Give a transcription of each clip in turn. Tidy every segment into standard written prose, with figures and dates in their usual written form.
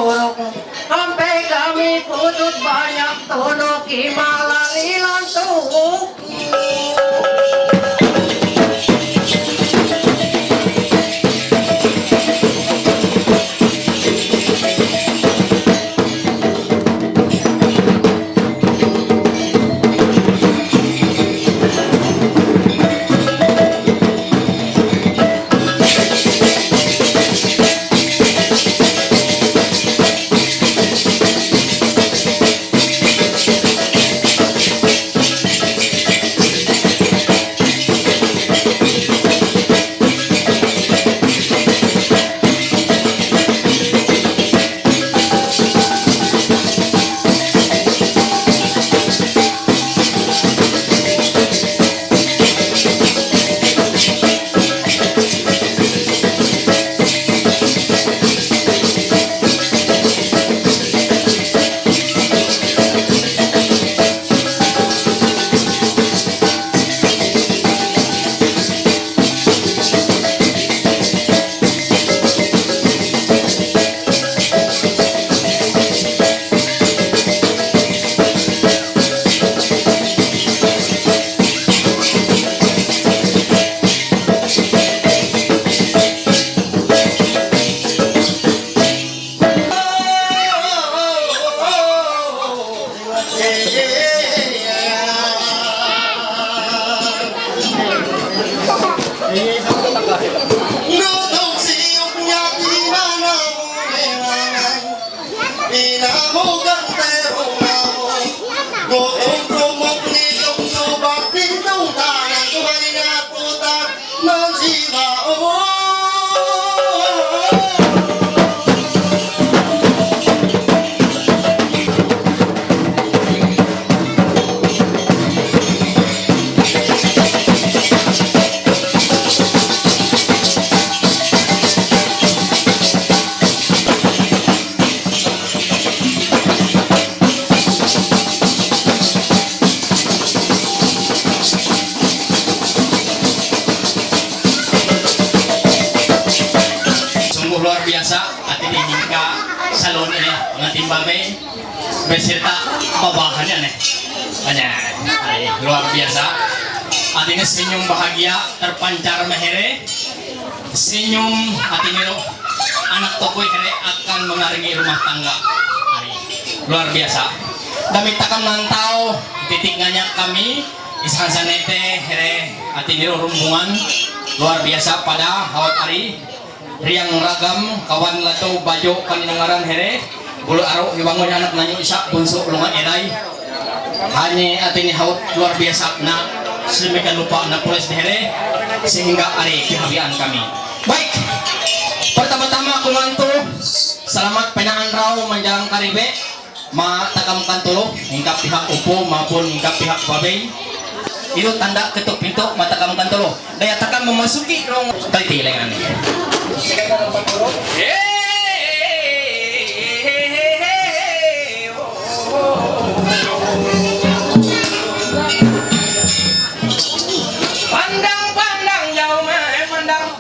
turok sampai kami putut banyak turok imalalilan turok. beserta bawahannya nih banyak luar biasa. Artinya senyum bahagia terpancar mehere, senyum artinya anak toko here akan mengaringi rumah tangga. Luar biasa. Kami takkan mantau titiknya kami isang sanete here artinya rumbungan luar biasa pada hawat hari riang ragam kawan lato baju kaninangaran here bulu arok dibangun anak nanyo isa bunso lunga eray hanya atini haut luar biasa na semikian lupa na pulis dihere sehingga ari kehabian kami. Baik, pertama-tama kumanto selamat penangan raw menjelang karibe matakam kantulo hingga pihak upo maupun hingga pihak babay itu tanda ketuk pintu matakam kantulo daya takam memasuki rong kalitilengan. Pandang-pandang jauh memandang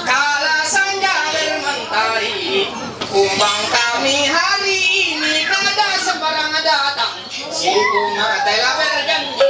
kala senja bermentari kumbang kami hari ini kada sebarang datang si bunga telah berjanji.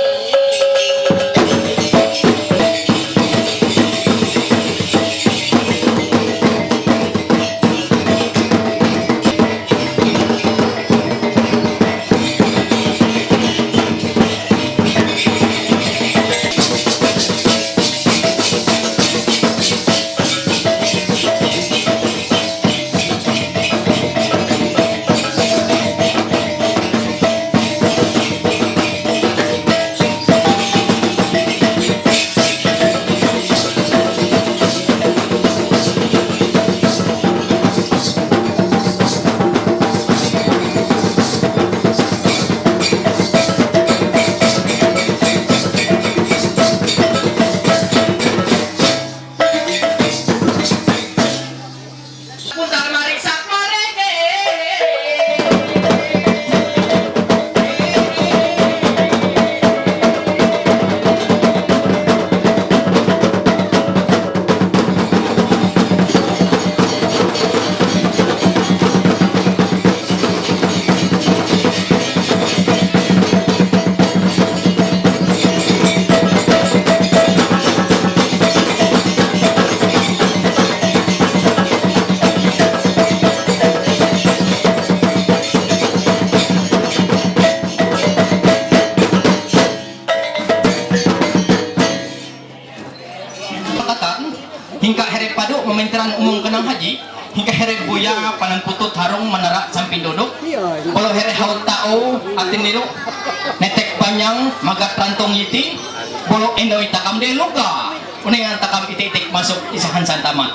negara samping duduk kalau here haut tao atin nilo netek panjang magat rantong iti bolo endoy takam de luka uningan takam iti-itik masuk isahan santama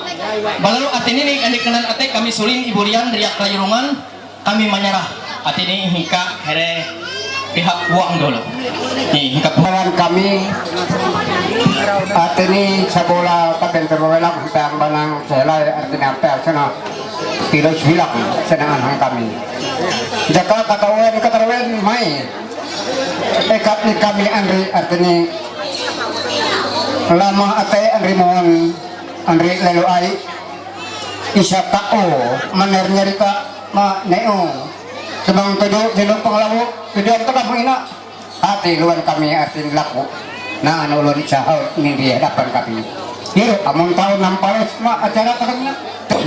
balalu atin ini andikanan ate kami sulin ibu Rian riak kayurungan kami menyerah atin ini hingga here pihak uang dulu nih hingga kami artini sa bola kaben terbawalang hanggang banang selay artinya apa sana tilos bilang senangan hang kami jaka katawen mai ekat ni kami Andri artini lama ate Andri mohon Andri lelo ai isa tao maner nyarita ma neo sebang tujuh jelo panglawo tujuh ang taga pangina ati luan kami artin laku na ano luan isahaw ini di hadapan kami hiro among tahun nampalos ma acara kami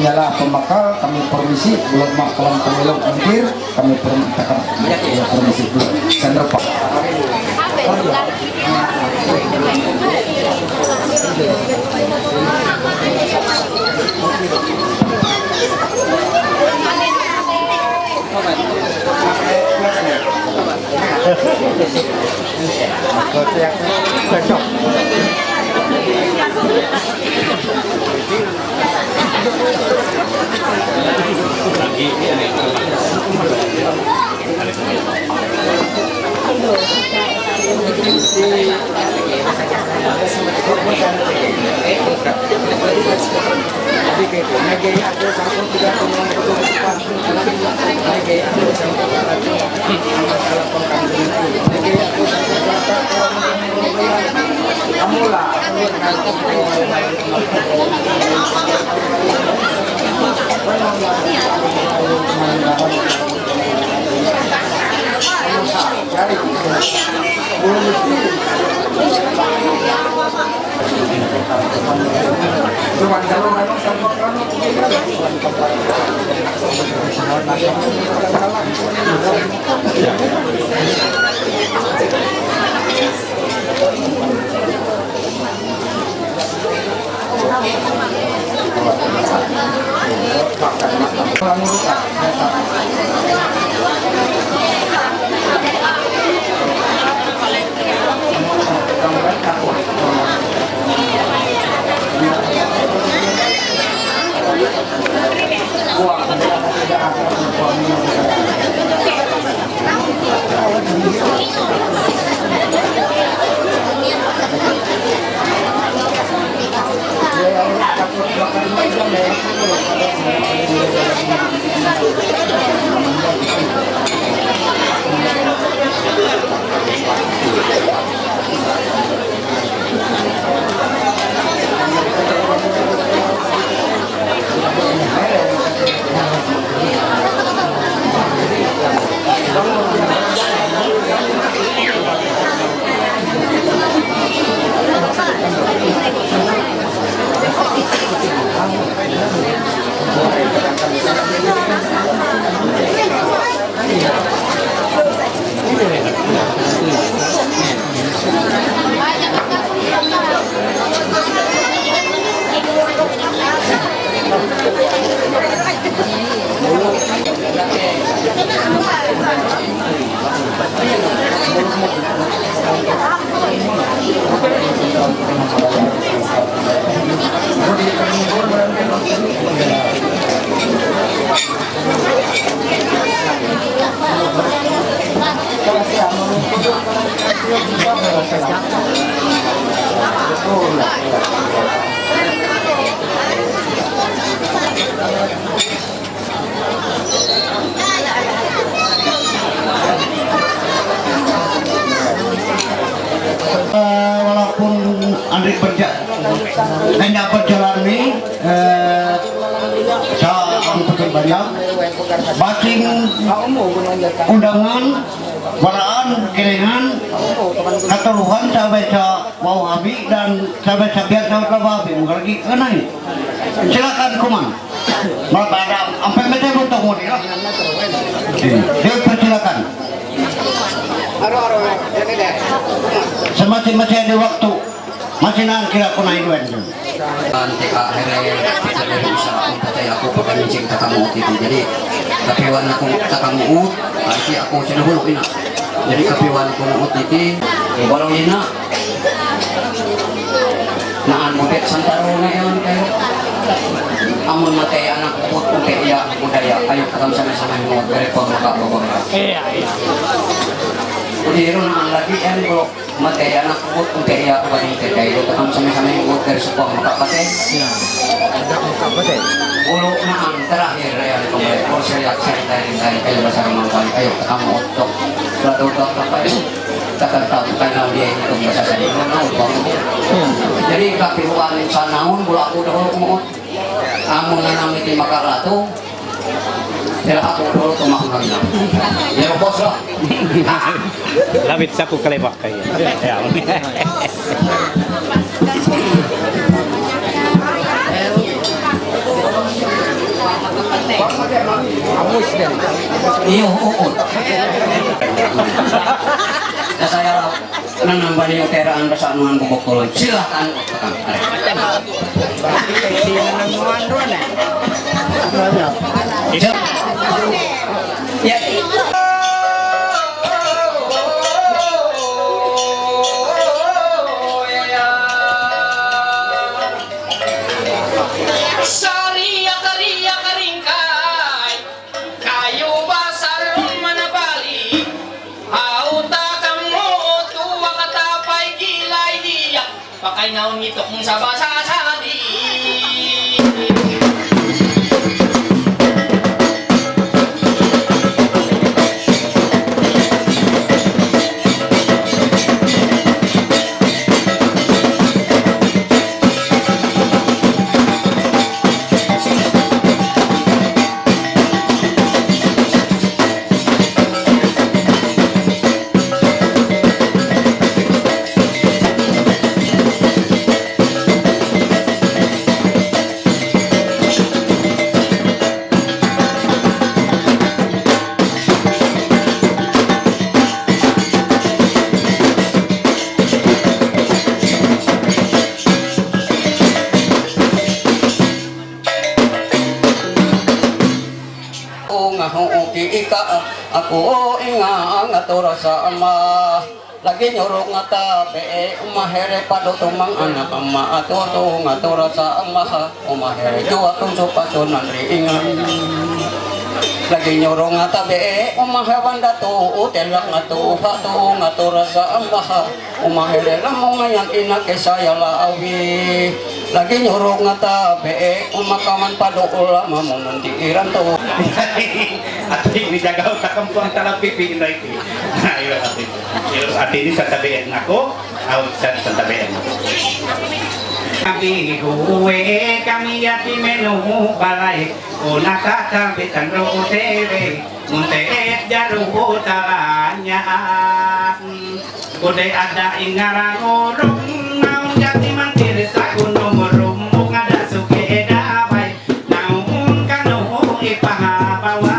ialah pemakal kami permisi bulan makalang pemilu hampir kami permisi dulu sandra pak Walaupun Andri hanya berjalan ini saya angkut banyak bacing undangan waraan kiringan keteluhan sampai mau habis dan sampai biar sampai habis lagi kena ini silakan kuman mau ada sampai macam itu mau dia persilakan semasih-masih ada waktu Masinan kira ko na iduan dyan. Ante akhirnya saya bisa percaya aku pakai micing takamu itu jadi kapiwan aku takamu nanti aku sudah hulu ina jadi kapiwan aku mau itu walau ina naan mudet santaro na yon kayo amun mate anak put uke ya budaya ayo kakam sama-sama mau dari pemaka pokok iya Udiru naan lagi en bro mate anak put uke ya bani kayo kakam sama-sama mau dari sebuah maka pate Ulu naan terakhir ya kembali oh saya dari kayo bahasa mangkali ayo kamu untuk suatu apa itu takkan tahu karena dia itu bahasa saya jadi kapiruan sanaun bola aku dahulu mau amun nanam itu makaratu sila aku dulu tumak lagi ya bos lah Labit sa ko kalibak kayo. iyo uun ya saya nanambah yung teraan sa anuhan bubok tuloy silakan ya Saria karia karingkay kayo basarong manabali auta kamu tuwa katapay kilay diya pakay naon ito kung sa basasadi aku inga ngatur sama lagi nyuruh ngata be umahere padu tumang anak ama atu tu ngatur sama umahere jua tung supasunan ringan lagi nyuruh ngata be umahewan datu telak ngatu patu ngatur sama umahere lamong ngayan ina kesaya lawi lagi nyuruh ngata be umakaman padu ulama mununtiran tu Ati ini jaga utakam ko ang talapipi na ito. Ayo ati. Ati ini sa tabihan ako, out sa tabihan. Kami huwe kami yati menu balay una tatabitan ro tere munte jaru talanya kude ada ingaran urung naung jati mantir sa gunung murum ngada suke dawai naung kanu ipahabawa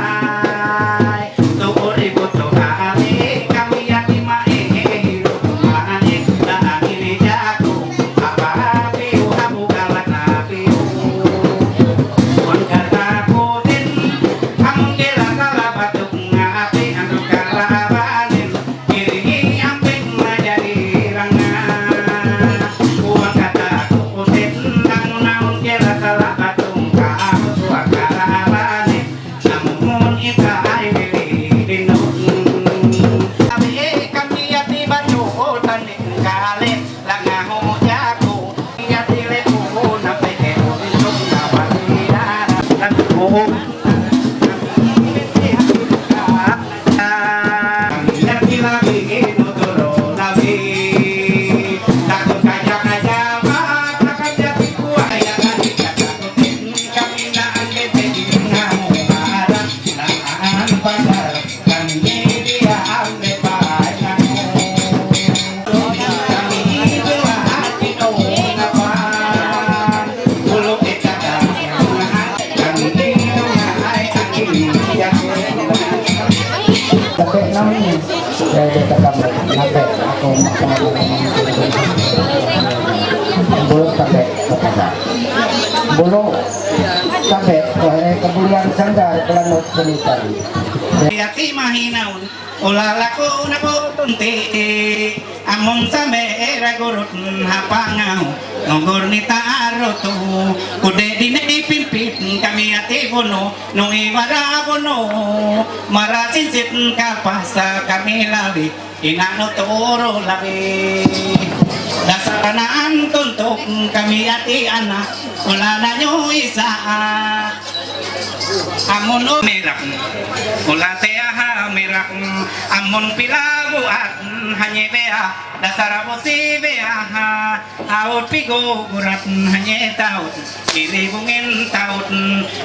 Tapi namin saya tetap nanti aku Sampai kata bulu sampai kebulian sandar pelanut selitan. Yati mahinaun ulala ko na po tunti amon sa mera gurut hapangau ngor ni taaro to kude dine ipimpit kami ati bono nung iwara bono marasin sit kapasa kami labi inano toro labi dasaranaan tuntok kami ati anak wala na nyo isa amon o merak ula teaha merak amon pilabu at hanye bea dasara posi bea aut pigo gurat hanye taut iribungin taut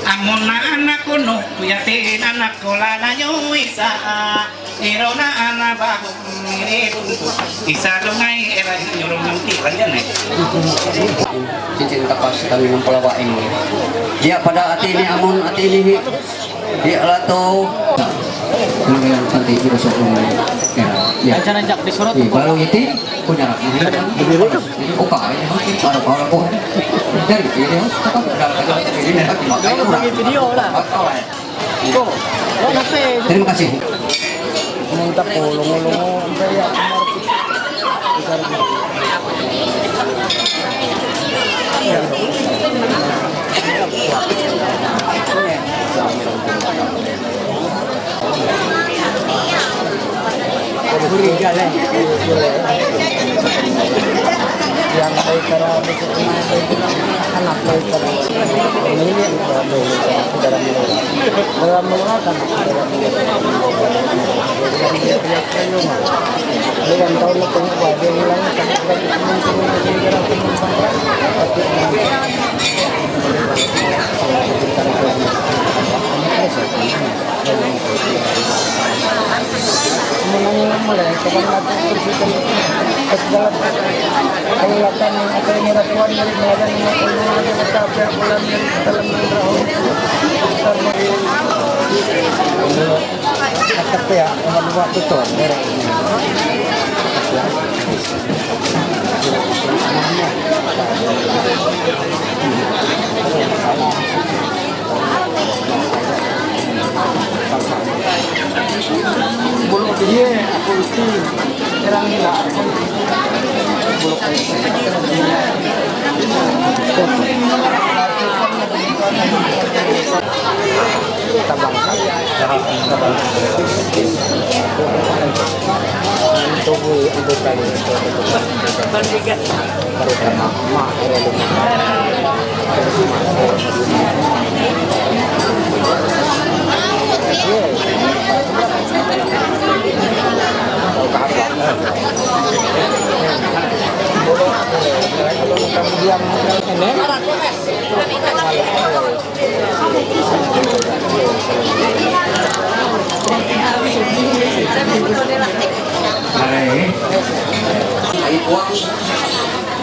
amon na anak kuno kuyatin anak kola na nyo isa iro na anak bahu iribung isa lungai era nyurung nanti lanjan cincin kapas kami mempelawa ini dia pada hati ini amun hati ini dia lato yang nanti kita sokong ya Nanjak disurut. baru itu punya oka ya ada kalau kok dari ini ini nak dimakai Video lah. terima kasih Minta pulung-ulung saya yang baik karena anak baik karena ini dalam menggunakan dengan tahun lepas dia hilang menangis mulai kapan lagi bersihkan segala peralatan yang ada yang ratuan dari medan yang ada tetap bulan dalam rahim akak ya waktu itu bulu dia aku mesti terang gila bulu tabang tubuh itu kali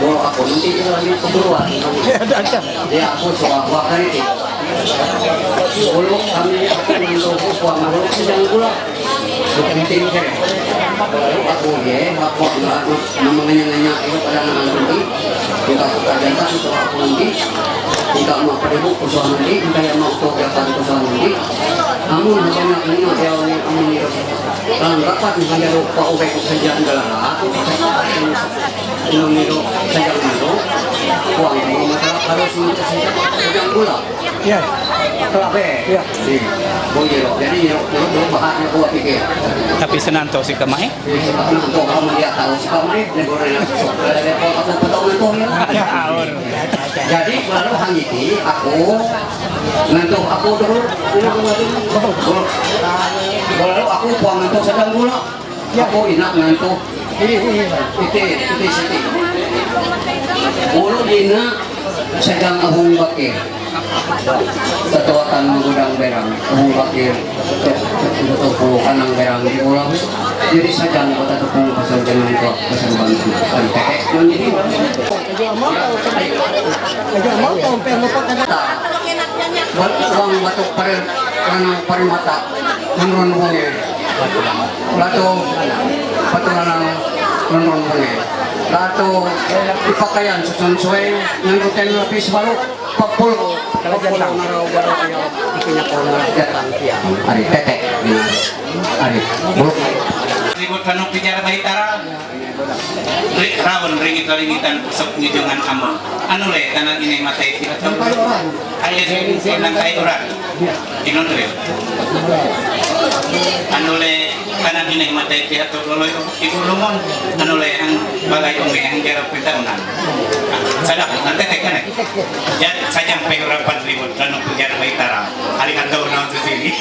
Kalau aku nanti itu lagi keburuan. Ya aku soal wakar itu. Ulung kami aku menunggu uang ulung sedang gula. Bukan tim saya. Lalu aku aku namanya itu pada anak nanti. Kita kerjakan untuk aku nanti. Kita mau perlu usaha nanti. Kita yang mau kerjakan usaha nanti. Namun banyak ini yang kami dalam rapat misalnya lupa ubek kerjaan gelara. Ini saja malu, uang ini harus sedang gula. ya Kelapa, ya boleh loh. Jadi belum bahannya buat pikir. tapi senanto si kamai Untuk kamu dia tahu si kamu ni negara yang ada level aku potong itu ya. Jadi lalu hangiti aku ngantuk aku dulu. Lalu aku buang ngantuk sedang gula. Aku enak ngantuk. Iti siti. Ulu dina sedang ahung bakir. Ketuatan mengudang berang, ahung bakir. Ketupuh kanang berang di ulang. Jadi sedang kota tepung pasal jalan itu pasal bantu. Antek. Jadi uang batuk pari mata menurun bunga. Lalu batu lanang menurun bunga. Lato, ipakayan, susunsuin, ng hotel na pis balo, papulo. Papulo na raw baro kayo, ikinya ko na datang siya. Ari, tete, ari, bulok. Ribut kanong pinyara bahitara. Rawon ringit-ringitan pusok ngidungan amon. Ano le tanang inay matay tinatong. Ayun nang kayuran. Inon le. Ano le kanang inay matay tinatong loloy ibulumon. Ano le ang bagay umi ang jarap pintaunan. Sadak nanti tekan. Yan sajang pengurapan ribut kanong pinyara bahitara. Hari kanto na sa sini.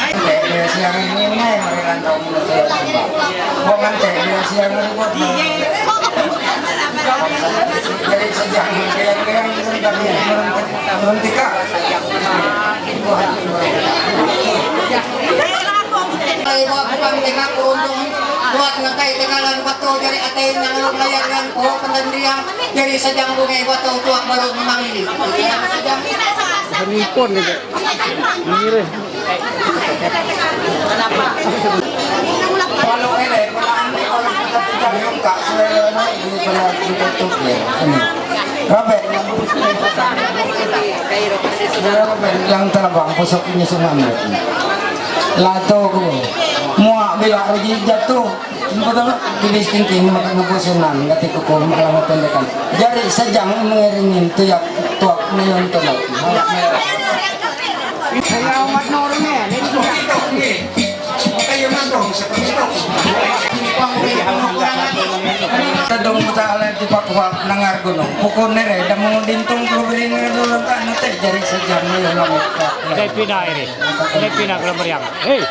Siang ini marikan tahu mulut saya tambah. Bukan teh siang ini buat jadi sejak kira-kira berhenti kak. Bukan tengah beruntung buat ngekai tinggalan batu dari atain yang lu layangan po pendendriang jadi sejang bungai batu tuak baru memang ini. Penipuan gitu. Mirip. Kalau ini kalau kita tidak buka selera ini kalau ditutup ya. Robert yang terbang pusok ini semua. Lato ko. Mua bila uji jatuh. Betul kibis kinting makan ngebusunan ketika ko malang tendekan. Jadi sejam mengiringin tuyak tuak neon tolak. Kaya umat norme, Kayo man dong seperti itu. Tadong mutala di pakuha nangar gunung. Pukul nere damo dintong kubring ngulong ka ano teh jari sejam ni lamot ka. Kayak pindah ini. Kayak pindah kalau meriang. Hei.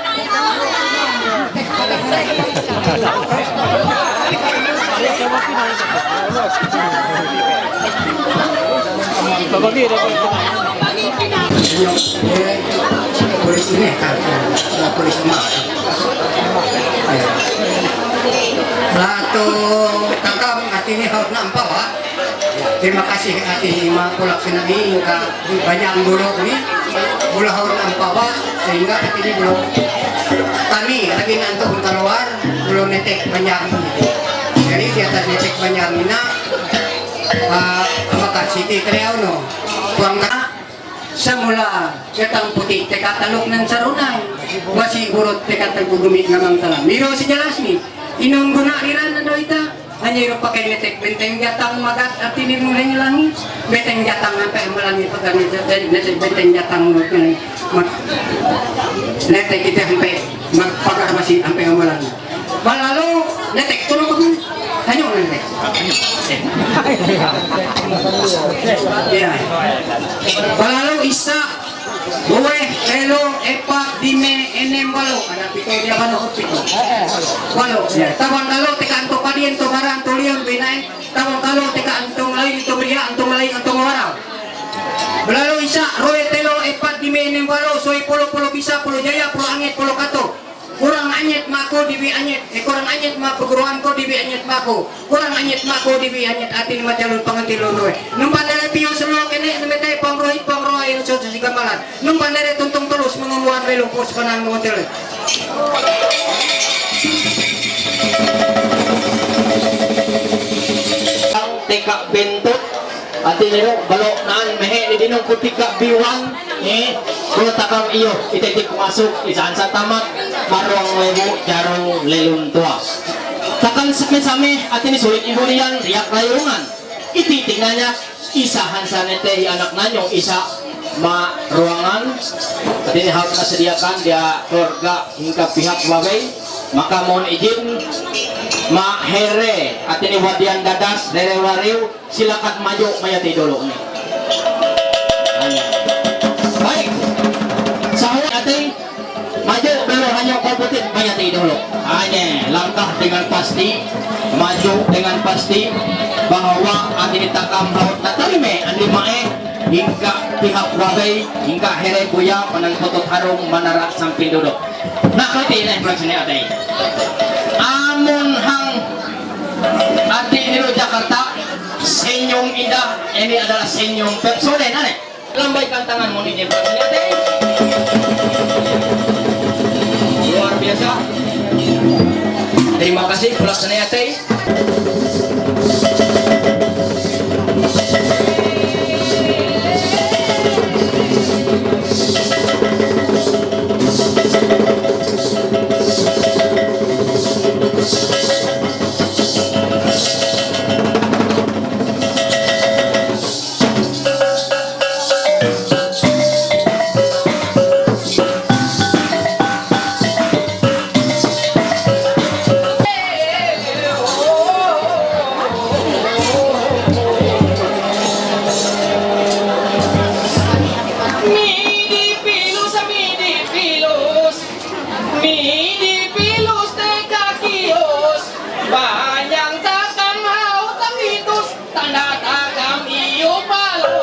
Bapak dia Polis ini polis emak. Lato takam hati ini harus nampak Pak. Terima kasih hati ma kulak sinagi ka banyak guru ini mula harus nampak Pak sehingga hati ini belum kami lagi nantuk keluar belum netek banyak jadi di atas netek banyak mina apakah Siti Triauno Puangga semula ketang putih teka taluk ng sarunay wasi urot teka tagugumit ngamang talang miro si Jalasmi inong guna riran na daw ita hanya yung pakai netek benteng jatang magat at tinimulay niya langit benteng jatang sampai malangit pag netek benteng jatang netek kita sampai magpagarbasi sampai malangit malalo netek tulong ako hanya netek ya malalo isa Uwe, elo, epa, dime, enem, walo. Anak pito dia walo, pito. Walo. Tawang kalo, teka anto padi, anto marang, anto liang, binay. Tawang kalo, teka anto malay, anto beria, anto malay, anto mawaraw. Belalo isa, roe, telo, epa, dime, enem, walo. Soy, polo, polo, bisa, polo, jaya, polo, angit, polo, kato. Kurang anyet mako dibi anyet, kurang anyet ma perguruan ko dibi anyet mako, kurang anyet mako dibi anyet atin majalun pangantilon roe. Nung pandere piyo selo kene nemetay pangrohit pangroy so sa sigamalan. Nung pandere tuntong tulus mengumuan welo pos panang hotel. Ang teka bentut atin nero balok naan mehe ni dinong kutika biwang kulo takam iyo ititik masuk isaan sa tamak marong lebu jarong lelun tua takan same-same atin ni sulit ibu niyan riyak layungan ititinganya isahan sa nete anak nanyo isa ma ruangan atin ni harus nasediakan dia keluarga hingga pihak wabay maka mohon izin ma here atin ni wadian dadas dari wariw silakan maju mayati dulu nih baik sahur atin maju pero hanya komputit mayati dulu hanya langkah dengan pasti maju dengan pasti bahwa atin itakam haut natarime andi mae hingga pihak wabay hingga here buya panang tutot harong manara samping duduk nah kati na impression ni atin amun hang ati nilo Jakarta senyum indah ini adalah senyum Pepsodent aneh lambaikan tangan mo ni impression ni atin luar biasa terima kasih pelaksana atin Banyak takang hautang itus tanda takam iyo palo.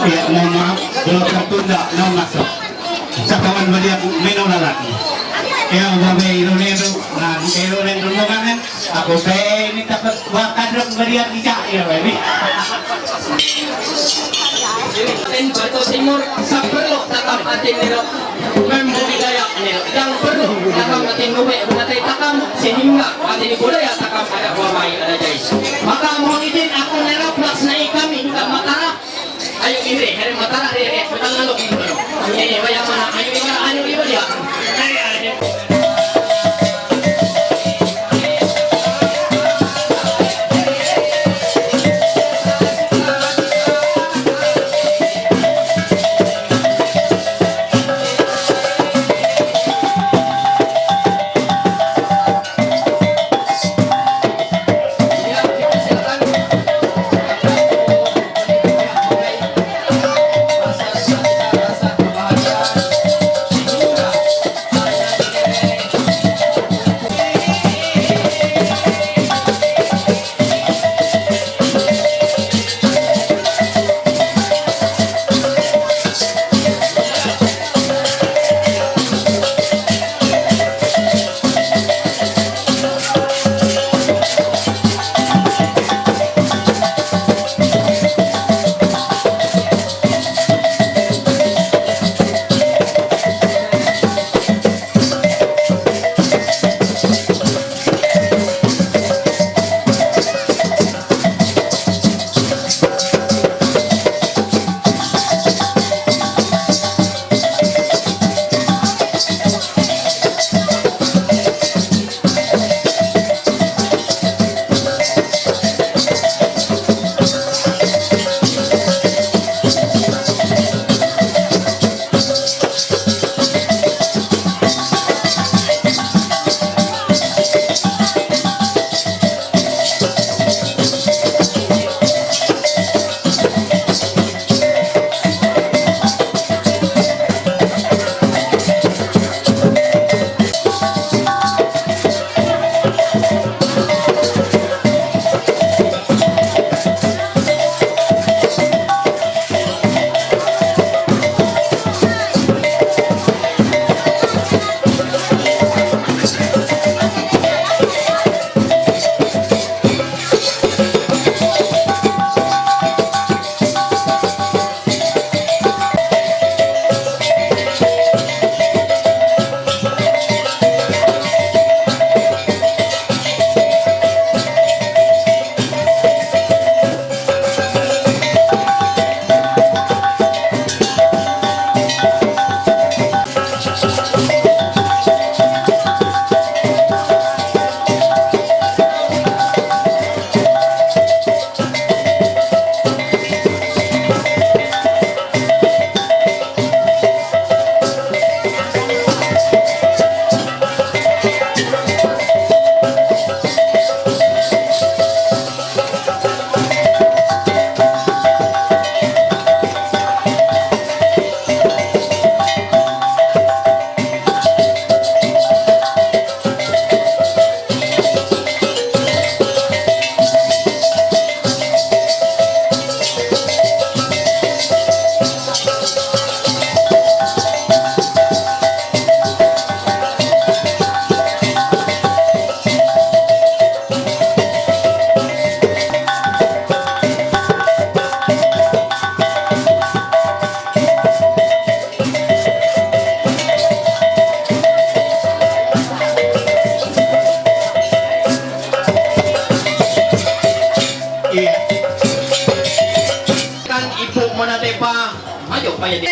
Ya, mohon maaf, kalau tertunda, no masuk. Sa kawan baliak minum lalaki. Ya, udah irunedo, nah irunedo mo kan? Ako sa ini dapat wakadrok baliak di ya, baby. Atin Bato Timur sa perlu takam atin nilo membudidaya nilo yang perlu takam atin nuwe bunatay takam sehingga atin budaya takam ada wamay ada jay maka mohon izin aku nero plus na kami juga matara ayo ini hari matara hari betang nalo ini bayang mana ayo iba dia supaya di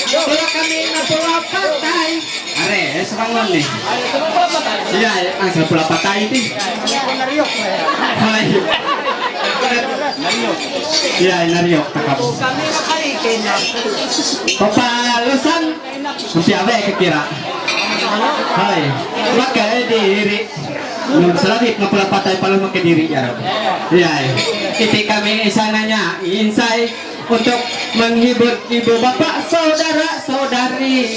Kaya kami na pula patay. Are, serangan nih. Iya, ang pula patay itu. Iya, nariok takap. Papalusan. Mesti apa kira? Hai, maka diri. Nung salapit na pula patay pala makai diri ya. Iya, ketika kami sananya insai untuk menghibur ibu bapak saudara saudari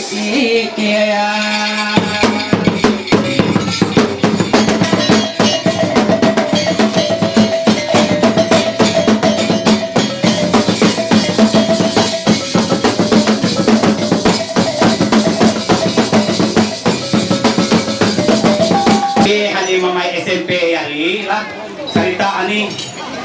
iya. Hanya mamay SMP yali lah cerita ani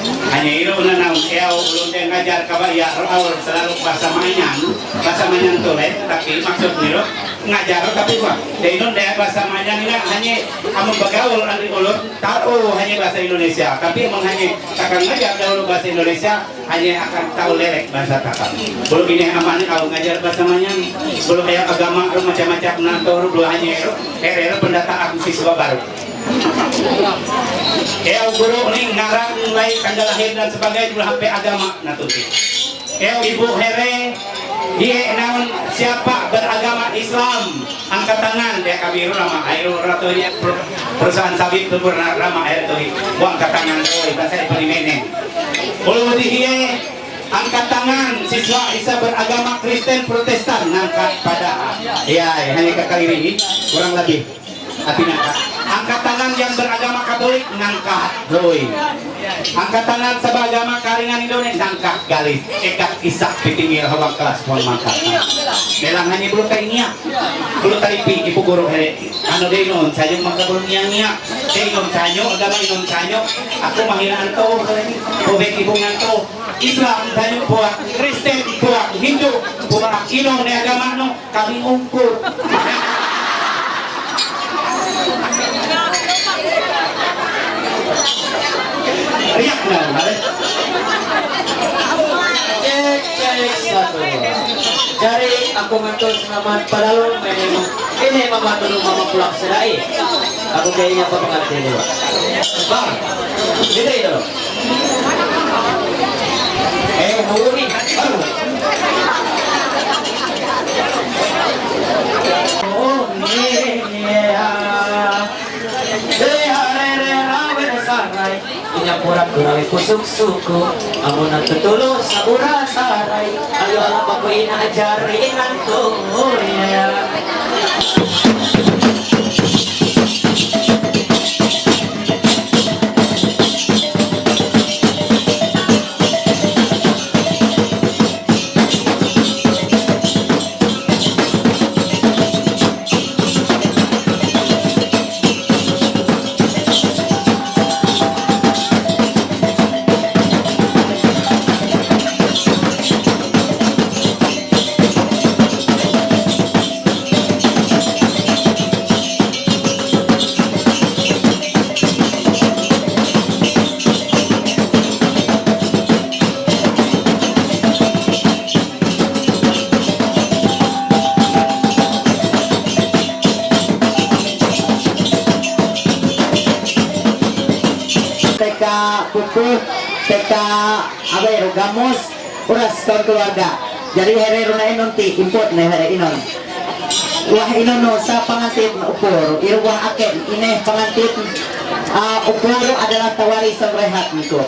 hanya itu na kaya ulun din ngajar kabaya or selalu bahasa manyan tulen tapi maksud nilo ngajar tapi gua dainon daya bahasa manyan ini hanya kamu bagaul ani ulun tahu hanya bahasa Indonesia tapi emang hanya takkan ngajar dahulu bahasa Indonesia hanya akan tahu lelek bahasa takkan belum ini aman kalau ngajar bahasa manyan belum kayak agama macam-macam nantor dua hanya itu pendataan siswa baru. Kaya guru ning ngarang mulai tanggal lahir dan sebagainya juga sampai agama natuti. Kaya ibu here dia naon siapa beragama Islam angkat tangan dia kabiru rama ayo ratu ini perusahaan sabit itu rama air tuh buang angkat tangan tuh bahasa di meneng. Kalau dia angkat tangan siswa bisa beragama Kristen Protestan ngangkat pada ya hanya kali ini kurang lebih artinya angkat tangan yang beragama Katolik ngangkat doi angkat tangan sebagama karingan Indonesia ngangkat galis ekak isak pitingil hawang kelas puan mangkat melang hanya belum kainnya belum taripi ibu guru here anu deh non saya maka belum nyanyi non sanyo agama non sanyo aku mahinaan to bobek ibu nganto Islam sanyo buat Kristen buat Hindu buat Ino ne agama no kami ngumpul riak nggak harus cek satu. Jadi aku ngatur selamat padahal ini mama dulu mama pulang sedai. Aku kayaknya apa pengerti dulu. Bang, gitu itu loh. Huri, baru. Oh pura gurawi kusuk suku amunan tutulus sabura sarai ayo alam bakuin ajarin nanto ya TK Abero Gamos uras tahun keluarga jadi here runa inonti import na here inon wah inon no sa pangantit na upor irwah aken ine pangantit upor adalah tawari sa rehat niko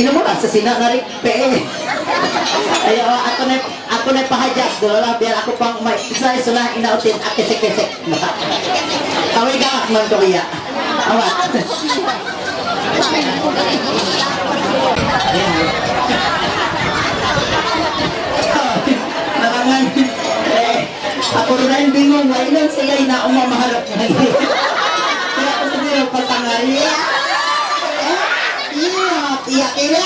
ino mo sa sina na rin ayo ako na pahajak dulu lah biar aku pang may isa sunah inautin akesek-kesek kaway gangak man to iya awat narangan ako rin bingung wailan sila na umamaharap kaya ako sa dito patangari iya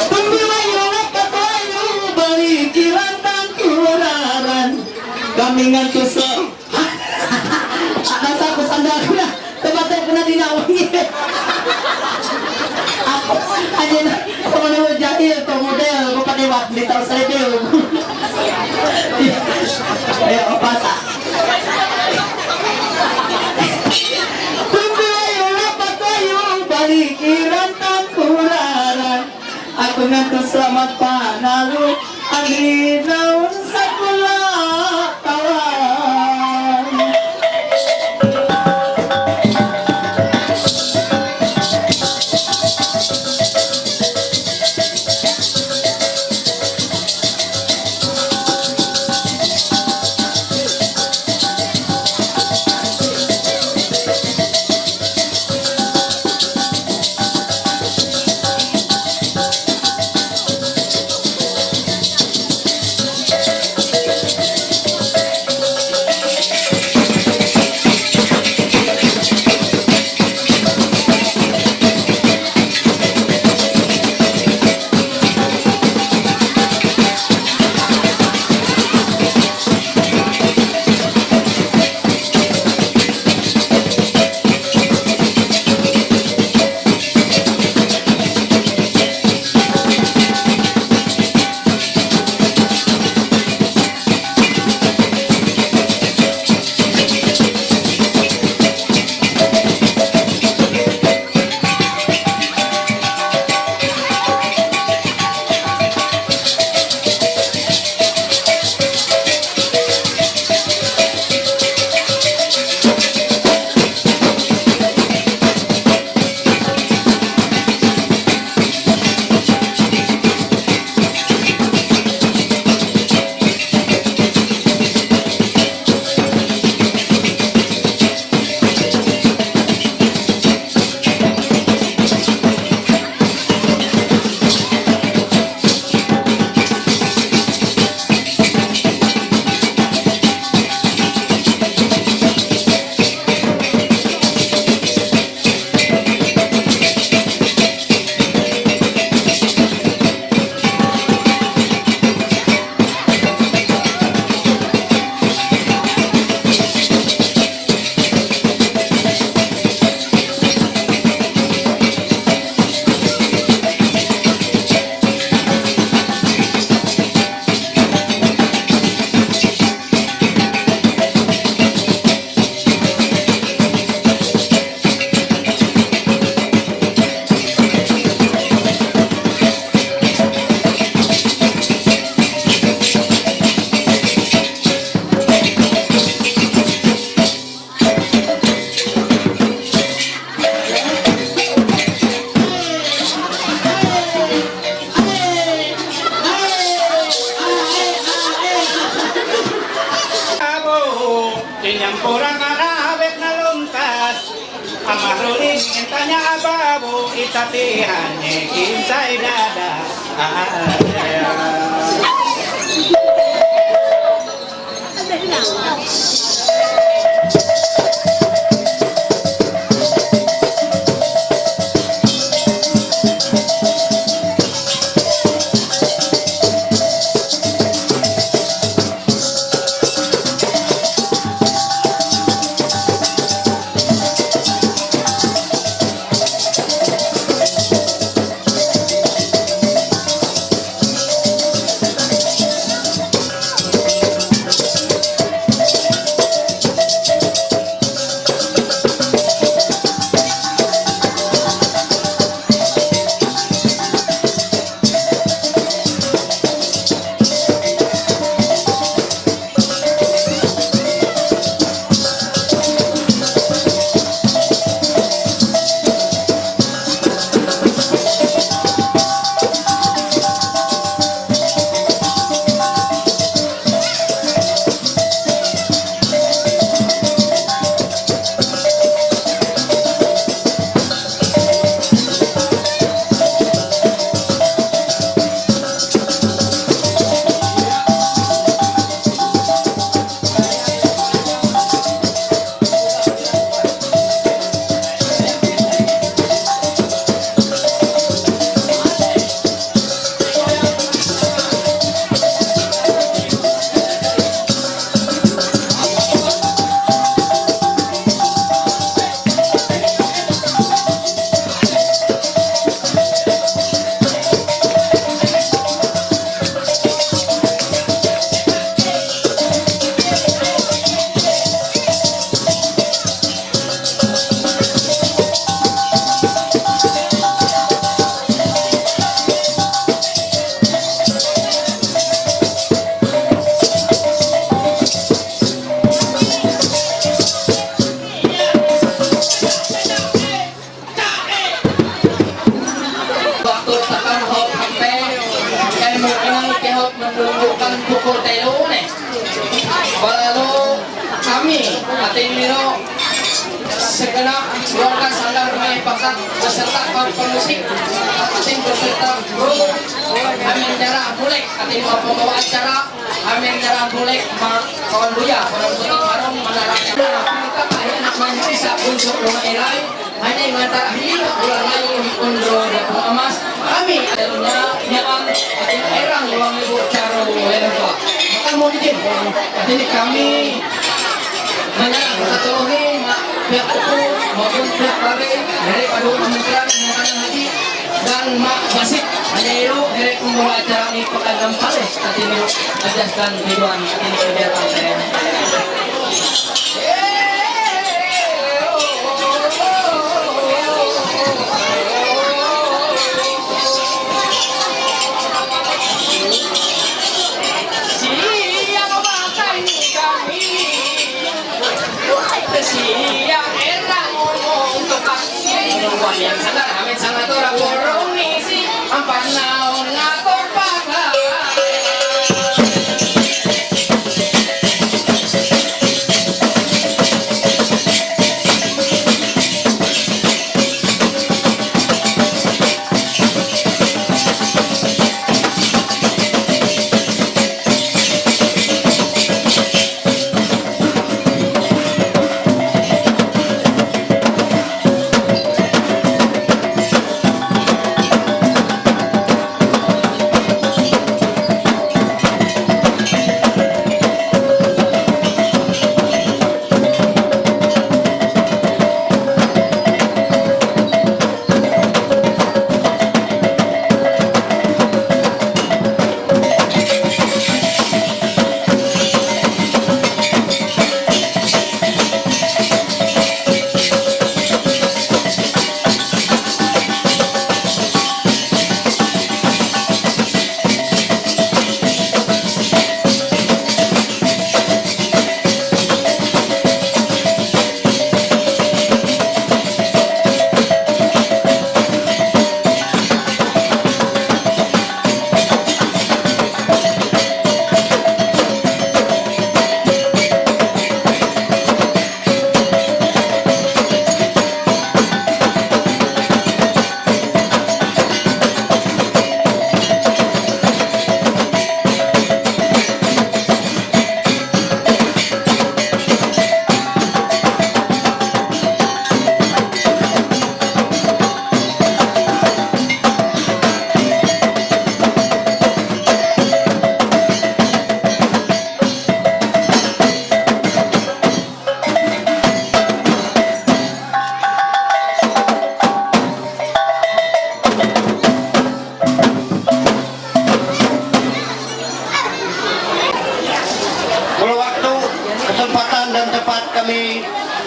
pembilayang katayo balikiran ng turaran kami nganto sa nasa ako sa Anda ko na, tabatay ko na dinawin. Ako, aja na, ako naman jahil, to model, kupaniwat, dito sa review. Ayo, pasa. Tumbayo, lapat tayo, balikiran tangkuraran. Ako nga to selamat panalo, ang rinaw sa kulatawan. Kurang alawet na luntas Amaruling intanya ababu Itatihannya kinsay dada Nilo nih. Lalu kami ating Nilo segenap keluarga Sanggar May Bakat beserta para pemusik ating beserta guru kami nyerah boleh ating pembawa acara kami nyerah boleh kawan buya orang putih marong menerangkan kita anak main bisa untuk rumah ilai hanya yang antara hilang bulan layu undur dan emas kami adalah nyawang ating erang uang ibu caro leluhur maka mau dijin ini kami menyerang pertolongan pihak hukum maupun pihak pabrik dari Padu Kementerian Pendidikan Haji dan Mak Basit hanya itu dari pembawa acara ini pekan Pales nanti ini ajaskan Ridwan ini kegiatan saya. Siang enak ngomong tepat ngomong yang sadar amin sangat orang borong isi 4 tahun ngatur pakai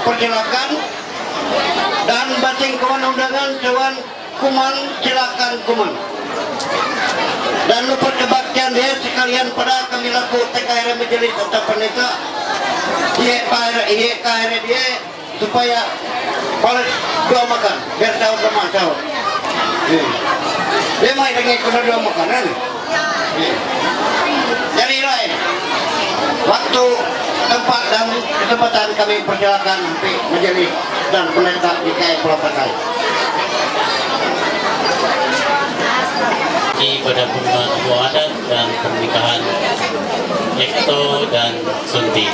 persilakan dan bating kawan undangan Dewan Kuman silakan Kuman dan lupa kebaktian dia sekalian pada kami laku TKR Majelis atau Peneka iya KR dia supaya balas dua makan biar tahu teman tahu dia main dengan kena dua makanan jadi lain waktu tempat dan kesempatan kami persilakan Majelis dan Pendeta DKI Pulau Pakai. Pada pembuatan adat dan pernikahan Ekto dan Sunti.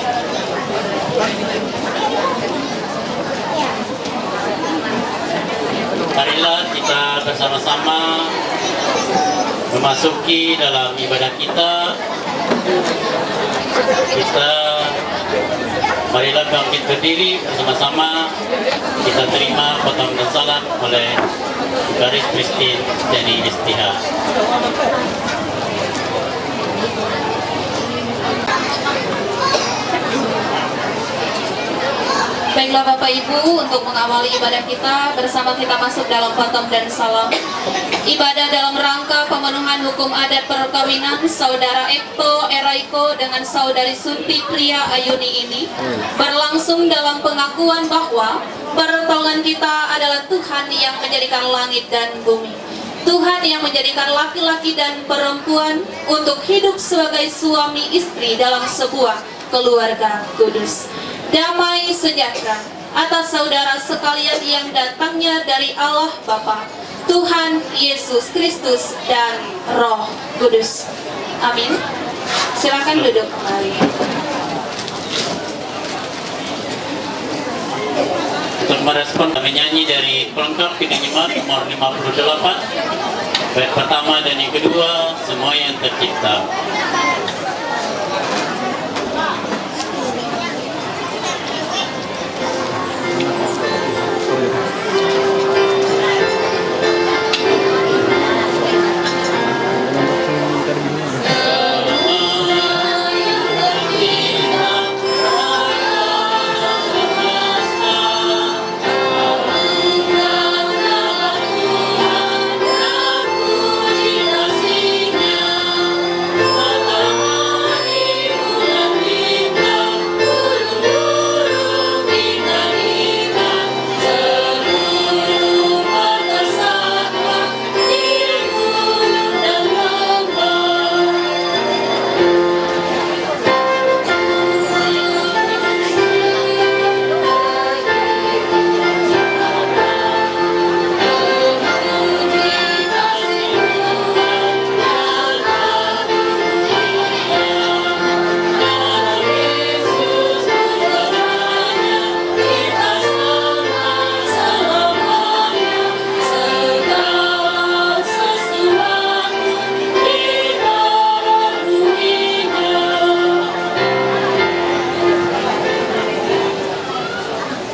Marilah kita bersama-sama memasuki dalam ibadah kita. Marilah bangkit berdiri bersama-sama. Kita terima potong dan salam oleh Garis Pristin dari STH. Baiklah Bapak Ibu, untuk mengawali ibadah kita bersama kita masuk dalam potong dan salam. Ibadah dalam rangka pemenuhan hukum adat perkawinan Saudara Ekto Eraiko dengan Saudari Sunti Pria Ayuni ini berlangsung dalam pengakuan bahwa pertolongan kita adalah Tuhan yang menjadikan langit dan bumi. Tuhan yang menjadikan laki-laki dan perempuan untuk hidup sebagai suami istri dalam sebuah keluarga kudus. Damai sejahtera atas saudara sekalian yang datangnya dari Allah Bapa, Tuhan Yesus Kristus dan Roh Kudus. Amin. Silakan duduk kembali. Untuk merespon kami nyanyi dari pelengkap Kidung-Nyemat nomor 58, bait pertama dan yang kedua, semua yang tercipta.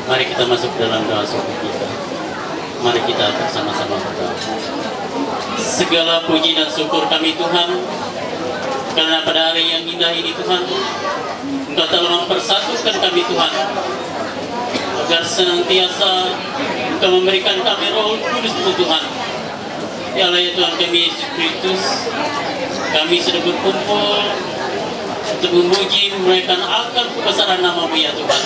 Mari kita masuk dalam doa suku kita. Mari kita bersama-sama berdoa. Segala puji dan syukur kami Tuhan, karena pada hari yang indah ini Tuhan, Engkau telah mempersatukan kami Tuhan, agar senantiasa Engkau memberikan kami Roh Kudus Tuhan. Ya Allah ya Tuhan kami Yesus Kristus, kami sudah berkumpul untuk memuji menaikkan akan kebesaran nama-Mu ya Tuhan.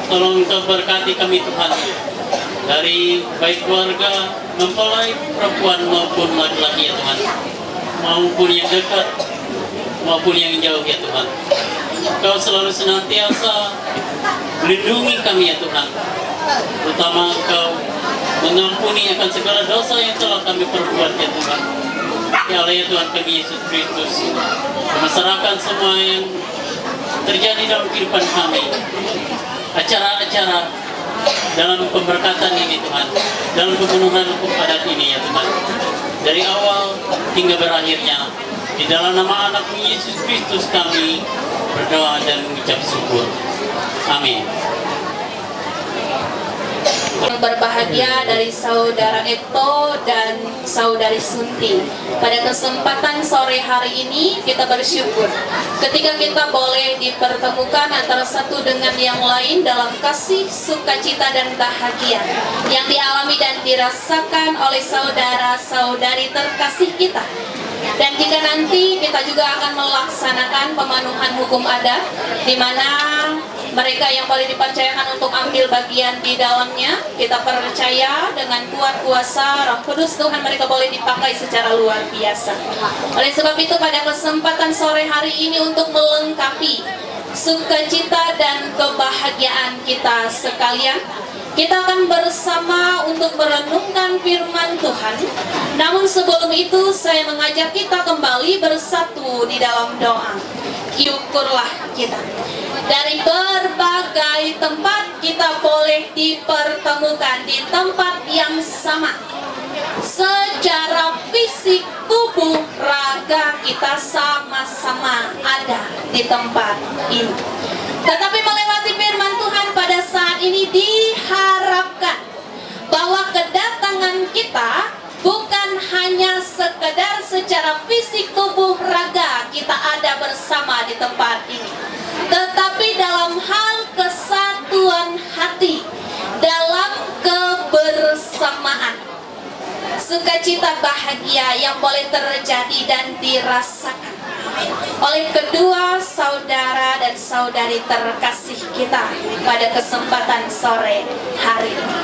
Tolong Engkau berkati kami Tuhan, dari baik keluarga, mempelai, perempuan maupun laki-laki ya Tuhan, maupun yang dekat maupun yang jauh ya Tuhan. Engkau selalu senantiasa melindungi kami ya Tuhan, terutama Engkau mengampuni akan segala dosa yang telah kami perbuat ya Tuhan. Ya Allah ya Tuhan kami Yesus Kristus, menyerahkan semua yang terjadi dalam kehidupan kami, acara-acara dalam pemberkatan ini Tuhan, dalam pemenuhan hukum adat ini ya Tuhan, dari awal hingga berakhirnya, di dalam nama anak-Mu Yesus Kristus kami berdoa dan mengucap syukur. Amin. Yang berbahagia dari Saudara Epto dan Saudari Sunti, pada kesempatan sore hari ini kita bersyukur ketika kita boleh dipertemukan antara satu dengan yang lain dalam kasih, sukacita dan bahagia yang dialami dan dirasakan oleh saudara-saudari terkasih kita. Dan jika nanti kita juga akan melaksanakan pemenuhan hukum adat, di mana mereka yang boleh dipercayakan untuk ambil bagian di dalamnya, kita percaya dengan kuat kuasa Roh Kudus Tuhan mereka boleh dipakai secara luar biasa. Oleh sebab itu pada kesempatan sore hari ini untuk melengkapi sukacita dan kebahagiaan kita sekalian, kita akan bersama untuk merenungkan firman Tuhan. Namun sebelum itu saya mengajak kita kembali bersatu di dalam doa. Syukurlah kita, dari berbagai tempat kita boleh dipertemukan di tempat yang sama. Secara fisik, tubuh, raga kita sama-sama ada di tempat ini. Tetapi melewati firman Tuhan pada saat ini diharapkan bahwa kedatangan kita bukan hanya sekedar secara fisik, tubuh, raga kita ada bersama di tempat ini, tetapi dalam hal kesatuan hati, dalam kebersamaan, sukacita bahagia yang boleh terjadi dan dirasakan oleh kedua saudara dan saudari terkasih kita pada kesempatan sore hari ini.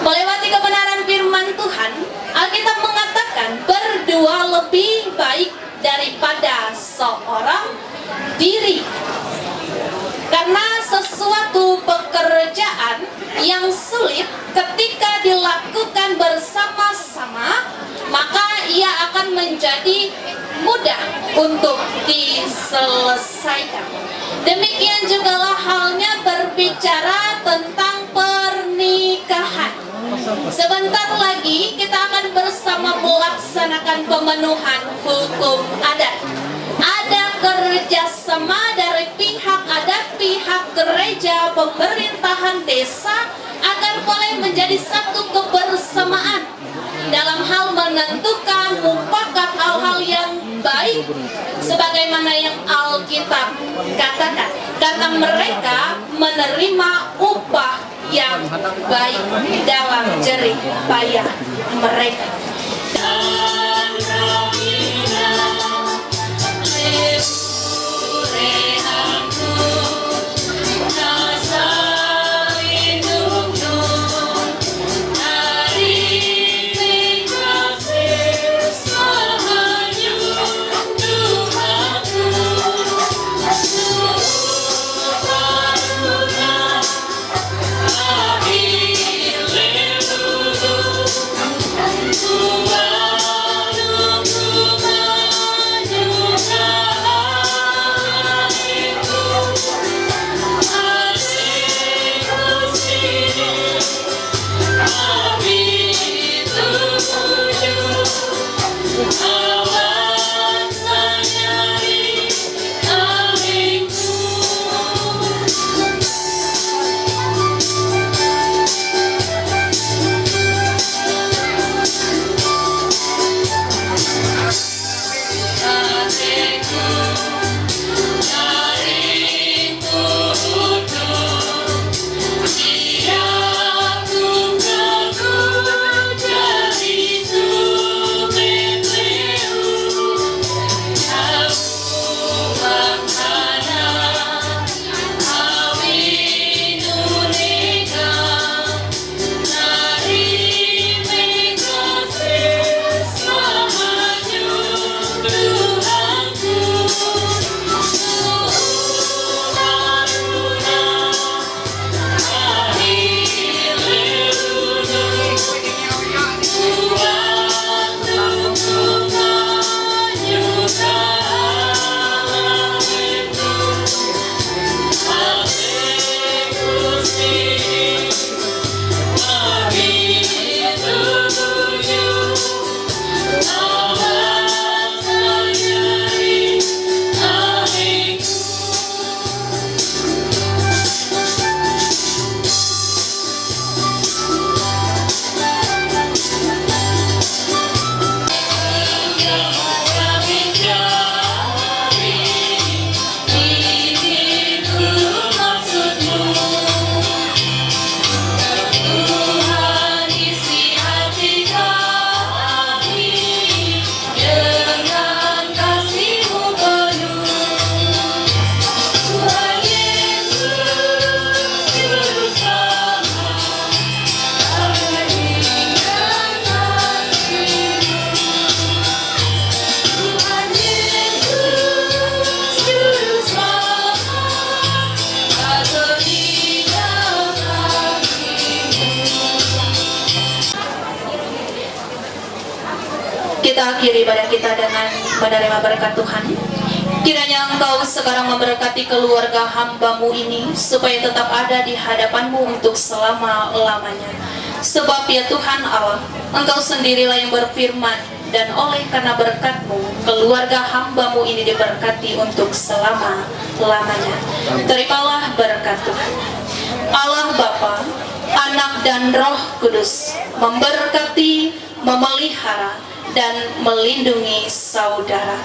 Melewati kebenaran firman Tuhan, Alkitab mengatakan kedua lebih baik daripada seorang diri. Karena sesuatu pekerjaan yang sulit ketika dilakukan bersama-sama, maka ia akan menjadi mudah untuk diselesaikan. Demikian jugalah halnya berbicara tentang pernikahan. Sebentar lagi kita akan bersama melaksanakan pemenuhan hukum adat. Ada kerjasama dari pihak adat, pihak gereja, pemerintahan desa agar boleh menjadi satu kebersamaan dalam hal menentukan mufakat hal-hal yang baik sebagaimana yang Alkitab katakan, karena mereka menerima upah yang baik dalam jerih payah mereka. Kita akhiri ibadah kita dengan menerima berkat Tuhan. Kiranya Engkau sekarang memberkati keluarga hamba-Mu ini supaya tetap ada di hadapan-Mu untuk selama-lamanya. Sebab ya Tuhan Allah, Engkau sendirilah yang berfirman, dan oleh karena berkat-Mu, keluarga hamba-Mu ini diberkati untuk selama-lamanya. Terimalah berkat Tuhan. Allah Bapa, Anak dan Roh Kudus memberkati, memelihara, dan melindungi saudara.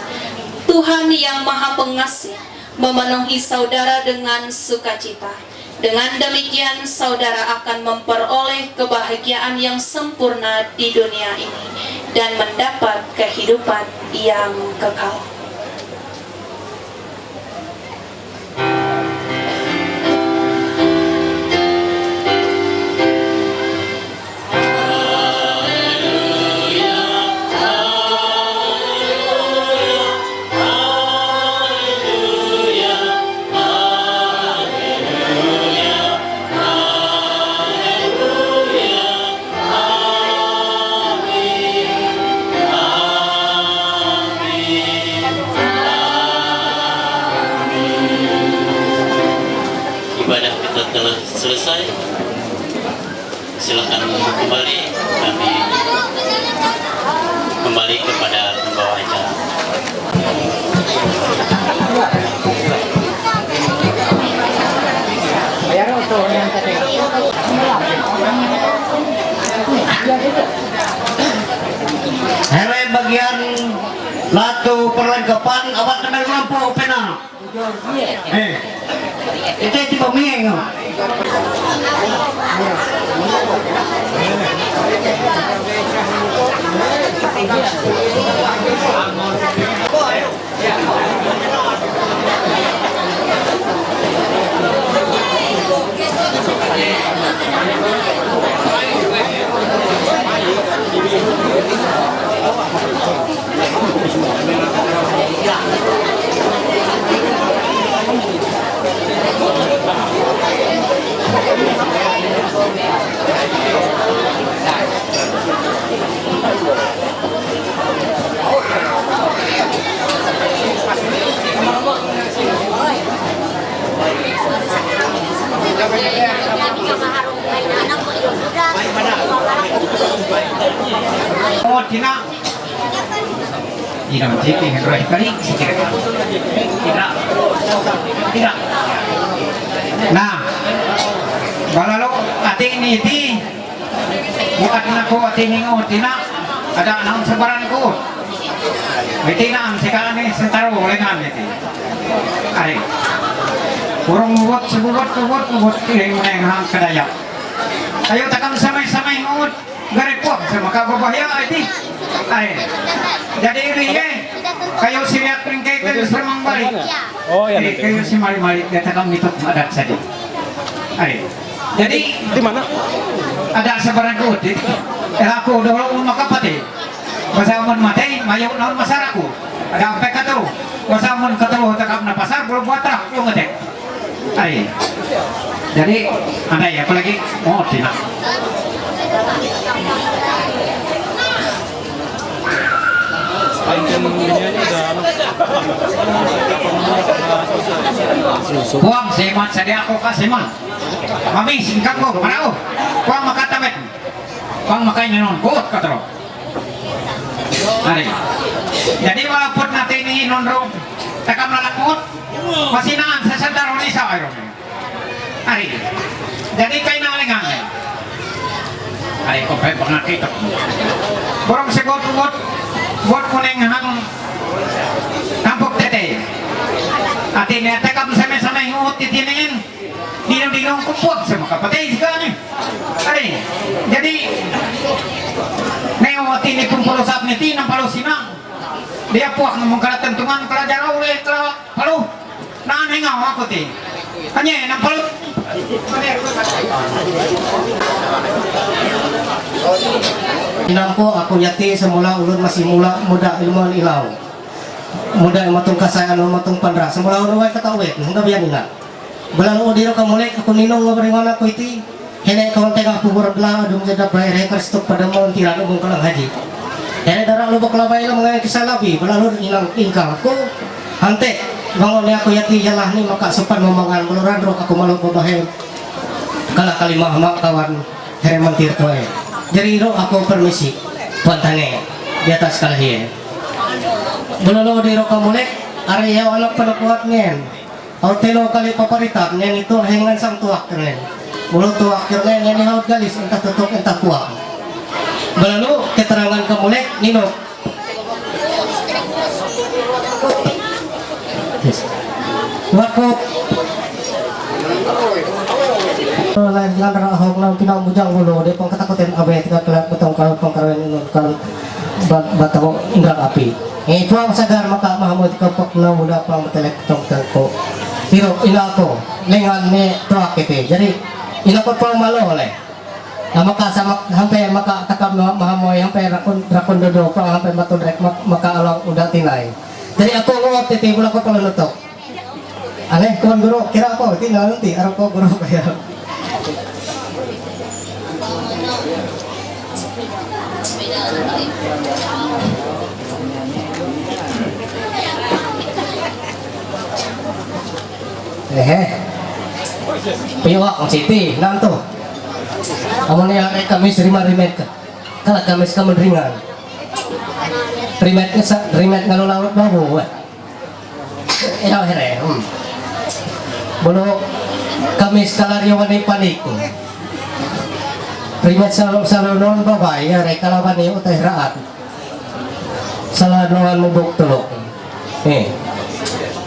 Tuhan yang Maha Pengasih memenuhi saudara dengan sukacita. Dengan demikian saudara akan memperoleh kebahagiaan yang sempurna di dunia ini dan mendapat kehidupan yang kekal. ibadah kita telah selesai. Silakan kembali, kami kembali kepada pembawa acara. Hele bagian latu perlengkapan awak kenal lampu pena. Itu di pemieng. Oh, Tina. Tidak menciki henry kali sikit. Tidak. Nah, balalo ati ini ti buat aku ati ningo Tina ada enam sebaranku. Tina am sekarang ini sentaro lengan itu. Ari. Kurang buat sebuat yang menang kedaya. Ayo takam samai-samai ngut garepok sama kababahya itu. Ay. Jadi ini ya. Kayo siriat ringkay kayo sermang balik. Oh ya. Kayo si mari-mari dia takam mitot adat saja. Ay. Jadi Di mana? ada sebarang gut. Aku dulu makapati. Pasaman mati mayo naon masaraku. Ada apa kata? Pasaman kata takam na pasar belum buat truk yung ngetek. Ay. Jadi ada ya apalagi mau tidak. Buang semat sadia ako ka seman. Mami singkat ko parao. Buang makatamet. Buang makain non kuot katro. Ari. Jadi walaupun nanti ini nonro takam lalakut masinaan sa sandaro ni sa ayo. Ari. Jadi kay nalingan. Ari ko pa pangakita. Borong segot buat kuning hang kampuk tete. Ati niya takam sama-sama yung titinin. Dinong-dinong kumpot sama kapatid ka ni. Ari. Jadi neo ati ni pumpulusap ni tinang palusinang. Dia puak ngomong kala tentungan kala jaraw le kala palu. Nanay nga ako ti. Kanya nang palu. Inampo ako yati semula ulun masih muda ilmuwan ilaw. Muda matong kasayan matong pandra. Semula ulun way katawet hanggang biyan ina. Balalo diro ka mulek ako ninong ngabringon ako iti. Hene ka tengah kubur bela adung jada bayar hekar stok pada mon tiran ubung kalang haji. Hene darah lubuk labay lang mga kisalabi. Balalo inang ingkang ako. Hante bangon ni ako yati yalah ni maka sopan memangan meluran ro ako malu babahe. Kala kalimah mak kawan hereman tirtoe. Jadi ro aku permisi buatane di atas kalian. Belolo di ro kamulek area anak penukuat ngen. Autelo kali paparitat ngen itu hengan sang tuak keren. Mulut tuak keren ngen haut galis entah tutuk entah kuak. Belolo keterangan kamulek nino. Waktu lain dengan rahok nang pinang bujang bulu de pang katakutin abe tiga kelak betong kalau pangkaran kan batang indra api tuang sadar maka mahamud kapok na muda pang telek tong telko tiro inako lengan ne tuak kete jadi inako pang malo oleh maka sama sampai maka takam mahamoy sampai rakon dodo pang sampai matundrek maka alang udah tinai jadi aku ngomong tete bola ko pang nutok aneh kawan guru kira apa tinggal nanti arep ko guru kayak Piwak ang city, nanto. Amo niya ay kami serima rimet ka. Kala kami sa kamandringan. Rimet nga lulawat bago. Iyaw here. Bulo kami sa kalaryawan ay panik. Rimet sa lunon babay, yari kalaban niyo utay raat. Sa lanuan mo buktulok.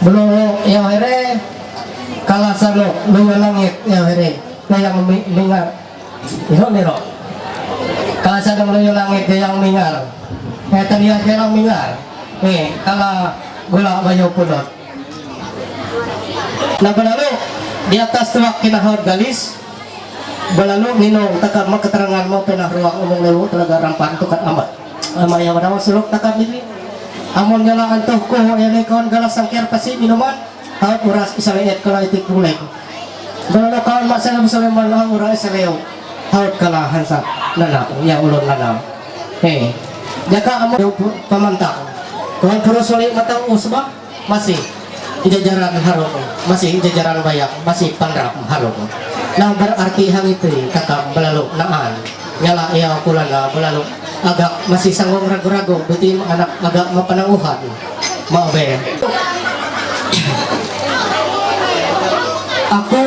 Bulo iyaw here. Kalasano, luya langit, iyaw here. Kayang mingar. Iho niro. Kalasano luya langit, kayang mingar. Kaya taniya kayang mingar. Kala gula bayo pulot. Nabalalo, di atas tuwak kinahod galis. Balalo, ninong, takab magkaterangan mo, pinahruwak umong lewo, talaga rampan, tukat amat. Maya wadawang sulok, takab nili. Amon nga lang antoh ko, yan ay kawan galas ang kerpasi, minuman. Taot uras, isaliit ko lang itik buleg. Balalo, kawan masalam sa lemang lang, uras, isaliyo. Taot kalahan sa nanaw, ya ulon nanaw. Jaka amon pamantak. Kawan puro sulit matang usba, masih. Jajaran harok, masih jajaran bayak, masih pandrap harok. Nah berarti hang itu kakak belalu naan nyala iya kulana belalu agak masih sanggung ragu-ragu berarti anak agak mapananguhan mau be aku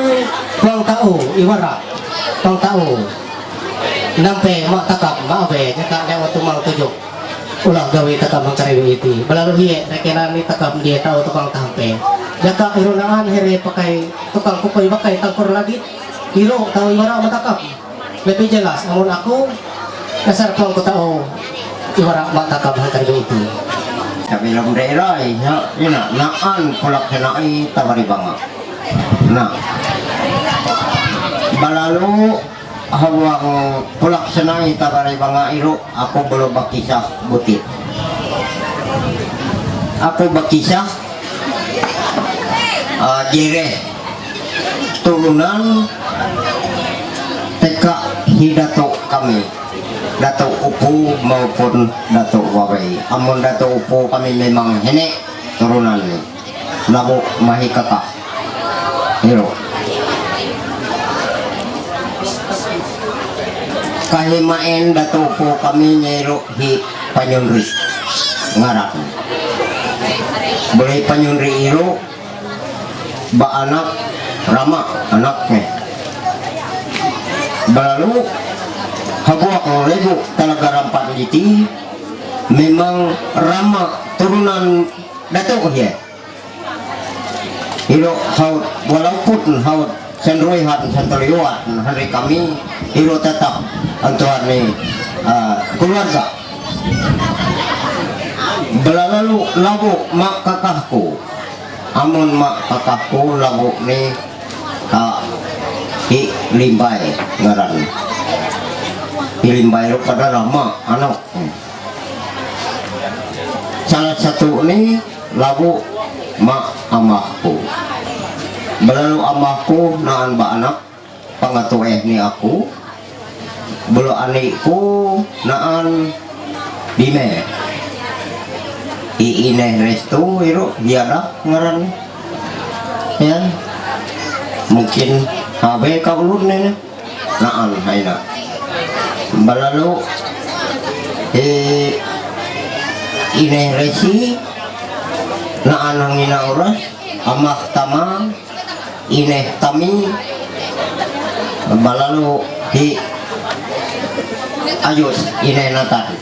pang tau iwara pang tau nampe mak takap mau be nyata yang waktu mau tujuk ulah gawe takap mangkariwi itu belalu hiye rekenan ni takap dia tahu tukang tampe jaka irunaan here pakai tukang kukoy pakai tangkur lagi hiro tahu iwara matakap lebih jelas namun aku dasar pang ko tao iwara matakap hangkar itu tapi lom daerah ya ina naan pulak senai tawari banga nah balalu hawang pulak senai tawari banga iro aku belum bakisah butit aku bakisah jere turunan TK hidato kami Dato Upu maupun Dato Wawai amun Dato Upu kami memang henek turunan labu mahi kakak hiro kahimain Dato Upu kami nyero hi panyunri ngarap boleh panyunri hiro ba anak Rama anaknya baru habuak lebu talaga rampat liti memang Rama turunan Datuk ya hiro haut walaupun haut sendroihat sendroiwat hari kami hiro tetap antuan ni keluarga belalalu labu mak kakahku amun mak kakakku labu ni hi limbay ngaran hi limbay lu pada lama anak salah satu ni labu mak amahku belalu amahku naan ba anak pangatu ni aku belo anikku naan bime ineh restu iru biada ngaran ya mungkin habe ka ulun ne naan haina balalu ineh resi naan hangina oras amah tama ineh tami balalu ayus ineh natan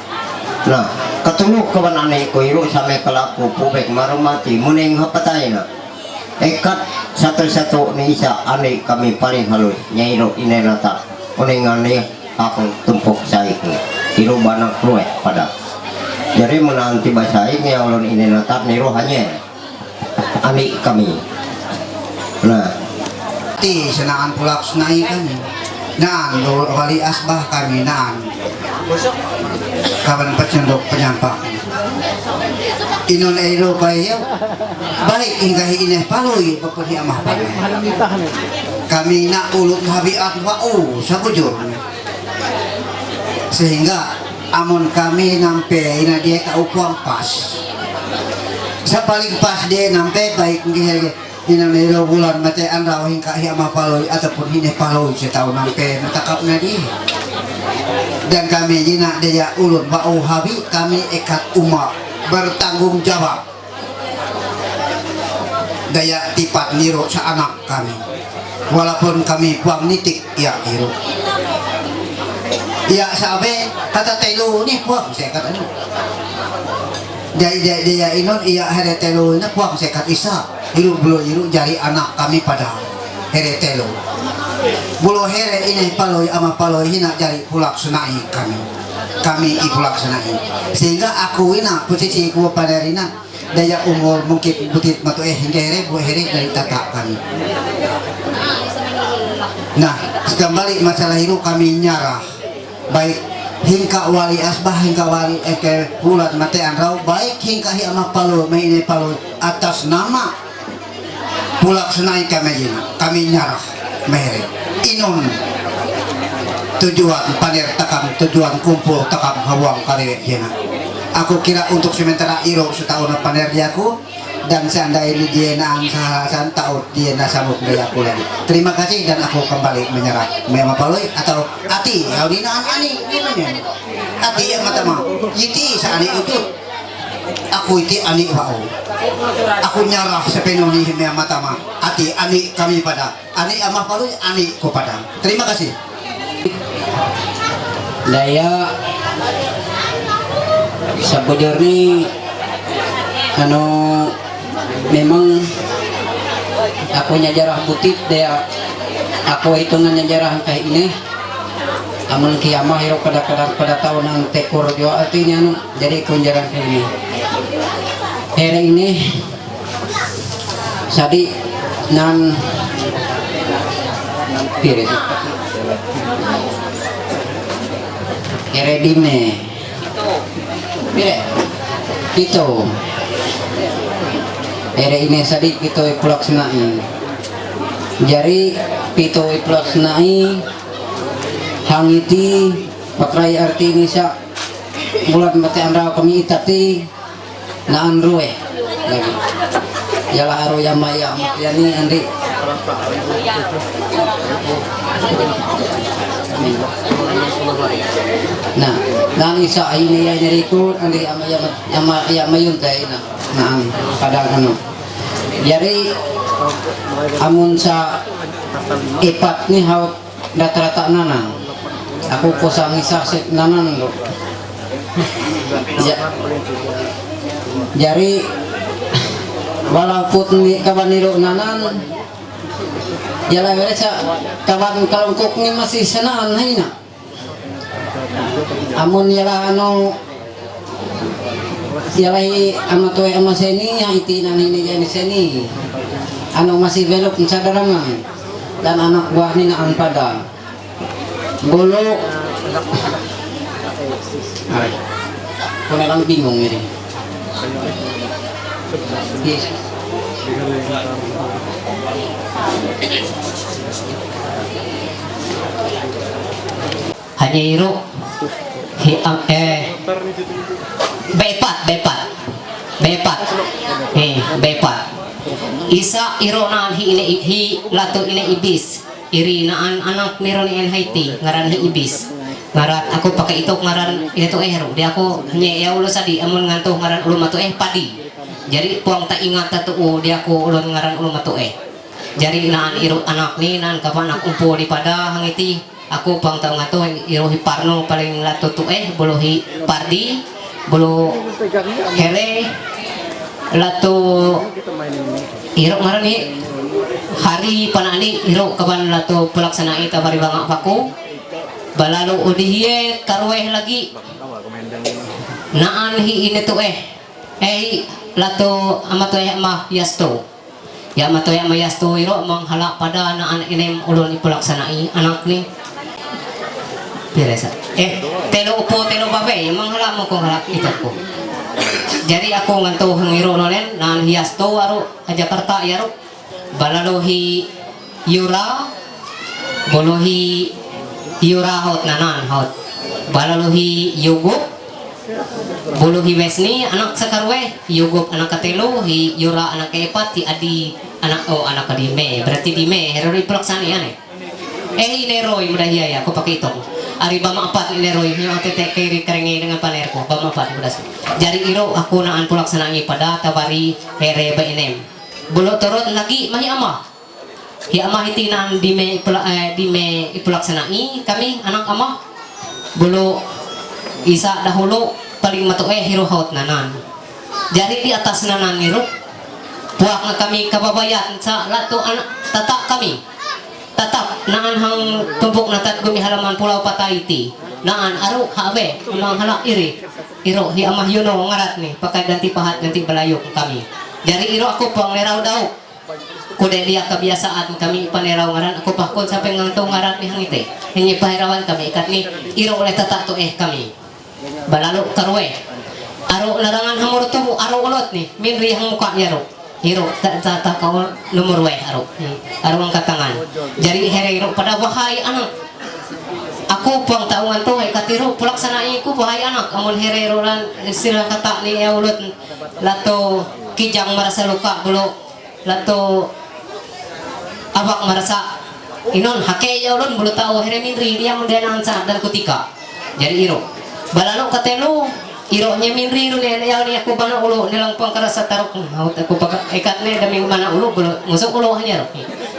nah katulog kawan anay ko iro sa may kalaku pubek marumati muning hapatay na ekat satu-satu ni isa anay kami paling halus nya iro inenata uning anay akong tumpok saik iro banang kruet pada jadi menanti basaik nya ulun inenata niro hanya anay kami nah ti senaan pulak sunai kami naan do wali asbah kami naan kawan pecendok penyampak inon ero bayo balik ingkahi ineh paloy papahi amah paloy kami nak ulut habiat wa'u sabujur sehingga amon kami nampe ina dia ka ukuang pas sa paling pas dia nampe baik hinaniro bulan matean raw hingka hiya mapaloy ataupun hine paloy setahun nangke natakap na di. Dan kami jina daya ulun bau habi kami ekat umat bertanggung jawab daya tipat niro sa anak kami walaupun kami buang nitik ya hiro ya sabi kata telu ni buang saya kata ni daya inon iya here telu ni buang saya kata isa hiru bulu hiru jari anak kami pada here telu bulu here ini paloy ama paloy hina jari pulak sunai kami ipulak sunai sehingga aku ina posisi ku padarina daya umur mungkin butit matu hingga here bu here dari tatak kami. Nah kembali masalah itu kami nyarah baik hingga wali asbah hingga wali bulan matean rau baik hingga hi ama paloy maine paloy atas nama pulak sunai kami nyarah mere inon tujuan paner takam tujuan kumpul takam hawang kariwek jena aku kira untuk sementara iro setahun paner diaku dan seandainya dia nang sahasan tahun dia nasabut dayaku lagi terima kasih dan aku kembali menyerah memang paloy atau ati audinaan ani gimana ati yang mata mah iti saani itu aku iti ani wau aku nyarah sepenuhnya memang mata mah ati ani kami pada ani amah paloy ani ku pada terima kasih daya sabujurni memang aku nyajarah butit daya aku hitungannya jarah kayak ini amun kiamah hiro kadang-kadang pada tahun yang tekor jo artinya jadi aku jarang kayak ini hari ini sadi nan pirit eredime itu ere ini sadi itu pulak senai jari pito pulak senai hangiti pakrai arti ini sa bulan mati andra kami itati na andruwe lagi yala aro yamaya yani andi nah dan isa ini ya nyerikut andi amaya mayun tay na nah kadang jadi amun sa ipat ni haw rata-rata nanang aku kusang isa sik nanang lo jadi walaupun ni kawan niro nanan jala sa kawan kalungkok ni masih senaan hayna amun yala yalai ama toy ama seni yang itinan ini jadi seni masih belok sadarangan dan anak buah ni naan pada bolok aku lang bingung ini hanya iru bepat isa ironan hi lato ile ibis iri naan anak niron el haiti ngaran hi ibis ngaran aku pakai itu ngaran itu ero dia aku hanya ya ulo sadi amun nganto ngaran ulo matu padi jadi puang tak ingat tatu dia aku ulun ngaran ulo matu jadi naan iru anak ni naan kapan anak umpo di pada hangiti aku pang tau ngato iru hi parno paling lato tu bolo hi pardi bolo hele lato iru ngaran ni hari panani iru kapan lato pelaksanai tabari bangak paku balalo udihiye karweh lagi naan hi ini tu lato amato mah yasto ya mato ya mayasto iro manghala pada naan inem ulun ipulaksanai anak ni biasa telo upo telo babe manghala mo kong halak ito ko jadi ako nganto hangiro nolen naan hiyasto aro Jakarta yaro balalo hi yura bolohi yura hot nanan hot balalo hi yugo bolohi wesni anak sakarwe yugo anak katelo hi yura anak keepat ti adi anak ka dime berarti dime heroi pelaksana ya ineroy mudah ya aku pakai itu ari bama 4 ineroy yung tete kiri kerengi dengan paler ko bama 4 mudah jari iro aku naan pelaksanaan pada tawari here ba inem bulo turut lagi mahi ama hi ama hitinan dime pelaksanaan kami anak ama bulo isa dahulu paling matuwe hiro haut nanan jari di atas nanan niro puak na kami kababayan sa lato anak tatak kami tatap naan hang tumpuk na gumi halaman Pulau Pataiti naan aro habe mang halak iri iro hi amah yuno ngarat nih pakai ganti pahat ganti balayok kami jari iro aku pang lerau daw kude dia kebiasaan kami panerau ngaran aku pakon sampai ngantong ngarat nih hangite hingi pahirawan kami ikat nih iro oleh tatak tu kami balalu karwe aro larangan hamur tuh aro ulot nih minri hang muka ro hiro tak kau nomor we aro ang katangan jadi herero pada bahaya anak aku pang taungan tuh katiro pelaksanaan ku bahaya anak amun herero lan istilah kata ni ulut lato kijang merasa luka bulo lato abak merasa inon hake ya ulun bulo tahu here minri dia mendenang sa dan kutika jadi iro balalo katelo iro nya minri ru ne ya ni aku bana ulo nilang pangkarasa tarok haut aku pakai ikat ne dami mana ulo musuk ulo hanya ro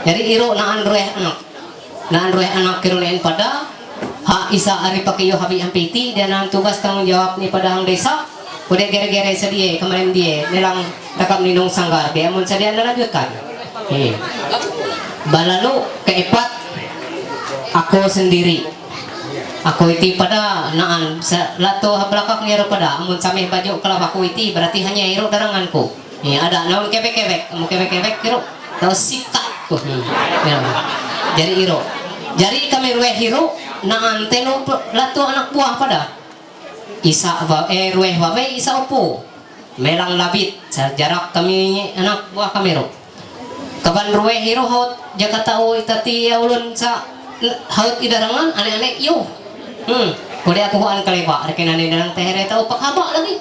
jadi iro naan roeh anak kirulen pada ha isa ari pakiyo habi ampiti dan ang tugas tanggung jawab ni pada hang desa kude gere-gere sedie kemarin dia nilang takap ninong sanggar dia mun sadia nalanjutkan balalo keempat aku sendiri aku iti pada naan lato belakang iro pada amun sameh baju kalau aku iti berarti hanya iro daranganku ada naon kebek-kebek amun kebek-kebek iro tau sikat tuh jadi iro jadi kami rueh hiro naan telo lato anak buah pada isa rueh babe isa opo melang labit jarak kami anak buah kami ro kaban rueh hiro haut Jakarta o itati ulun sa haut idarangan ane-ane yo kude aku huan kaleba rekenan dalang tehere tau pakhaba lagi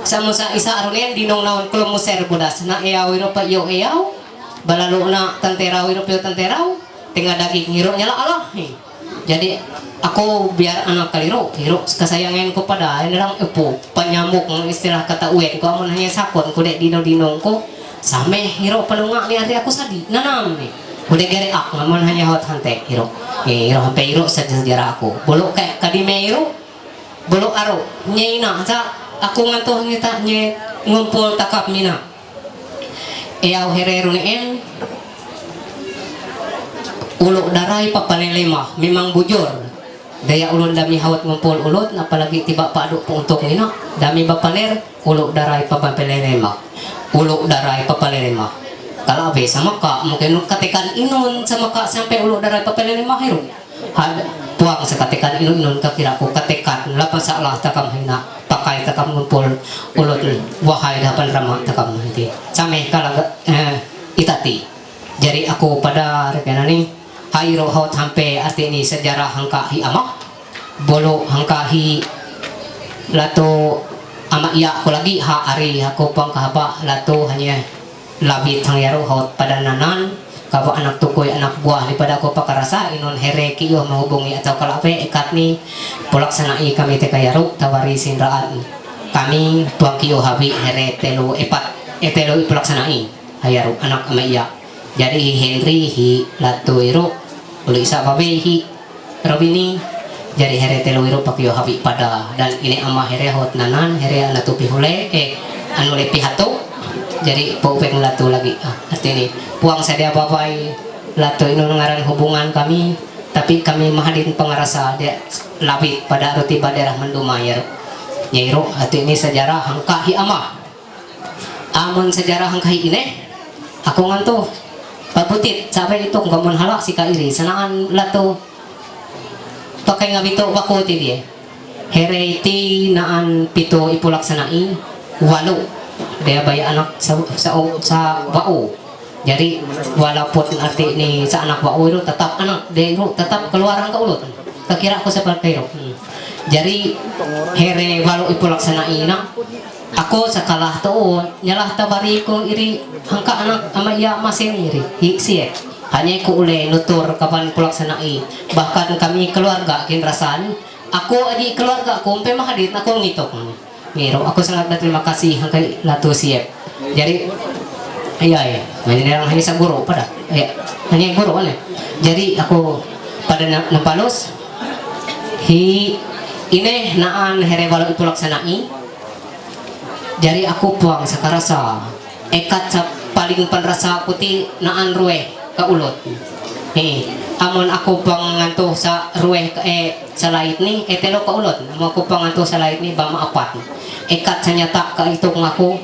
sama sa isa arunen dinong naon kulum muser budas na eyaw iro pa yo eyaw balalo na tanteraw iro pa tanteraw tinggal daging hiro nyala Allah jadi aku biar anak kaliro hiro kasayangan ko pada dalang epo panyamuk istilah kata uwen ko amun hanya sakon kude dino-dinong ko same hiro panunga ni ari aku sadi nanam nih kude gere ak namun hanya hot hante hiro hiro sampai hiro sejarah aku bulu kayak kadime hiro bulu aro nyeina sa aku ngantuh ngita nye ngumpul takap mina eyaw herero nien uluk darai papalelema memang bujur daya ulun dami hawat ngumpul ulut apalagi tiba paduk untuk mina dami bapaler uluk darai papalelema uluk darai papalelema kalau abe sama kak mungkin katekan inun sama kak sampai uluk darai papalelema hero had puang sekatekan inun kakiraku katekan lapan salah takam hina pakai takam ngumpul ulut wahai dapan ramah takam nanti sampai kalau itati jadi aku pada rekenani hairo haut sampai arti ini sejarah hangka hi amah bolo hangka hi lato ama iya aku lagi ha ari aku pang kahaba lato hanya labit hang yaro haut pada nanan kaba anak tukoy anak buah daripada aku pakarasa inon here kiyo menghubungi atau kalau apa ikat ni pelaksanai kami teka yaro tawari sinraan kami tuang kiyo habi here telu epat telu pelaksanai hayaro anak ama iya jadi Henry hi lato iro uli isa babe hi Robini jadi here telu iro pakiyo habi pada dan ini ama here hot nanan here anak tupi hule anu lepi hato jadi paupeng lato lagi artinya puang sadia babai lato ino ngaran hubungan kami tapi kami mahadin pengarasa dia labit pada roti daerah Mendumayar nyairo artinya sejarah hangka hi ama amun sejarah hangka hi ini aku ngantuh pabutit sampai itu kamun halak si kairi sanaan lato pakai ngabito bakuti dia hereti naan pito ipulaksanai walu dia bayar anak sa bau jadi walaupun arti ini sa anak bau itu tetap anak dia itu tetap keluaran ke ulut kira aku seperti itu jadi here walu ipulaksanai nak Ako sakalah to nyalah tabari ko iri hangka anak ama iya masin iri hiksiet hanya ko ule nutur kapan kulaksanai bahkan kami keluarga kinrasan ako aji keluarga ko umpe mahadit ako ngitok ngiro ako sangat berterima kasih hangka latu siep jadi iya hanya hanya sa guru pada hanya guru kan jadi aku pada napalos ini naan herewalo ipulaksanai jadi aku puang sakarasa ekat sa paling panrasa putih naan rueh ka ulot amon aku puang nganto sa rueh sa lait ni telo ka ulot amo aku puang nganto sa lait ni bama apat ekat sa nyata ka itong aku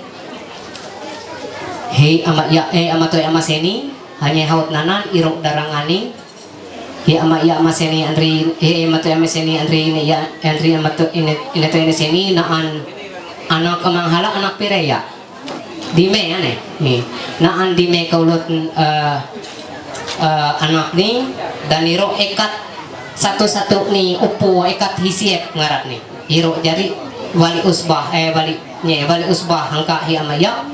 ama toy ama seni hanya haut nanan irok darangani ama ama seni andri ama toy ama seni andri ini ya andri ama to ini to ini seni naan anak kamanghala anak pireya dime ane naan dime kaulot anak ni dan iro ekat satu-satu ni upo ekat hisiep ngarat ni iro jadi wali usbah wali usbah hangka hi amaya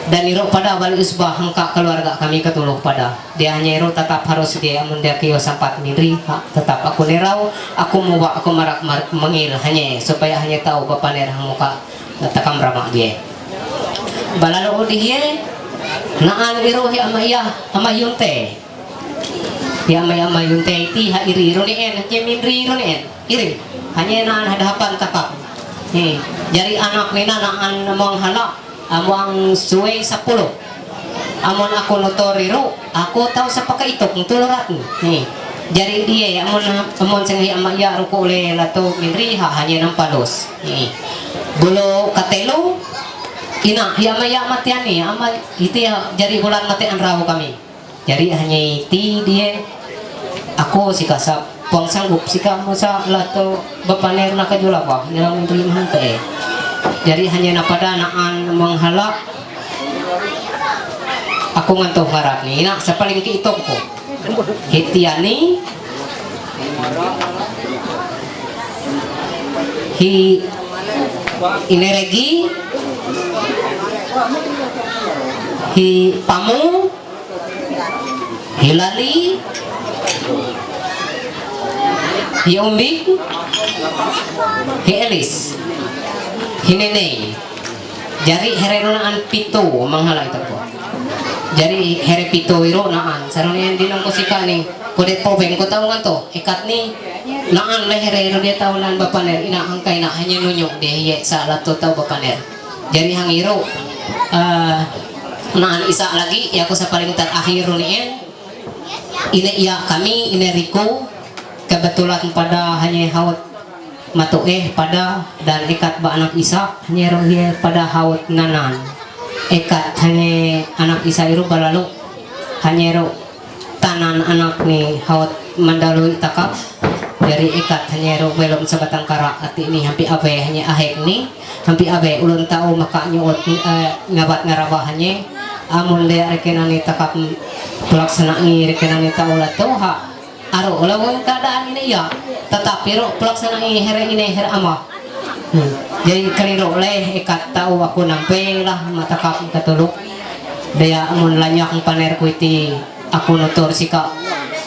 dan iro pada wali usbah hangka keluarga kami ketuluh pada dia hanya iro tetap harus dia amun dia kio sampat mindri tetap aku nerau aku mau aku marak mengil hanya supaya hanya tahu bapak nerang muka takam ramah dia balalo dia naan iro hi amaya amayunte ya amaya yunte ti ha iri ro ni en mindri ro ni en iri hanya naan hadapan takap jadi anak nina naan manghala amang suwe 10 amon aku notoriro aku tahu sa pakaitok tulurat jadi dia amon senghi amaya ruko le lato mindri hanya nang palos bulo katelo ina amaya matiani ama itu jadi bulan matian raw kami jadi hanya iti dia aku sikasap pang sanggup sika mo sa lato bapaner na kajulapa nilang mindri mahante jadi hanya napada naan menghalak aku nganto harap ni nak sa paling kiitok ko hitiani hi ineregi hi pamu hilali hi umbik hi elis hinene jari herenaan pito manghala ito po jari here pito iro naan sarong yan din ang kusika ni kudet po beng ko tao nga to ikat ni naan le here iro dia tahunan bapaner inaangkay na hanya nunyok dia sa lato tao bapaner jari hang iro naan isa lagi ya ko sa paling terakhir ni en iya kami Riko kebetulan pada hanya haut matueh pada dan ikat ba anak isa hanya dia pada haut nanan ikat hanya anak isa iru balalo hanya tanan anak ni haut mandalu takap dari ikat hanya belum sebatang kara ati ini hampir abe hanya ahek ni hampir abe ulun tau maka nyuot ngabat ngarabahannya amun dia rekenani takap pelaksanaan rekenani tau lato ha aro lawang keadaan ini ya tetapi ro pelaksanaan here ini here ama jadi keliru leh ikat tahu aku nampeng lah mata kap katuluk daya amun lanyak paner kuiti aku nutur sika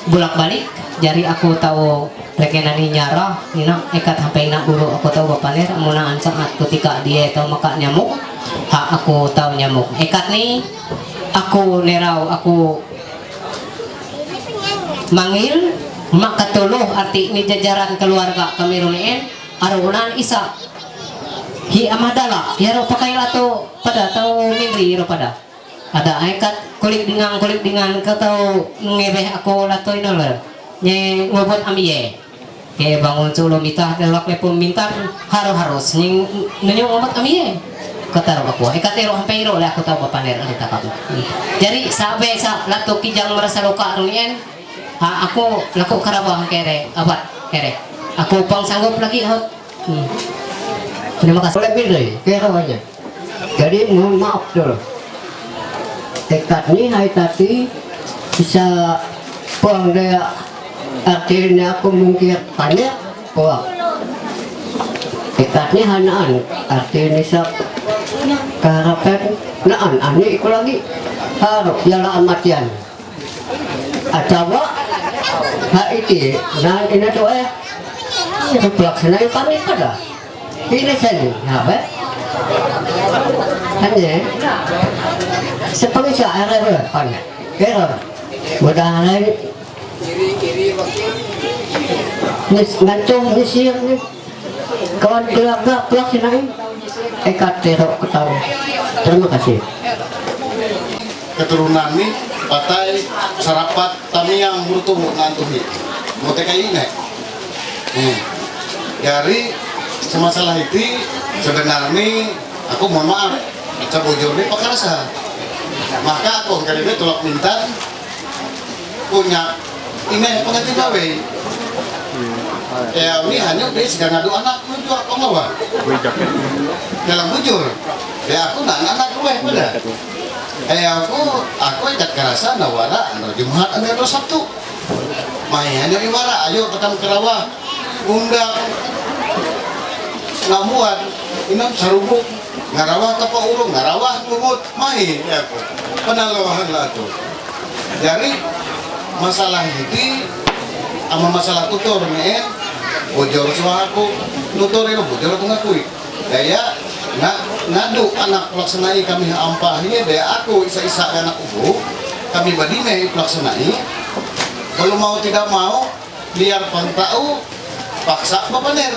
bulak balik jadi aku tahu rekenani nyara ina ikat sampai nak dulu aku tahu bapaner amunaan saat ketika dia tahu maka nyamuk aku tahu nyamuk ikat nih aku nerau aku manggil mak katuluh arti ini jajaran keluarga kami runien arunan isa hi amadala ya ro pakai lato pada tahu mindri ro pada ada ikat kulit dengan katau ngebeh aku lato inol nye ngobot ambiye ke bangun culo mitah delak lepun mintar harus nyung ngobot ambiye kata aku ikat ero sampai ero aku tahu bapaner kita kamu jadi sabe sa lato kijang merasa luka runien aku laku karabah kere abad kere aku pang sanggup lagi terima kasih Boleh pilih, kira aja. Jadi mohon maaf dulu. Tekad ini hari tadi bisa puang dia artinya aku mungkin tanya puang. Tekadnya hanaan artinya keharapan naan ani iku lagi harap jalan matian atawa haiti nan ina to pelaksanaan kami pada ini saja apa hanya seperti saya ada kira mudah-mudahan gantung isir kawan keluarga pelaksanaan terok ketawa. Terima kasih. Keturunan ini patai sarapat kami yang butuh nantuhi mau TKI ini. Jadi semasalah itu sebenarnya aku mohon maaf cabujur ini pakarasa. Maka aku kali ini tolak minta punya ini pengantin gawe. Ya ini hanya dia sedang ngadu anak menuju apa ngawa dalam bujur ya aku anak gue pada aku ikat kerasa nawara anu Jumat anu Sabtu main dari wara ayo tekan kerawah undang ngamuan ini sarubuk ngarawah tapa urung ngarawah lumut main ya aku penalawahan lah tuh jadi masalah ini sama masalah tutur nih bojor semua aku nutur itu bojor aku ngakui daya ngadu anak pelaksanai kami ampahnya daya aku isa-isa anak ubu kami badime pelaksanai kalau mau tidak mau biar pantau paksa bapaner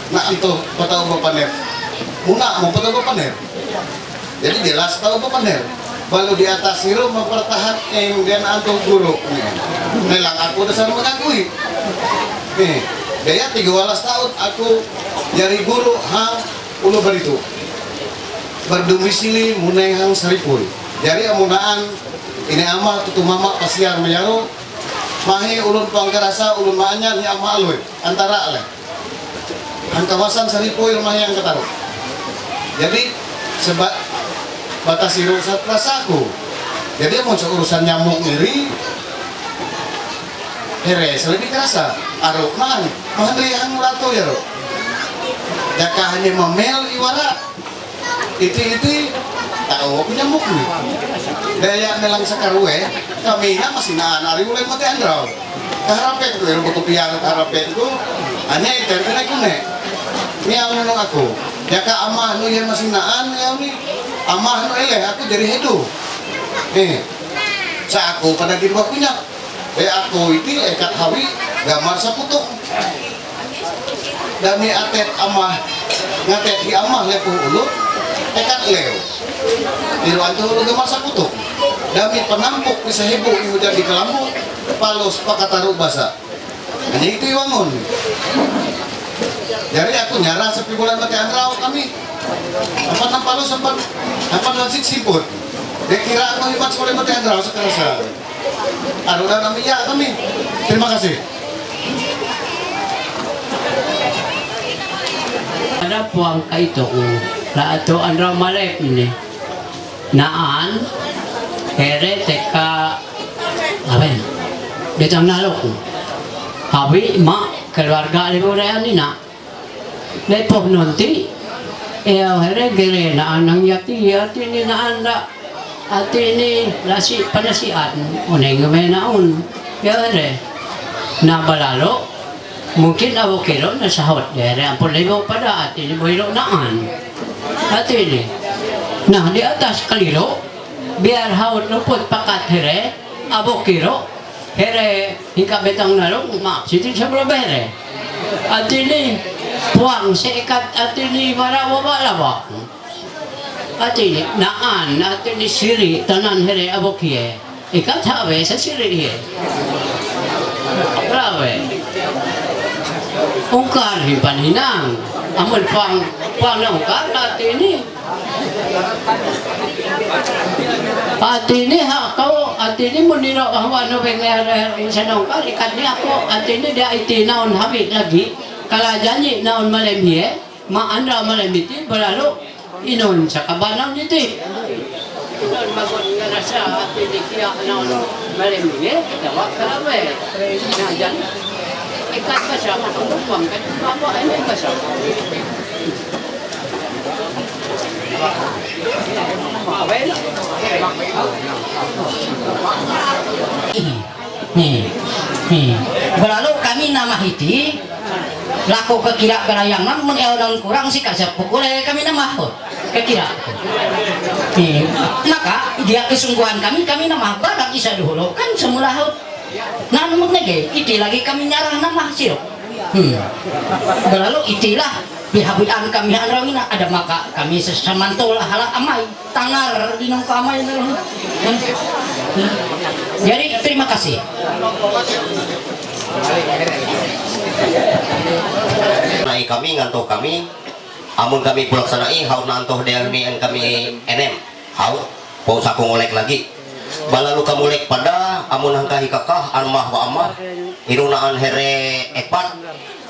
nah entuh patau bapaner muna mau patau bapaner jadi jelas tahu bapaner baru di atas itu mempertahan dan antum guru nelang aku udah sama mengakui nih daya 13 tahun aku jadi guru hang ulu beritu berdomisili munai hang saripul jadi amunaan ini ama tutu mama pasiar menyaro mahi ulun pangkarasa ulun maanya ni ama alwe antara aleh hang kawasan saripul mahi yang ketaruh jadi sebab batasi urusan rasaku jadi mau urusan nyamuk ngiri heres lebih kerasa aruk man mahandi yang mulato ya ro jaka hanya memel iwara itu tahu aku nyamuk nih daya nelang sakarwe kami masih nari mulai mati andrau kaharapen tuh yang butuh piang kaharapen itu hanya itu kena kune ini yang nunung aku jaka amah nu yang masih naan ya nih amah nu eleh aku jadi hedu nih sa aku pada di bawah punya aku itu ekat hawi gambar saputuk dami atet amah ngatet di amah lepuh ulu ekat leo diruan tuh ulu gambar saputuk dami penampuk bisa heboh hujan di kelambu palos pakataru basa hanya itu wangun jadi aku nyara sepi bulan mati andrau kami apa nampalo sempat apa nasib siput dia kira aku hebat sekolah mati andrau sekarasa arulah namanya kami terima kasih ada puang kaito la ato andrau malek ini naan here teka apa dia tang nalok hawi mak keluarga lepo raya ni nak lepo nanti here gere na anang yati ni na anda ati ni lasi panasian uneng menaun ya re na balalo mungkin abokero na sahot dere ampun lebo pada ati ni boiro naan ati ni nah di atas kaliro biar haut luput pakat here abokero here hingga betang nalong maaf sitin sebelum bere ati ni puang seikat ati ni marawa balawak ati ni naan ati ni siri tanan here abokie ikat habe sa siri he rawe ungkar hi panhinang amun puang na ungkar ati ni ha kau ati ni muniro hawa no bengler sa ungkar ikat ni ako ati ni dia itinaon habit lagi kala janji naon malam hiye maandra malam itu berlalu inon sa kabanang nito inon magon nga rasa at inikiya naon malam hiye tawag karawe na dyan ikat ba siya matungkong kan apa ay ba siya Berlalu kami nama hiti laku kekira gerayangan mengeonang kurang sih kasih pukul kami nama hot kekira. Maka dia kesungguhan kami nama badak isa dulu kan semula hot. Nah menege iti lagi kami nyarah nama sih. Berlalu itilah bihabian kami anrawina ada maka kami sesamantol hala amai tangar di nong amai. Jadi terima kasih. Nai kami ngantuk kami, amun kami pulaksanai haur nantoh delmi en kami enem haur pau saku ngolek lagi. Balalu kamulek pada amun hangkahi kakah armah wa amah irunaan here epat.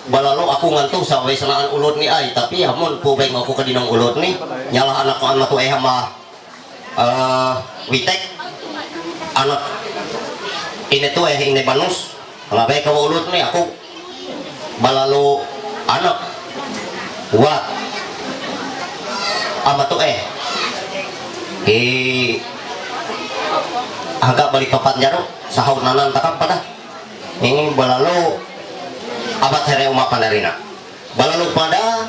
Balalu aku ngantuk sawai senaan ulut ni ay tapi amun pu baik aku kedinong ulut ni nyalah anak tu mah witek anak ini tuh ini banus ngabai ka ulut nih aku balalu anak wat ama tuh agak balik papat jaruk sahur nanan takap pada ini balalu abad here umat pandarina balalu pada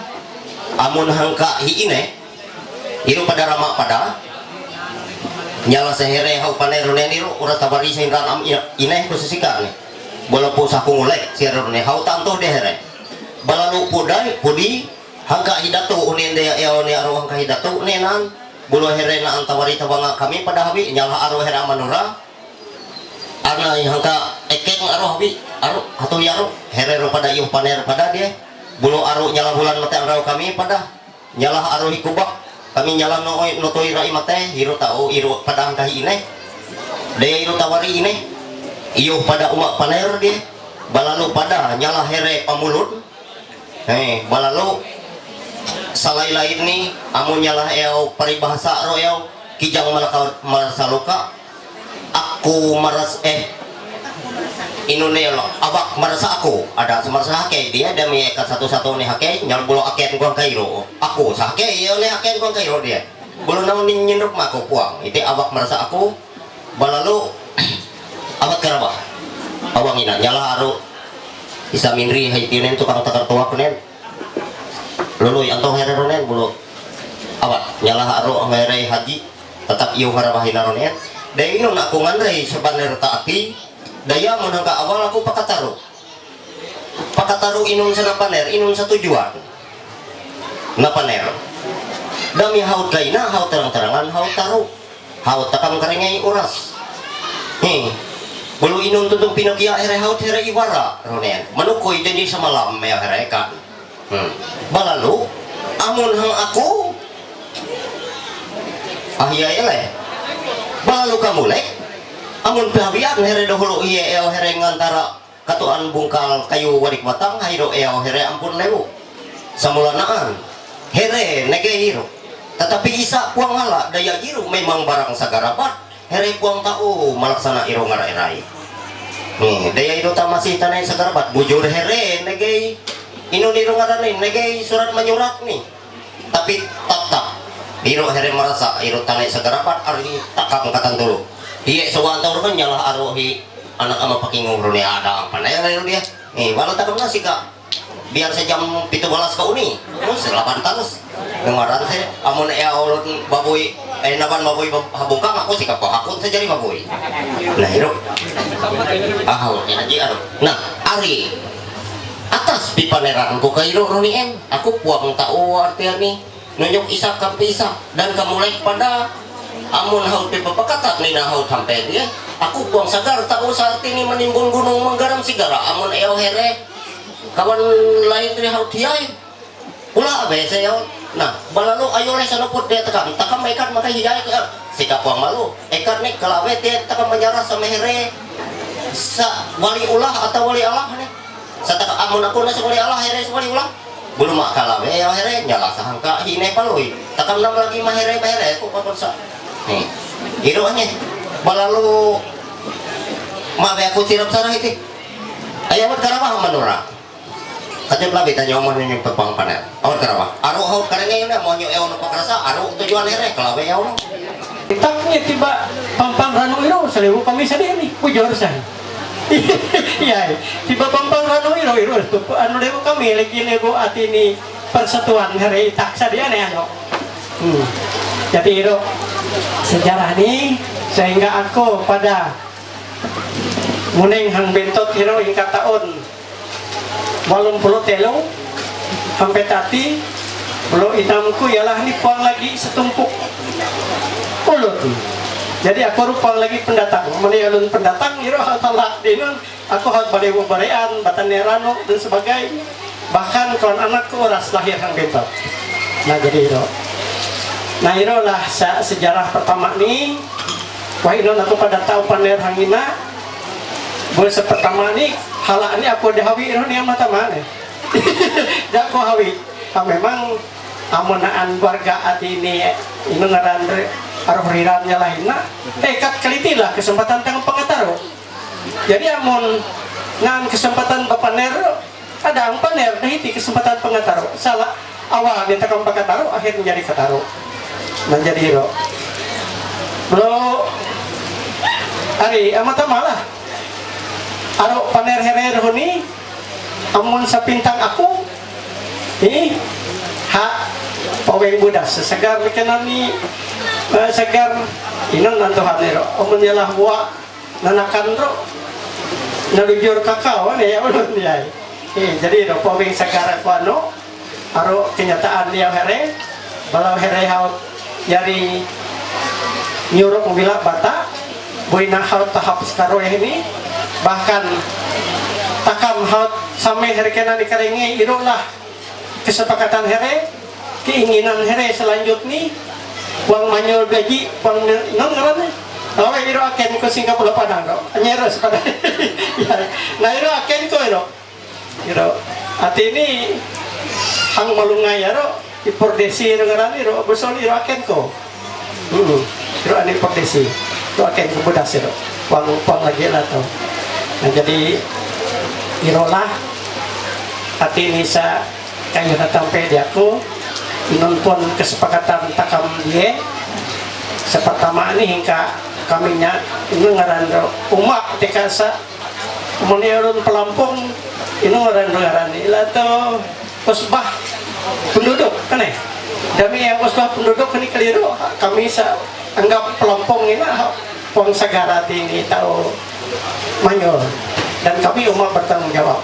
amun hangka hiine iru pada ramak pada nyala sehere hau panerune niru urat tabari sehingga am ineh kusisika nih walaupun saku ngulek sirune hau tantoh dehere balalu pudai pudi hangka hidatu unin dea eone aru hangka hidatu nenan bulu here na antawari tabanga kami pada habi nyala aru here manura arna hangka ekeng aru habi aru hatu yaru here ro pada iuh paner pada dia bulu aru nyala bulan mate aru kami pada nyala aru hikubak kami nyala notoi rai mate hiru tau iru pada angka ini daya iru tawari ini iyo pada umat paner dia balalu pada nyala here pamulut balalu salai lain ni amun nyala eo paribahasa ro eo kijang marasa luka aku maras Indonesia abak merasa aku ada semerasa hake dia ada meyakat satu-satu nih hake nyal bulu aken gua kairo aku sake iya nih aken gua kairo dia bulu namun nyinduk mako puang itu abak merasa aku balalu abak keraba awang ina nyala aru isa minri haitinen tukang takar tua kunen lulu yang toh here ronen bulu abak nyala aru here haji tetap iyo harabahina ronen dari nun aku ngandai sebaner taati daya menangka awal aku pakataru inun sana paner inun sa tujuan na paner dami haut kaina haut terang-terangan haut taru haut takam kerengai uras bulu inun tutung pinokia here haut here iwara ronen manukoy jadi semalam ya here kan balalu amun hang aku ahiyayale balalu kamulek amun pahabian here dahulu iya eo here ngantara katuan bungkal kayu wadik batang hairo eo here ampun lewu samulanaan here nege hiro tetapi isa puang hala daya giru memang barang sagarabat here puang tau malaksana iro ngarai nih daya iro tak masih tanai sagarabat bujur here nege inu iro ngarai nege surat menyurat nih tapi tak iro here merasa iro tanai sagarabat ari takak angkatan dulu iya sewantor kan nyalah arohi anak ama pakai ngobrol nih ada apa nih dia walau tak kena sih kak biar sejam 17 ke uni terus 8 terus dengaran saya amun ulun baboy naban baboy habungkang aku sih kapok aku saja jadi baboy nah itu ini aja nah ari atas di paneran ku kairo roni aku puang tahu artinya nih nunjuk isa kampi isa dan kamu like pada amun haut pepakatat nih na haut sampai dia aku buang sagar tahu saat ini menimbun gunung menggaram sigara amun eo here kawan lain dari haut hiai pula abe saya nah balalu ayo le sanuput dia tekam ikan maka hiai sikap buang malu ikan nih kalawe dia tekam menyarah sama here sa wali ulah atau wali Allah nih sataka amun aku nasi wali Allah here wali ulah belum mak kalawe eo here nyala sahangka hine palui tekam nam lagi mahere aku pakon sa nih irohnya balalu mabe aku tirap sarah itu ayam karabah manura Kanya labi tanya omong ni pepang paner. Awak kenapa? Aru haut karengnya ini mau nyoe ono pakrasa. Aru tujuan here kelabe ya ono. Taknya tiba pampang ranu iro selewu kami sadaya nih pujor saya. Iya, tiba pampang ranu iro tuh anu lewu kami lagi lewu ati ni persatuan hari tak sadaya nih ano. Jadi iro sejarah nih sehingga aku pada muneng hang bentot iro hingga tahun 83 sampai tadi belum itamku ialah nih puang lagi setumpuk ulut. Jadi aku rupa lagi pendatang, menilun pendatang, iro hal talak dinun, aku hal badewu barean, batan nerano dan sebagainya. Bahkan kawan anakku ras lahir hang bentot. Nah jadi iro. Nah iro lah sejarah pertama nih. Wah ino aku pada tahu paner hangina. Boleh pertama nih, halak ini aku dahawi iro nih mata mana? Dah aku hawi. Memang amunaan warga ati ini ngaran aruh riramnya lainnya kat kelitilah kesempatan tangan pengataro. Jadi amun ngan kesempatan papaner ada ang paner dahiti kesempatan pengataro salah awal dia takang pengataro akhir menjadi kataro menjadi hero bro hari amata malah aro paner herer honi amun sapintang aku ini hak paweng budas sesegar mekanan ni segar inon nantuhan nero omun yalah buah nanakan ro nalujur kakao ya ulun dia jadi ro paweng segar aku ano aro kenyataan dia here balau here haut jari nyuruh mobilak bata boina haut tahap sekaro ini bahkan takam haut sampai here kena dikarengi iro lah kesepakatan here keinginan here selanjutnya uang manyol gaji uang ngaran awe iro aken ko Singapura padang do nyeros pada ya nah iro aken ko iro ati ini hang malungay iro ipordesi iro ngaran iro beson iro aken ko iro ani pordesi iro aken ko budas iro uang lagi lah to nah jadi iro lah ati ini sa kayu natampe di aku inon pun kesepakatan takam dia sepertama ini hingga kaminya ini ngaran umak tekasa kemudian pelampung ini ngaran ilato kosbah penduduk kan dami yang kosbah penduduk ini keliru kami anggap pelampung ini pong sagara ini tahu manyol dan kami umat bertanggung jawab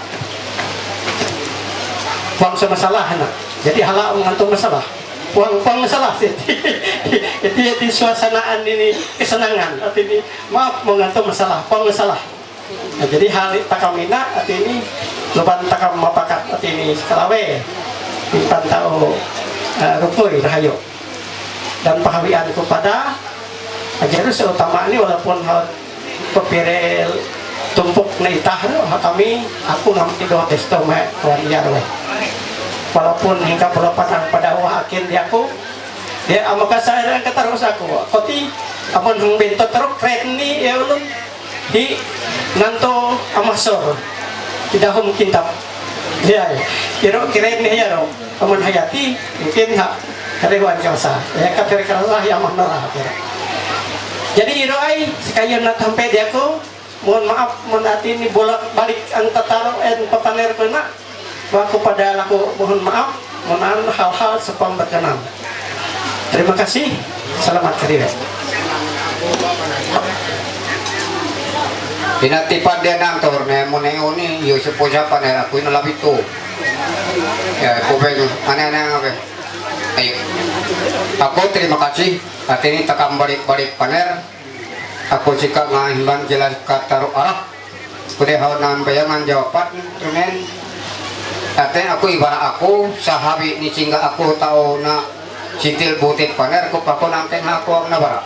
pong masalah nak jadi halak mengantung masalah puang masalah sih itu suasanaan ini kesenangan arti ini maaf mengantung masalah puang masalah nah, jadi hal takamina arti ini lupan takam mapakat arti ini sekalawe impan tahu rukui rahayu dan pahawian kepada ajaran seutama ini walaupun hal pepirel tumpuk naitah kami aku ngamti doa testo me kawan jarwe walaupun hingga berlepas pada wah akhir dia aku dia amaka saya kata terus aku koti amun hang bentot terus keren ni ya ulun di nanto amasor tidak mungkin tap ya kira keren ni ya dong amun hayati mungkin hak karewan kasa ya kater kasa yang menolak jadi iroai sekalian nak sampai dia aku mohon maaf mohon hati ini bolak balik angkat taruh papaner kena aku pada laku mohon maaf mohon hal-hal sepam berkenan. Terima kasih. Selamat kerja. Pinatipan dia nangtor na mo ni yo sa siapa na ako inalapit to. Ya, kubeng aneh-aneh apa? Ayo. Ako terima kasih. At ini takam balik-balik paner. Ako sika nga himbang jelas kataro arah. Kude hawan bayangan jawaban trumen. Aten aku ibarat aku sahabi ni singga aku tahu na sintil butit paner ko pako nangten aku ang nabara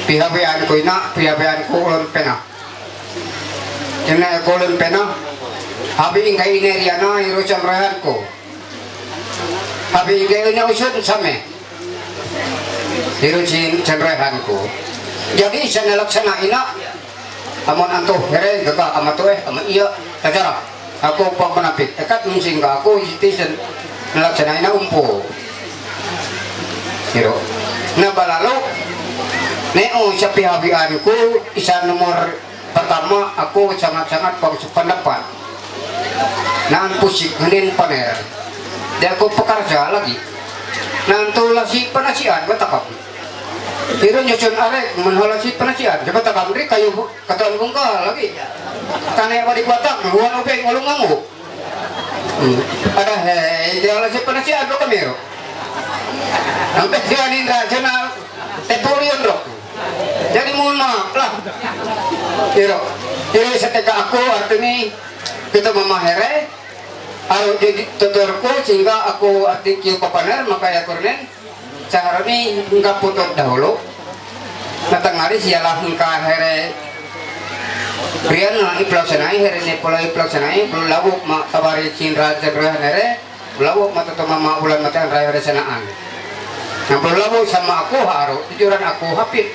pihabian ko ina pihabian ko ulun pena kena ko ulun pena habi ingay ineria na iro samrahan ko habi ingay ina usod same iro samrahan ko jadi sa nalaksana ina amon anto here gaga amato ama iya tacara Ako pag manapit, ekat munsing ka ako, citizen, nalaksanain na umpo. Pero, nabalalo, neo sa pihabian ko, isa nomor pertama, ako sangat-sangat pagsupandapat. Naan pusik, hanin paner. Di ako pekerja lagi. Nantulasi panasian, batakap. Pero nyusun arek, menhalasi panasian, coba takam ri kayu kata bungkal lagi. Tanah apa di Batak, huan upeng ngulung ngamuk. Ada idealasi panasian lo kamero. Sampai dia nindra jena tepurion rok. Jadi mohon maaf lah. Jadi setelah aku artinya kita memahere harus jadi tuturku sehingga aku arti kiu papaner maka ya kurnen cara ini enggak putus dahulu. Natang hari sialah engkau here Rian na iplaksanai here ne pola iplaksanai belum lawuk mak tabari cindra jagrehan here belum mak tetap mama bulan matan raya resanaan. Yang belum lawuk sama aku haru tujuan aku hafid.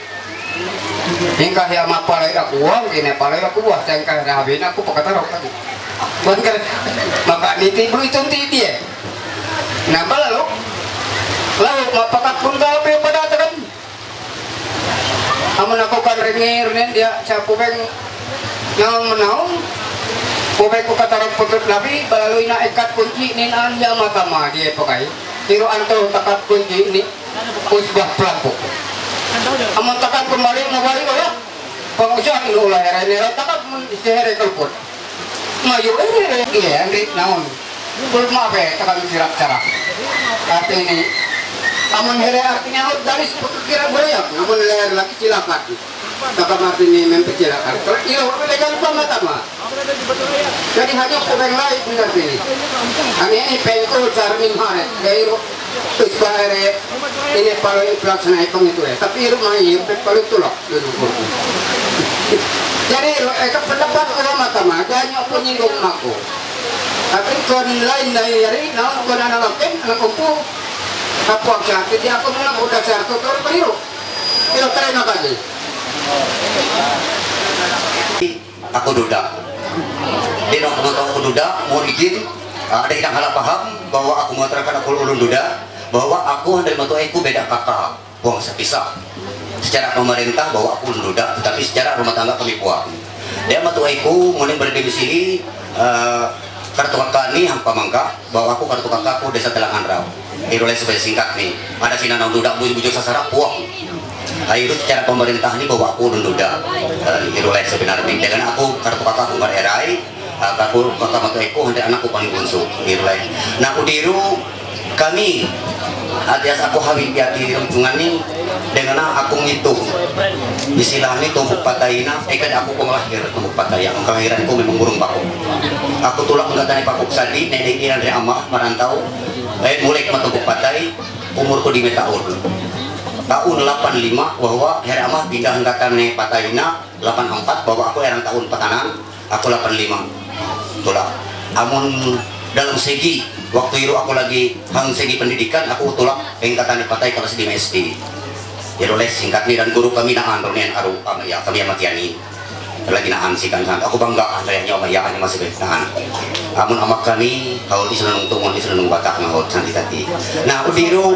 Hingga ya mak palai aku uang ini palai aku buah sengkah habis aku pekatarok lagi. Bangker maka niti beli tunti dia. Nah balalu lalu mak pakat pun galpe pada terang. Amun aku kan rengir dia siapa beng yang menaung kubek ku katarang putut labi balalu ina ikat kunci ninaan ya matama dia pakai tiro anto takat kunci ini usbah pelampuk amun takat kembali ngabali ko ya pengusaha ini ulah era takat sehere kelput mayu iya andri naon belum apa takat sirak cara arti ini amun here artinya harus dari kira beraya amun leher lagi silakan takkan artinya memperkirakan kalau iya legal pamatama jadi hanya kubeng lain benar ini ini pengko carmin haret gairo isbahere ini paling pelaksana itu ya tapi rumah ini paling tulak jadi pendapat ulama tama hanya penyinggung aku tapi kon lain dari naon kon anak umpu apa sakit dia aku bilang udah saya tutur keliru itu terima kasih. Aku duda. Dia teman aku duda, mau izin ada yang salah paham bahwa aku mengatakan aku ulun duda, bahwa aku dari matu aku beda kakak, buang sepisah. Secara pemerintah bahwa aku ulun duda, tetapi secara rumah tangga kami buang. Dia matu aku mulai berada di sini kartu kakak ini hampa mangka bahwa aku kartu kakakku desa Telangan Rau. Irulai supaya singkat nih, ada sinanau duda bujuk sasara puang. Itu secara pemerintah ini bahwa aku duda irulai sebenarnya dengan aku kartu kakakku bererai aku kakak matu aku hendak anakku paling bungsu irulai. Nah aku diru kami alias aku hawit di lingkungan ini dengan aku ngitung istilahnya tumpuk patayina kan aku pengelahir tumpuk pataya kelahiran aku memang burung bakuk aku tulak mengatani pakuk sadi nenek ini dari amah merantau mulai ke tumpuk patay umurku di tahun 85 bahwa hari amah pindah angkatan patayina 84 bahwa aku erang tahun patanan aku 85 tulak amun dalam segi waktu itu aku lagi hang segi pendidikan aku tulak angkatan patay kelas di MSD Iroleh singkat nih dan guru kami nahan ronen aru ya kami amatiani lagi nahan sih kan aku bangga kayaknya om ya masih baik nahan amun amak kami kalau di senang tungon di senang batak ngahot santi tadi nah aku diru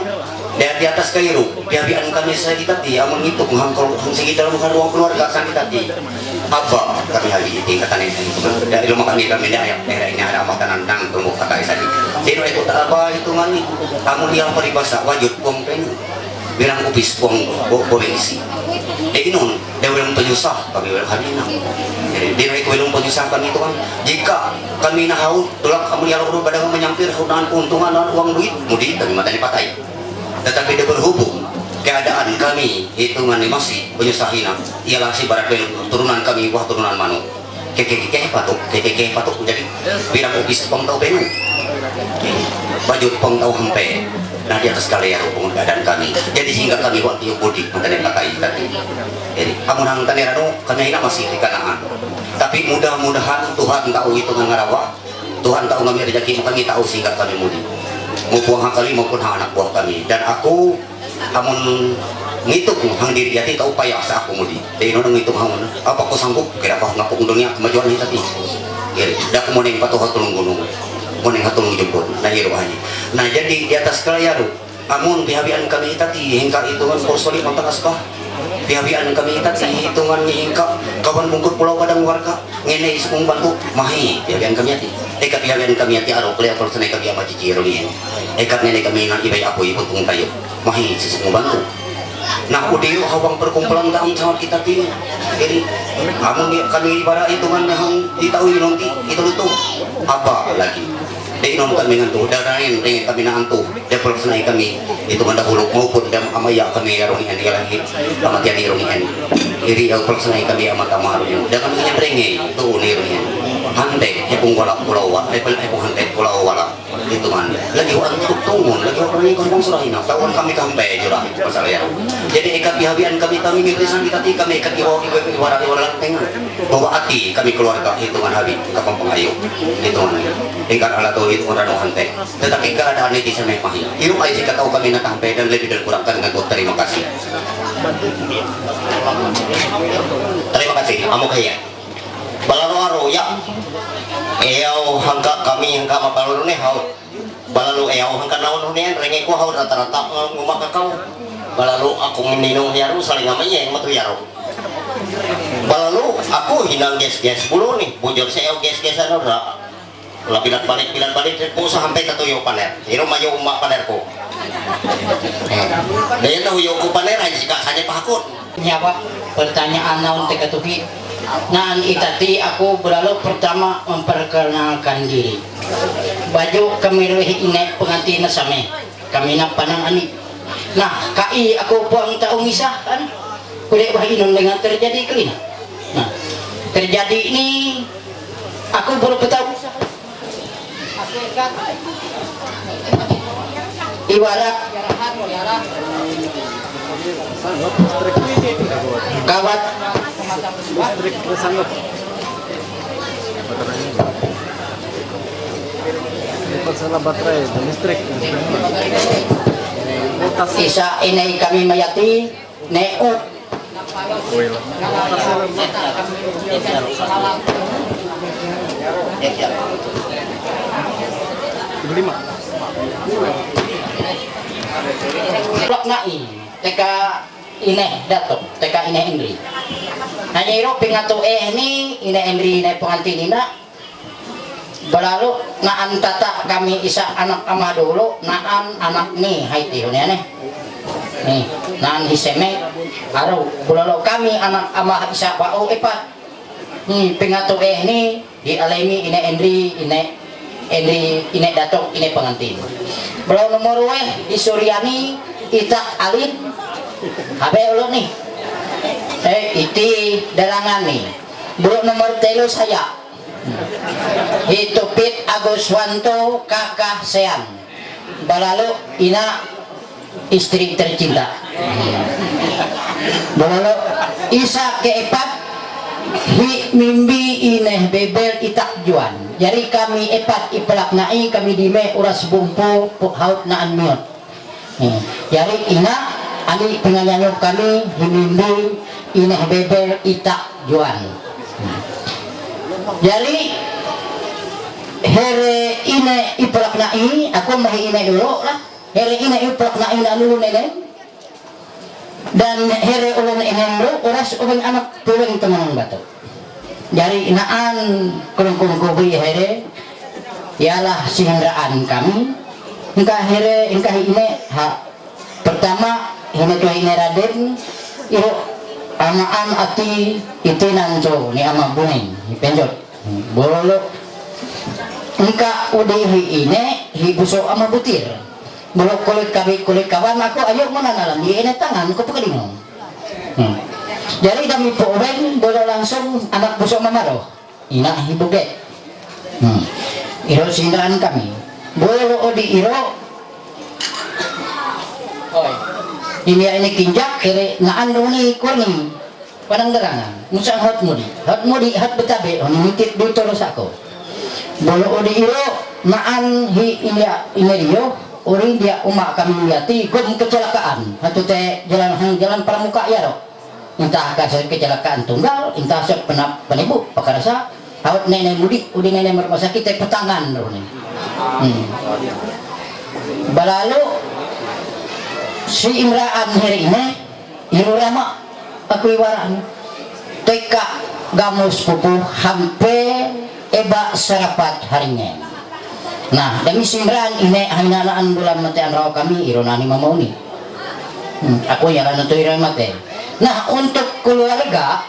di atas kairu biabian kami santi tadi amun itu menghangkol segi dalam ruang keluarga santi tadi apa kami hari ini kata ini dari rumah kami daerah ini ada makanan dan tumbuh kata tadi jadi itu tak apa hitungan nih amun yang peribahasa wajud pompen bilang ubis buang provinsi. Inon, dia bilang penyusah kami bilang hari ini. Jadi dia bilang penyusah kami itu kan jika kami nahau tulak kami yang lalu pada menyampir keuntungan keuntungan dan uang duit mudi kami mata dipakai. Tetapi dia berhubung keadaan kami hitungan masih penyusahina ialah si barat turunan kami wah turunan manu. Keke patuk jadi bilang ubis pong tau penu. Baju pong tau hampe. Nah di atas kalian hubungan keadaan kami jadi sehingga kami waktu yang budi mengenai pakai tadi jadi amun tanirano kami ini masih di kanaan tapi mudah-mudahan Tuhan tahu itu ngarawa Tuhan tahu kami rezeki kami tahu sehingga kami mudi mau buang kali maupun anak buah kami dan aku amun ngitung hang diri hati tahu upaya asa aku mudi jadi nong ngitung hang apa aku sanggup kira apa ngapuk dunia kemajuan ini tadi iri dak moning patuh tulung gunung moning hatulung jemput nah hiro hanya nah jadi di atas kalayaru amun bihabian kami tadi hingga hitungan porsoli mantang asbah bihabian kami tadi hitungan hingga kawan bungkut pulau padang warga ngene isung bantu mahi bihabian kami hati ekat bihabian kami hati aro kuliah kalau senai kami ama ciciro nih ekat nene kami nang ibai apu ibu tung tayo mahi isung bantu nah udah hawang perkumpulan dalam sama kita ti jadi amun kami ibarat hitungan yang ditahui nanti itu lutung apa lagi di inom kami ngantu darain ring kami nantu dia persenai kami itu mendahulu maupun dam amaya kami yarungian dia lagi amatian yarungian iri yang persenai kami amat amarunya dan kami nyerenge itu nirungian hande hepung wala pulau wa hepung hande pulau wala itu man lagi orang tutup tungun lagi orang yang kampung surahina tawan kami kampai jurah masalah ya jadi ikat bihabian kami ngirisan kita kami ikat iwara tengan bawa hati kami keluarga hitungan habis ke kampung ayu hitungan tingkat ala tuh hitungan rano hante tetapi keadaan ini bisa memahi hirup aja jika tahu kami nak sampai dan lebih dan kurangkan dengan Tuhan terima kasih amu kaya balalo aro ya eyaw hangka kami hangka mapaluro nih hau balalo eyaw hangka naon nih renge ko hau rata-rata ngumak kau balalo aku minino yaru saling namanya yang matu yaru balalo aku hinang ges-ges bulu nih bujur saya ges-gesan ora lah bilat balik po sampai katuyo paner iro mayo umak panerko daya tahu yo ko paner aja jika hanya pakut nyawa pertanyaan naon teh katuhi nah itati aku berlalu pertama memperkenalkan diri baju kami rehi inek pengantin same kami nak panang ani nah kai aku puang tahu ngisah kan kulit wah inon dengan terjadi kelina nah terjadi ini aku baru tahu ibarat kawat masalah baterai dan listrik isa ini kami mayati neot blok nai teka ini dato teka ini Henry nanya iro pingatu ini Henry ini pengantin ina berlalu naan tata kami isa anak ama dulu naan anak nih haiti nih nih naan hiseme aru berlalu kami anak ama isa bau epat nih pingatu ini dialami ini Henry ini dato ini pengantin berlalu nomor di Suryani Itak Alin habe ulo nih iti dalangan nih bro nomor telu saya Hitupit Aguswanto kakak Sean balalu ina istri tercinta balalu isa keempat hi mimbi ineh bebel itak juan jadi kami epat ipelak nai kami dime uras bumpu haut naan miot jadi ina ani penganyanyok kami himimbi ineh bebel itak juan jadi here ine ipelak nai aku mahi ine dulu lah here ine ipelak nai na lulu nene dan here ulun ine dulu uras ubeng anak tuwing teman batu jadi inaan kulung-kulung kubi here ialah singraan kami engkah here engkah ine ha pertama ine tuh ine Raden iro amaan ati itinan co ni ama buning penjot bololo engka udehi ine hibuso ama butir bolok kulit kawan aku ayo mana nalam di ine tangan ko pekadino jadi dami po ben bolo langsung anak busok mamaro ina hibuge iro sindaan kami bolo odi iro ini kinjak kiri naan duni kuning padang derangan musang hot mudi hot betabe nitip du terus aku bolo odi iro naan hi ini dio ori dia umak kami liati gom kecelakaan hatu teh jalan pramuka ya ro entah kasih kecelakaan tunggal entah sok penipu pakarasa Hawat nenek mudik, udi nenek rumah sakit teh petangan ro nih. Balalu si Imraan hari ini iru rama aku iwaran teka gamus pupu hampe eba serapat harinya. Nah demi si Imraan ini hinanaan bulan matean raw kami ironani mamauni. Aku yaran itu iran mate. Nah untuk keluarga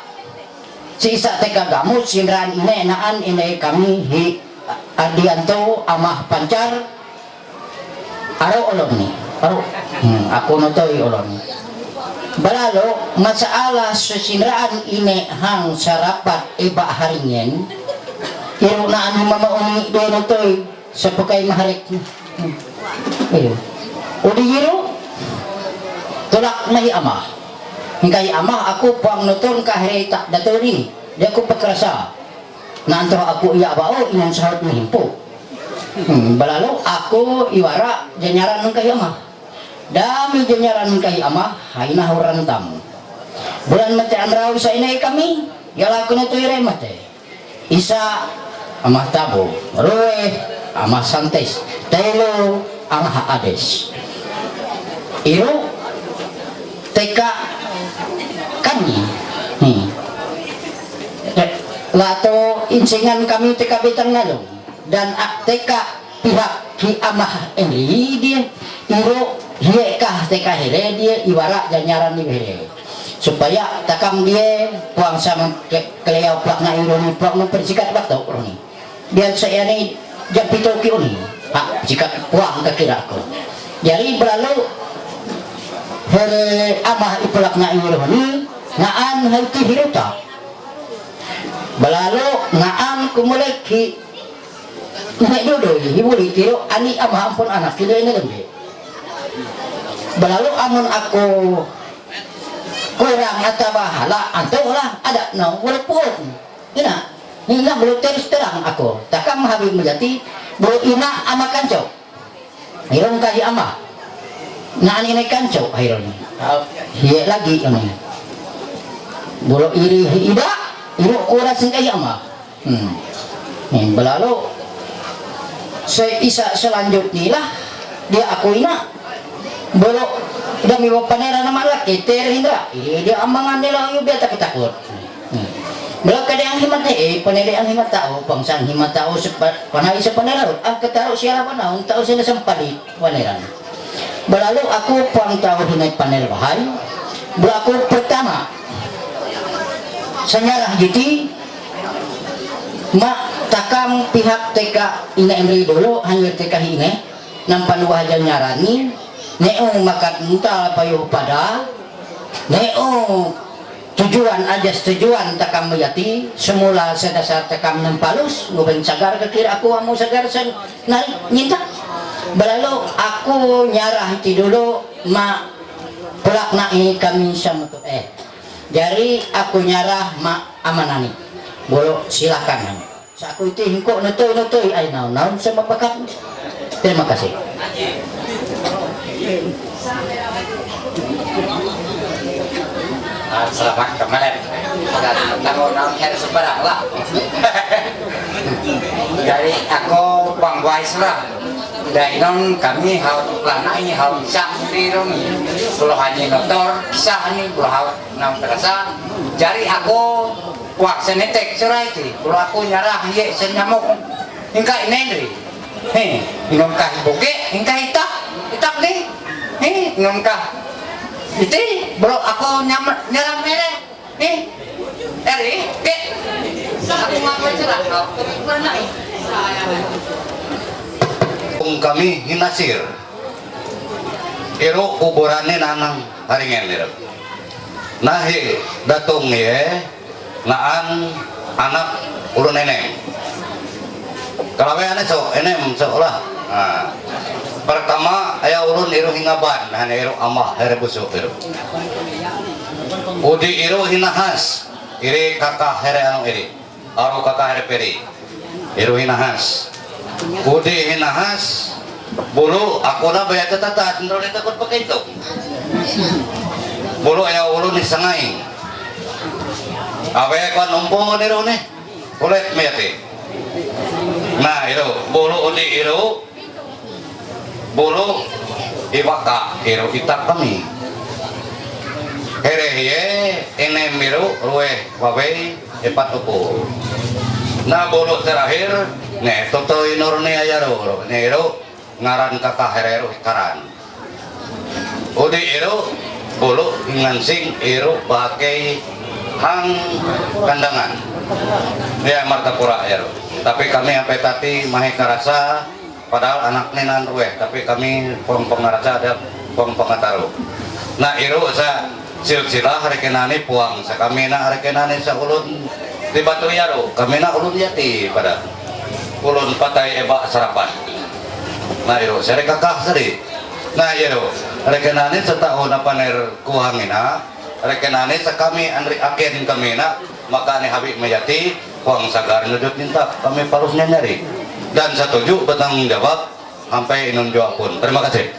si Isa teka gamus si Imraan ini naan ini kami hi Adianto amah pancar aro olong nih aro aku notoy olong balalo masalah sesinraan ini hang sarapat iba haringen iro na ano mamauni do notoy sa pagkay maharik udi iro tulak mahi amah hingkay amah aku pang noton kahirita dato rin di ako pagkrasa na antro ako iya bao inang sahot mahimpo balalo aku iwara janyaran ng kay ama dami janyaran ng kay ama hay nahuran tam bulan mate amraw sa inay kami yala ko na ito'y remate isa amah tabo ruwe amah santes telo amah ades iro teka kami lato insingan kami teka bitang ngalong dan teka pihak ki amah ini dia iro hiekah teka hele dia iwara janyaran di hele supaya takam dia puang sama keleau plak na iro ni plak mempersikat bakto ni dia saya ni japito ki oni jika puang kekira ko jadi berlalu hele amah iplak na iro ni ngaan halti hiruta berlalu ngaan kumuleki nek dodo hibuli tiro ani amah ampun anak kilo ini lembe balalu amun aku kurang atau bahala antau lah ada no walaupun ina hingga belum terus terang aku takkan habib menjadi bulu ina ama kanco hirong kahi ama na ani naik kanco hirong hiye lagi ini bulu iri ida iru kurang singkahi ama balalu saya isa selanjutnya lah dia aku ina bolok udah miwa panera nama laki terhindra dia amangan nila yung biata ketakut bolok kada yang himat panera yang himat tao pangsang himat tao panay sa panera ang ketaro siya panahon tao sila sampali panera balalu aku pang tao hinay panera bahay bolok aku pertama senyarah jiti takam pihak teka ina emri dulu hanya teka hine nampan wajah nyarani neo makat mutal payo pada neo tujuan aja tujuan takam mayati semula sedasar takam nempalus ngubeng sagar kekira aku amu sagar sen naik nyinta balalu aku nyarah ti dulu ma pelak nai kami samutu jadi aku nyarah ma amanani bolo silakan saku itu hingko notoy ay naon sama bakat terima kasih selamat kemarin tanggung her sebarang lah dari aku bang wais lah dari non kami harus pelana ini harus bisa dirong kalau hanya notor kisah ini kalau harus nam terasa jadi aku wah senetek cerai itu kalau aku nyarah ye senyamuk hingga ini ingkah boge hingga itak nih ingkah itu belum aku nyarah mere eri ke aku mau cerah mana kami hinasir iro kuburannya nanang haringen lirap nahi datung ye naan anak ulun nenek kalau aneh so enem seolah pertama ayah ulun iru hingaban hanya iru amah here busuk iru udi iru hinahas iri kakak here anu iri aru kakak here peri iru hinahas udi hinahas bulu aku na bayar catatan ndro ni takut pakai itu bulu ayah ulun disengai awe kan umpong ni ro ne kulit mete. Nah itu bulu udi itu bulu ibaka itu itak kami. Herehe enem biru rueh wabai epat upu. Nah bulu terakhir nih totoi nurni ayaro nih itu ngaran kakak hereru karan. Udi itu bulu ngansing itu pakai hang kandangan dia martapura ya. Tapi kami sampai tadi mahi karasa padahal anak nenan rueh tapi kami pong pengarasa ada pong pengataru. Nah iru sa silsilah rekenani puang sa kami na rekenani sa ulun di batu yaru kami na ulun yati pada ulun patai eba sarapan. Nah iru saya kakak seri. Nah iru rekenani setahun apa ner kuhangina rekenani sa kami andri agen kami na makanya Habib Mayati uang sagar nyudut minta kami palusnya nyari dan setuju bertanggung jawab sampai inun jawab pun. Terima kasih.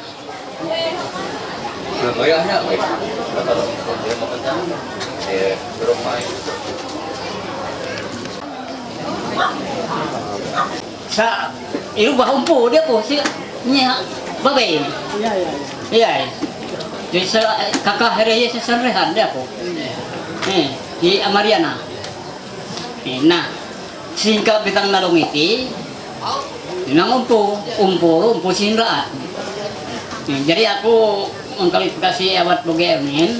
Sa iru bahumpu dia po si nya babe. Iya. Jadi kakak hereye seserehan dia po. Di Amariana. Nah, singkat bitang nalong iti, nang umpu sinraan. Jadi aku mengkalifikasi awat bogemin.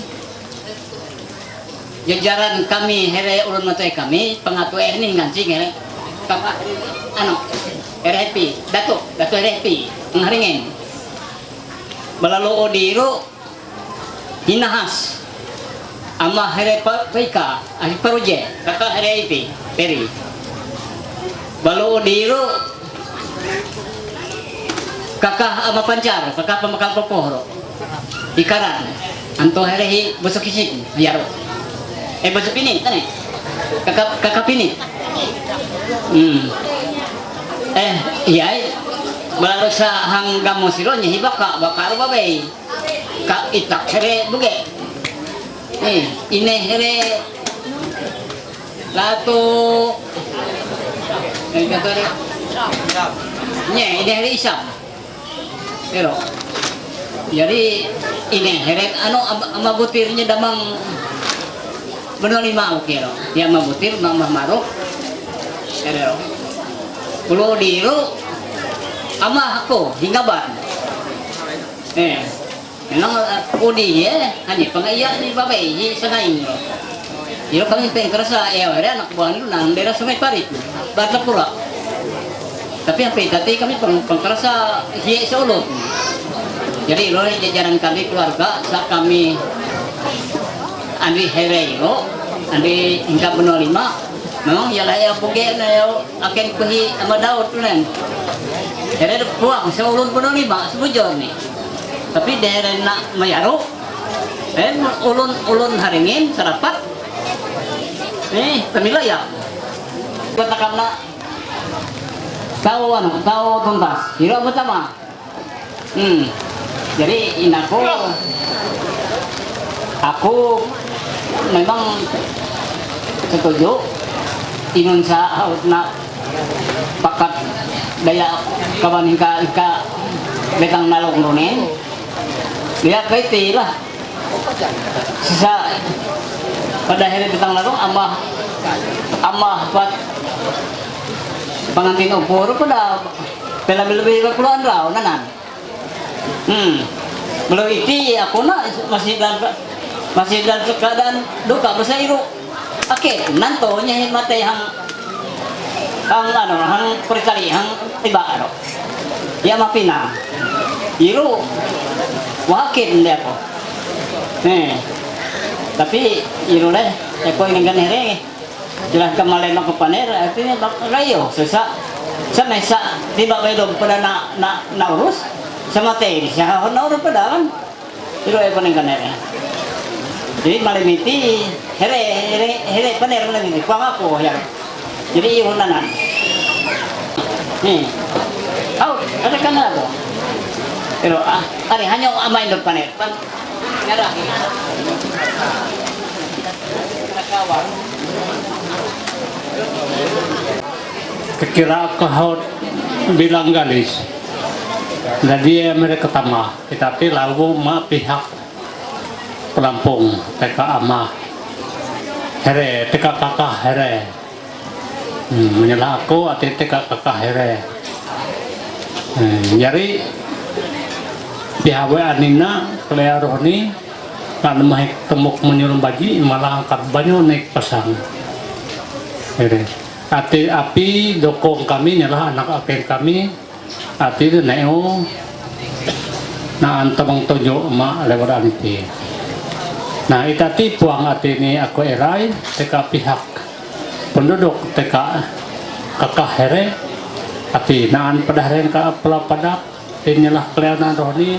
Jajaran kami here ulun matoy kami pengatu ini ngancing here. Kakak RHP, Dato RHP, ngharingin. Balalo odiro hinahas. Ama here paika ahli proje kakak here itu peri balu diru kakak ama pancar kakak pemakal popohro ikaran anto here hi busuk kisik yaro busuk ini tane kakak pini iya baru sa hang gamo silo nya hibaka bakar babai kak itak here buge ini here lato ini here isam pero jadi ini here amabutirnya damang benar lima kilo dia amabutir mama maruk pero pulau diru ama aku hingga ban memang udi ya hanya pengaiya ni babai ni sengain lo. Jadi kami pengen kerasa ya ada anak buah itu nang daerah Sungai Parit, Batapura. Tapi sampai tadi kami pengkerasa hiye Solo. Jadi lo jajaran kami keluarga saat kami andi here lo, andi hingga benar lima. Memang ya lah ya bukan ya akan pergi sama Daud tu kan. Jadi puang seulun benar lima sebujur ni. Tapi daerah nak mayaro ulun haringin serapat pemila ya katakan nak tahu tuntas hiro pertama jadi aku memang setuju inun sa nak pakat daya kawan hingga betang nalong lunin dia kaiti lah sisa pada hari betang nalong amah buat pengantin upur pada lebih berpuluhan raw nanan belum itu aku nak masih dalam keadaan duka bersairu oke nantonya mati hang perkali hang tiba dia mapina iru wakil dia ko tapi iru deh aku ingin ganere jelas kemarin aku paner artinya rayo susah sama sa tiba belum pada na urus sama teh siya honor pada kan iru aku ingin ganere jadi malam itu here paner lagi kuang aku ya jadi iru nanan ada kan ada pero ari hanya amain do paner pan ngarah kawan kekira kahot bilang galis jadi mereka tamah tetapi lalu pihak Lampung teka ama here teka kakak here menyelah aku ati teka kakak here jadi pihak anina kelihatan rohni kan mahik temuk menyuruh baji malah angkat banyak naik pasang here ati api dokong kami nyalah anak akhir kami ati itu neo na antamang tojo ma lewat anti. Nah itati puang ati ini aku erai teka pihak penduduk teka kakak here ati naan pedaharen ka pela padak inilah kelihatan rohni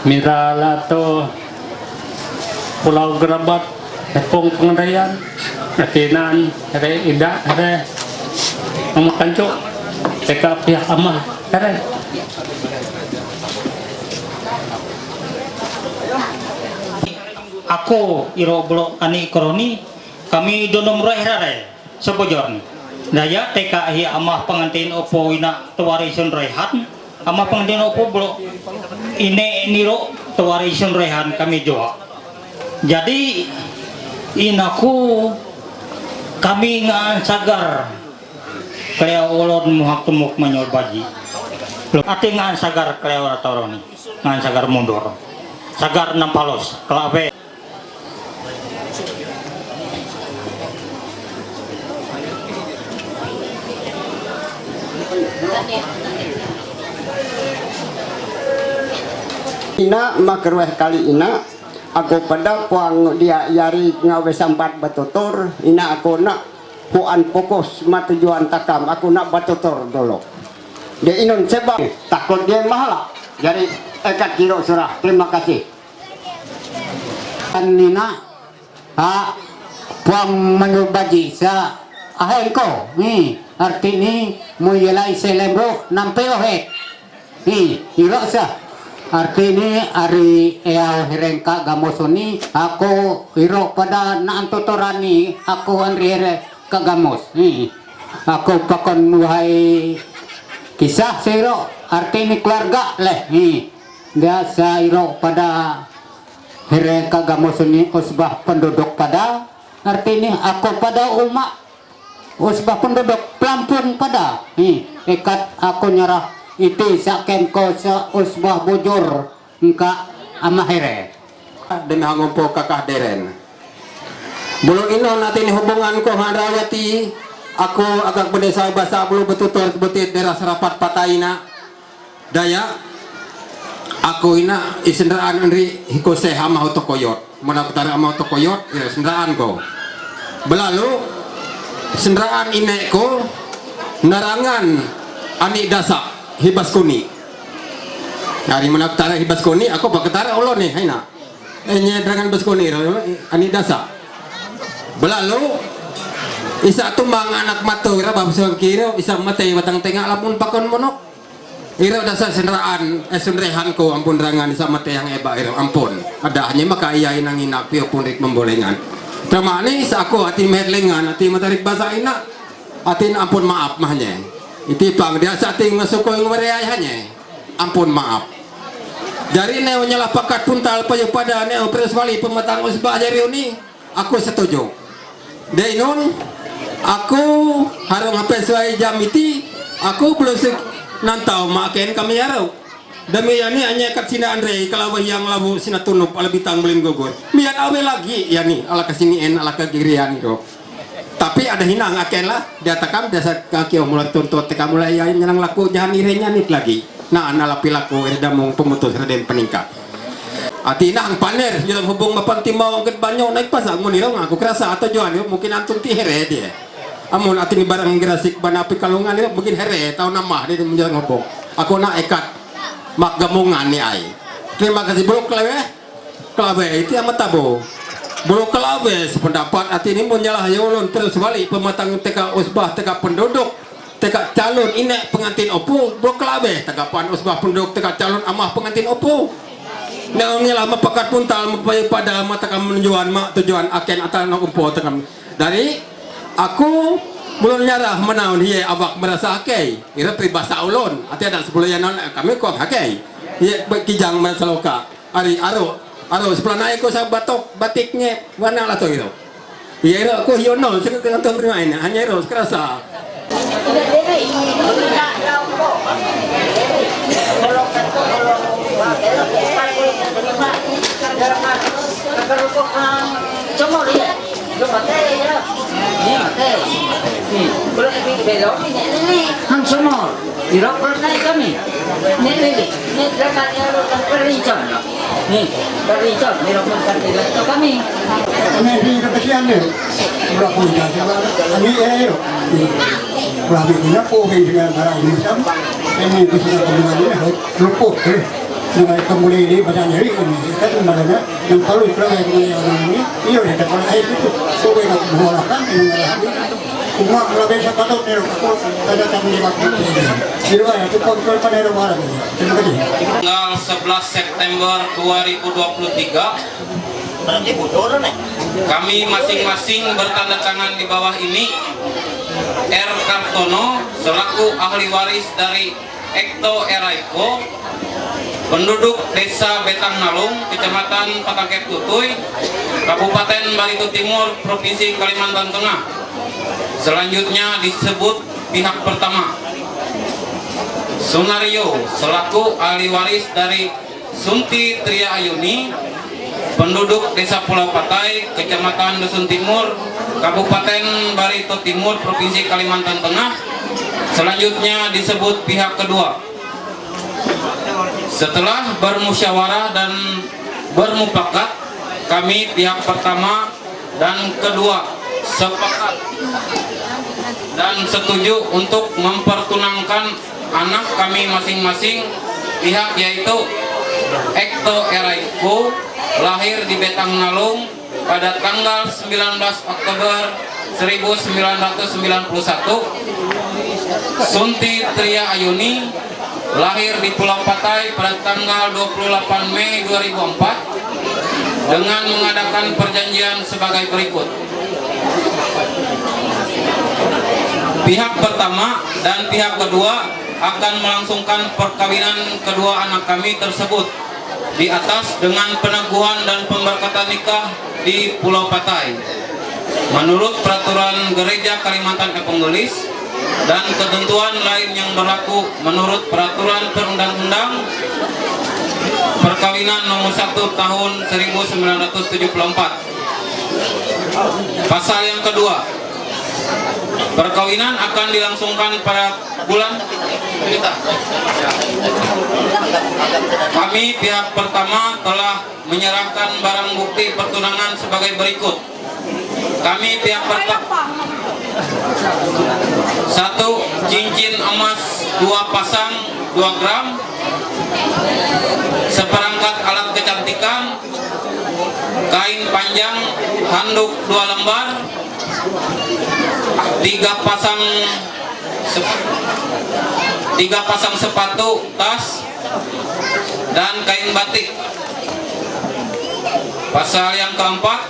miralato Pulau Gerabat Tepung Pengendaian ati naan here ida here amakanco teka pihak amah here aku iro blok ani koroni kami donom roh sebojorni daya teka hi amah pengantin opo ina tuwarisun rehan amah pengantin opo blok ine niro tuwarisun rehan kami joa jadi inaku kami ngan sagar kaya ulon muhak tumuk manyol baji ati ngan sagar kaya ora toroni ngan sagar mundur sagar nampalos kelabe ina makerweh kali ina aku pada puang dia yari ngawe sambat batutur ina aku nak puan fokus ma tujuan takam aku nak batutur dulu dia inun sebab takut dia mahala jadi ekat kiro surah terima kasih nina ha puang mengubaji sa ahel ko ni arti ni muyelai selembro nampeo he ni iro sa arti ini ari herengka gamosoni aku iro pada naantotorani aku anriere kagamos aku pakon muhai kisah siro arti ini keluarga leh dia sa iro pada herengka gamosoni usbah penduduk pada arti ini aku pada umat usbah penduduk pelampun pada ikat aku nyerah itu saken ko sa usbah bujur engka amahere demi hangompo kakah deren bulu ino natin hubungan ko hadawati aku agak berdesa bahasa bulu betutur betit daerah serapat pataina daya aku ina isendraan enri hikose hama hotokoyot mana petara ama hotokoyot ya sendraan ko belalu sendraan ine ko narangan ani dasak hibas kuni dari mana ketara hibas kuni aku pak ketara ulon nih haina dengan hibas kuni ani dasa belalu isa tumbang anak matu ira babsang kiro isa mate batang tengah lamun pakon monok ira dasa senraan senrehan ko ampun rangan isa mate yang eba ira ampun ada hanya maka iya inang ina pio pun rik membolengan termani aku hati merlengan hati matarik bahasa ina hati ampun maaf mahnya itipang dia sating masukoy ngumariayahnya ampun maaf dari neo nyalah pakat puntal payo pada neo preswali pemetang usbah jari ini aku setuju dainon aku harus ngapain sesuai jam itu aku belum nantau makin kami harau demi yani hanya kat sina Andre kalau yang labu sina tunup ala bitang belin gugur mian awe lagi yani ala kesini en ala kegirian itu tapi ada hinang aken lah dia takam dasar kaki mulai tuntut teka mulai yang nyenang laku jangan irenya nit lagi nah analapi laku redamung pemutus redem peningkat ati nang paner dalam hubung mapan timau angkat banyak naik pasang mun irong aku kerasa atau joan mungkin antum ti here dia amun ati ni barang grasik banapi kalungan itu mungkin here tahu nama dia menjelang hubung aku nak ikat mak gamungan ni ai terima kasih bro klawe itu amat tabo bulu kelawe sependapat hati ini menyalah yolon terus balik pematang teka usbah teka penduduk teka calon ini pengantin opo bulu kelawe tekapan usbah penduduk teka calon amah pengantin opo nyalah mapakat puntal mapai pada mata kamu menjuan mak tujuan aken atau nak umpo tekam dari aku Mulun nyarah menaun hiye abak merasa hakei. Ira pribasa ulun. Ati ada 10 yanon kami kuat hakei. Hiye kijang masaloka. Ari aro sebelah naik ko sa batiknya warna lah to itu. Hiye ira ko hiyono sing kanton primain hanya iro kerasa. Hang semua, irok pernah kami. Nih, rakan yang pericon. Nih, pericon, irok makan itu kami. Ini di kesian deh. Udah punya siapa? Ini ayo. Berarti punya pohon dengan barang ini sama. Ini bisa kemudian luput. Dengan kemudian ini banyak nyari ini. Kan makanya yang perlu kalau yang ini, iya ya kalau air itu, soalnya nggak mengolahkan ini nggak. Cuma kalau bisa patut nih, aku ada tamu di waktu ini. Jadi ya itu kontrol pada rumah lagi. Terima kasih. Tanggal 11 September 2023 kami masing-masing bertanda tangan di bawah ini. R. Kartono selaku ahli waris dari Ekto Eraiko, penduduk Desa Betang Nalung, Kecamatan Patangkep Tutuy, Kabupaten Barito Timur, Provinsi Kalimantan Tengah. Selanjutnya disebut pihak pertama. Sunario selaku ahli waris dari Sunti Tria Ayuni, penduduk Desa Pulau Patai, Kecamatan Dusun Timur, Kabupaten Barito Timur, Provinsi Kalimantan Tengah. Selanjutnya disebut pihak kedua. Setelah bermusyawarah dan bermufakat, kami pihak pertama dan kedua sepakat dan setuju untuk mempertunangkan anak kami masing-masing pihak, yaitu Ekto Eraiko, lahir di Betang Nalung pada tanggal 19 Oktober 1991. Sunti Tria Ayuni, lahir di Pulau Patai pada tanggal 28 Mei 2004 dengan mengadakan perjanjian sebagai berikut. Pihak pertama dan pihak kedua akan melangsungkan perkawinan kedua anak kami tersebut di atas dengan peneguhan dan pemberkatan nikah di Pulau Patai menurut peraturan Gereja Kalimantan Epenggelis dan ketentuan lain yang berlaku menurut peraturan perundang-undang perkawinan nomor 1 tahun 1974. Pasal yang kedua, perkawinan akan dilangsungkan pada bulan kita. Kami pihak pertama telah menyerahkan barang bukti pertunangan sebagai berikut. Kami pihak pertama: 1. Cincin emas 2 pasang 2 gram, seperangkat alat kecantikan, kain panjang, handuk 2 lembar, 3 pasang sepatu, tas, dan kain batik. Pasal yang keempat,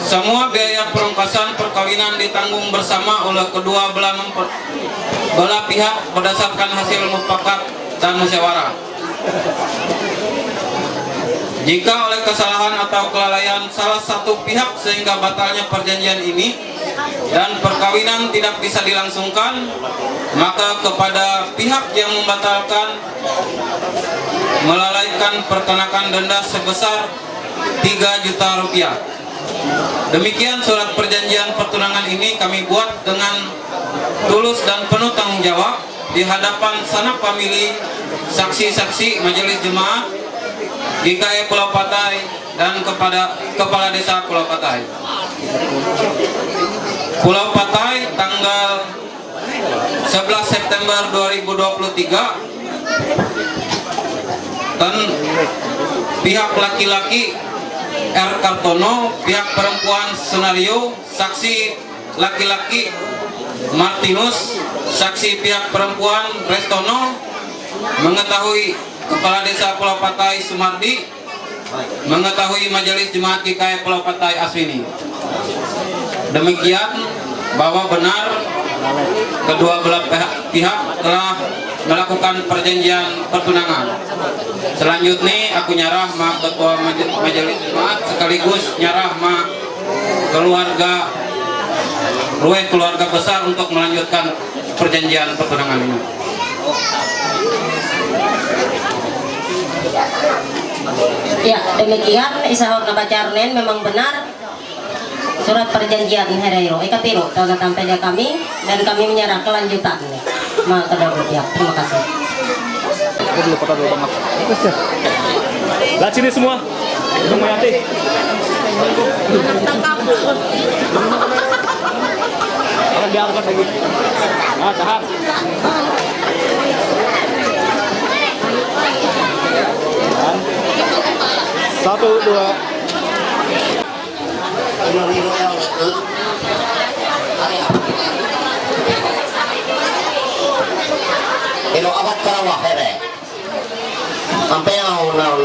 semua biaya perongkasan perkawinan ditanggung bersama oleh kedua belah pihak berdasarkan hasil mufakat dan musyawarah. Jika oleh kesalahan atau kelalaian salah satu pihak sehingga batalnya perjanjian ini dan perkawinan tidak bisa dilangsungkan, maka kepada pihak yang membatalkan melalaikan perkenakan denda sebesar 3 juta rupiah. Demikian surat perjanjian pertunangan ini kami buat dengan tulus dan penuh tanggung jawab di hadapan sanak famili, saksi-saksi majelis jemaat, GKI Pulau Patai, dan kepada Kepala Desa Pulau Patai. Pulau Patai tanggal 11 September 2023, dan pihak laki-laki R. Kartono, pihak perempuan Sunario, saksi laki-laki Martinus, saksi pihak perempuan Restono, mengetahui Kepala Desa Pulau Patai Sumardi, mengetahui Majelis Jemaat GKI Pulau Patai Aswini. Demikian bahwa benar kedua belah pihak telah melakukan perjanjian pertunangan. Selanjutnya aku nyarah ma ketua majelis jemaat sekaligus nyarah ma keluarga besar untuk melanjutkan perjanjian pertunangan ini. Ya, demikian isahor na bacarnen memang benar surat perjanjian Hereiro ikatiro tanda tampilnya kami dan kami menyerah kelanjutan ma kedua pihak. Terima kasih. Dulu kota dulu banget. Terus ya. Lihat sini semua. Semua yati. Kalau diangkat lagi. Nah, tahan. Satu, dua. Ilo abad karawah here. Sampai naon.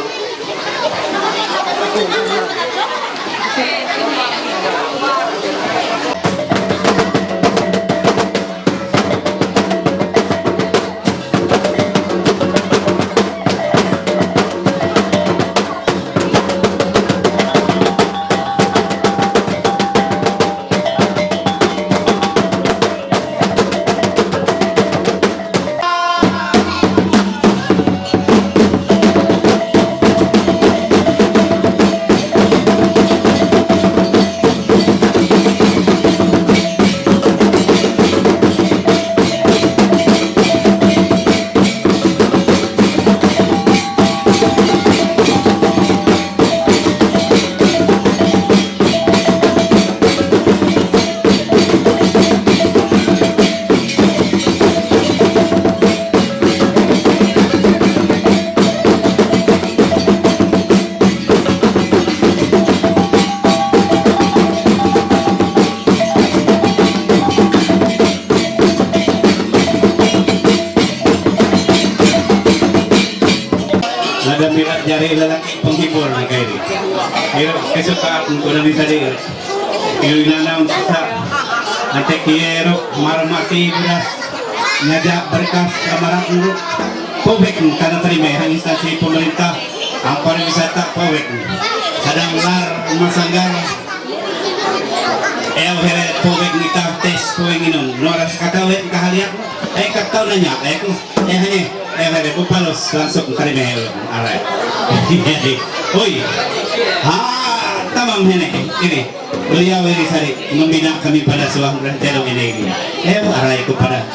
Ada minat jari lelaki penghibur na kayo. Pero kesukaan ko na ni tadi. Yung nanaw sa nanti kiyero marmati beras nyajak berkas lamaran dulu. Pobek karena terima yang instansi pemerintah ang pariwisata pobek. Sadang lar masanggar. Here pobek nita tes poeng inon. Noras katawet kahaliak. Kataw na niya. Hanya. Ada kupalos langsung terima arai. Oi, tamam ini beliau ini sari membina kami pada suatu rencana ini. Arai kepada.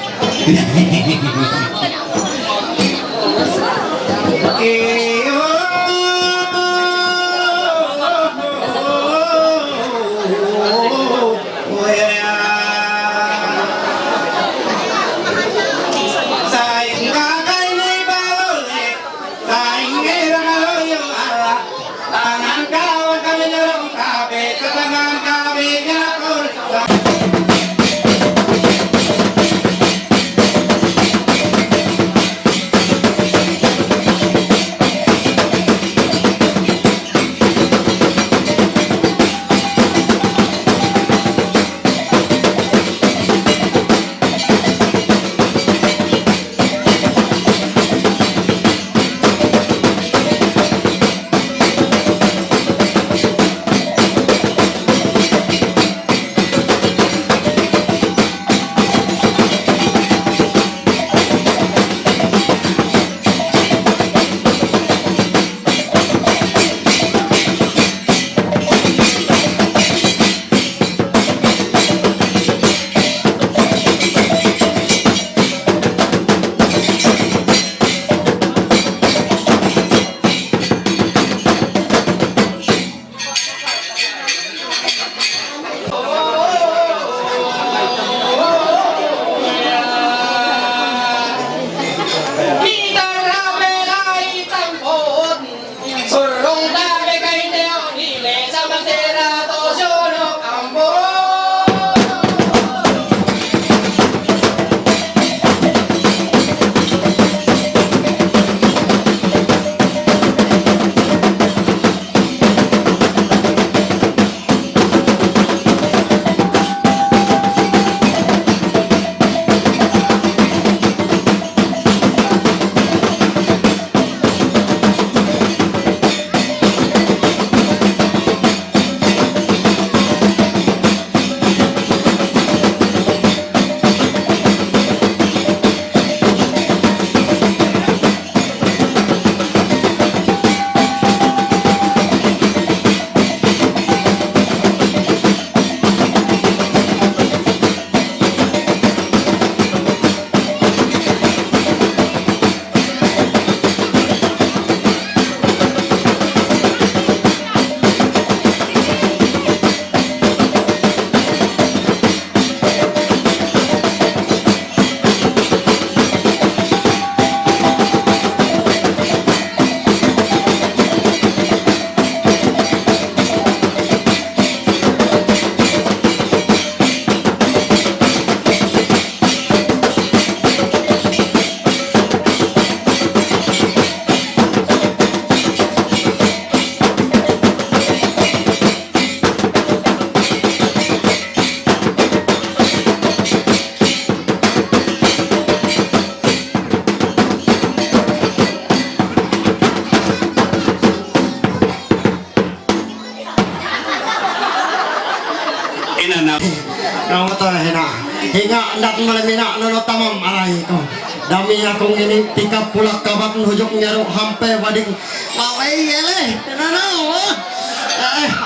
hingga hendak melemina nono tamam arai ko dami akong ini tika pulak kabat hujok nyaruk hampe wading mawai yele tenano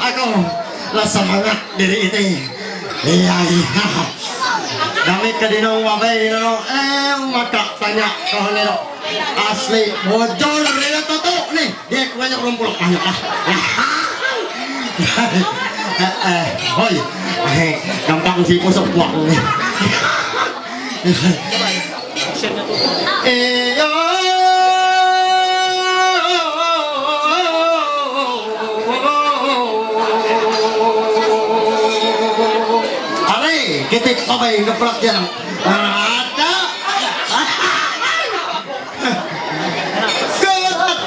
aku lah semangat diri itu iya dami kadinong mawai nono maka tanya kau nero asli bojol rela toto nih dia banyak rumpul banyak lah hoi gampang sih pusok uang nih Hari kita pakai geplak yang ada gerak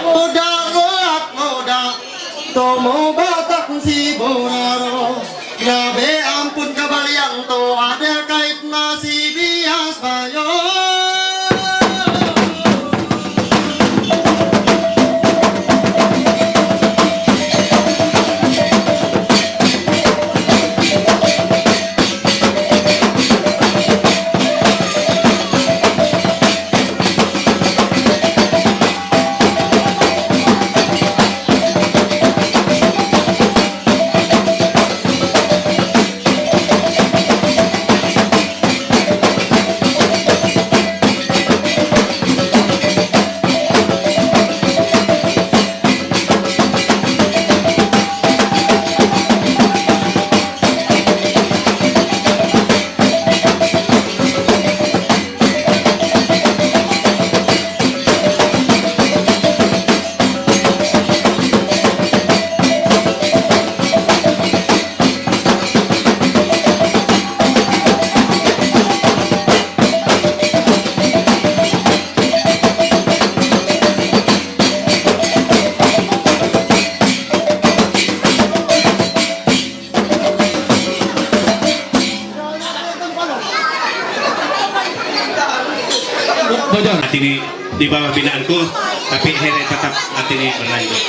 muda tomo batak si boraro ngabe ampun kabaliang to ada kait nasi bias bayo Hati di bawah binaanku, tapi Here tetap hati ini berlanjut.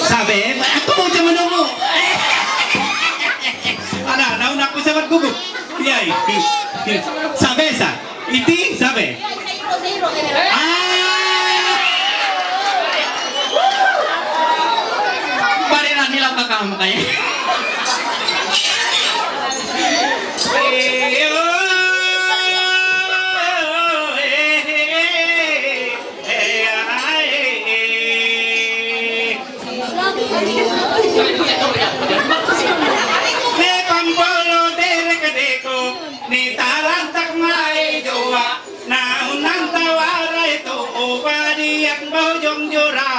Sabe, aku mau coba menunggu. Ada daun aku sangat gugup. Iya, sabe sa, iti sabe. Bariran nilang kakak kayaknya. Ni talantak mai jowa na unang tawara itu ubadi yang bojong jura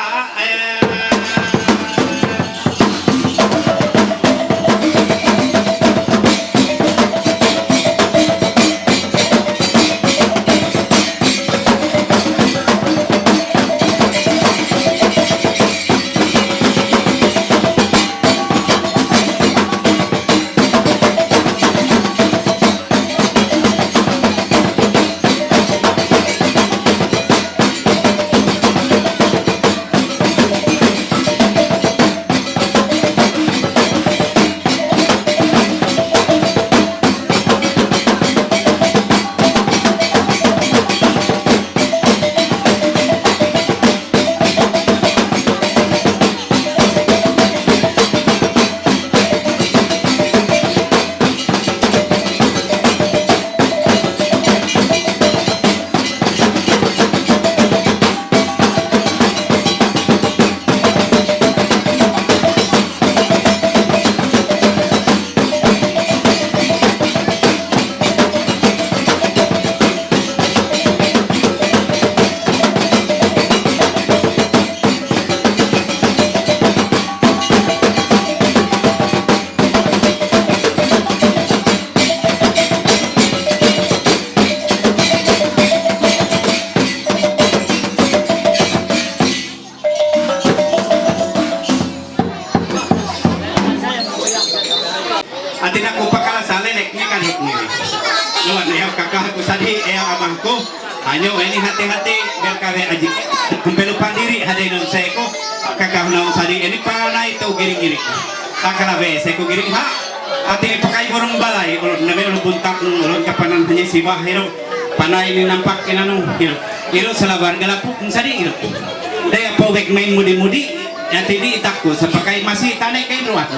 Anyo ini hati-hati biar kare aji kumpelupan diri hadai non seko kakak naon sadi ini panai tau giring-giring Akalabe, saya ko giring ha. Ati pakai burung balai, ulun nabi ulun buntak ulun kapanan hanya si bahiro. Panay ni nampak kinanong hiro. Hiro salabar galapuk sadi hiro. Daya powek main mudi-mudi, nanti di itakku sepakai masih tanai kain ruat.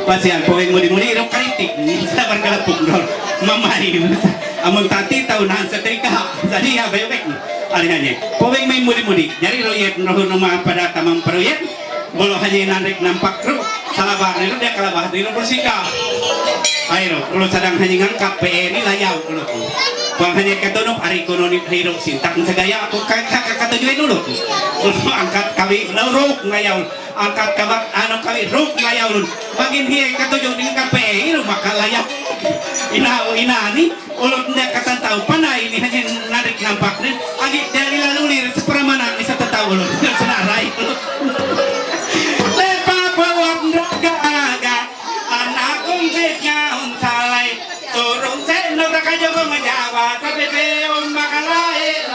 Pasian powek mudi-mudi hiro kritik, salabar galapuk dor. Mamai, amun tati tahunan setrika, sadi ya bewek. Alihanya, powek main mudi-mudi. Jadi royet nohun rumah pada tamam proyek. Bolo hanya narik nampak truk salabar itu dia kalabah itu bersika ayo kalau sedang hanya ngangkat PE ini layau dulu bang hanya ketunuk hari ekonomi hidup sintak segaya aku kakak ketujuin dulu angkat kami ruk ngayau angkat kabak anu kami ruk ngayau dulu bagin dia ketujuh dengan PE itu maka layau ina ni ulut dia kata tahu panai ini hanya narik nampak nih agak dari lalu seperamana bisa tahu ulut senarai ulut turun sen no tak aja menjawab tapi belum makalai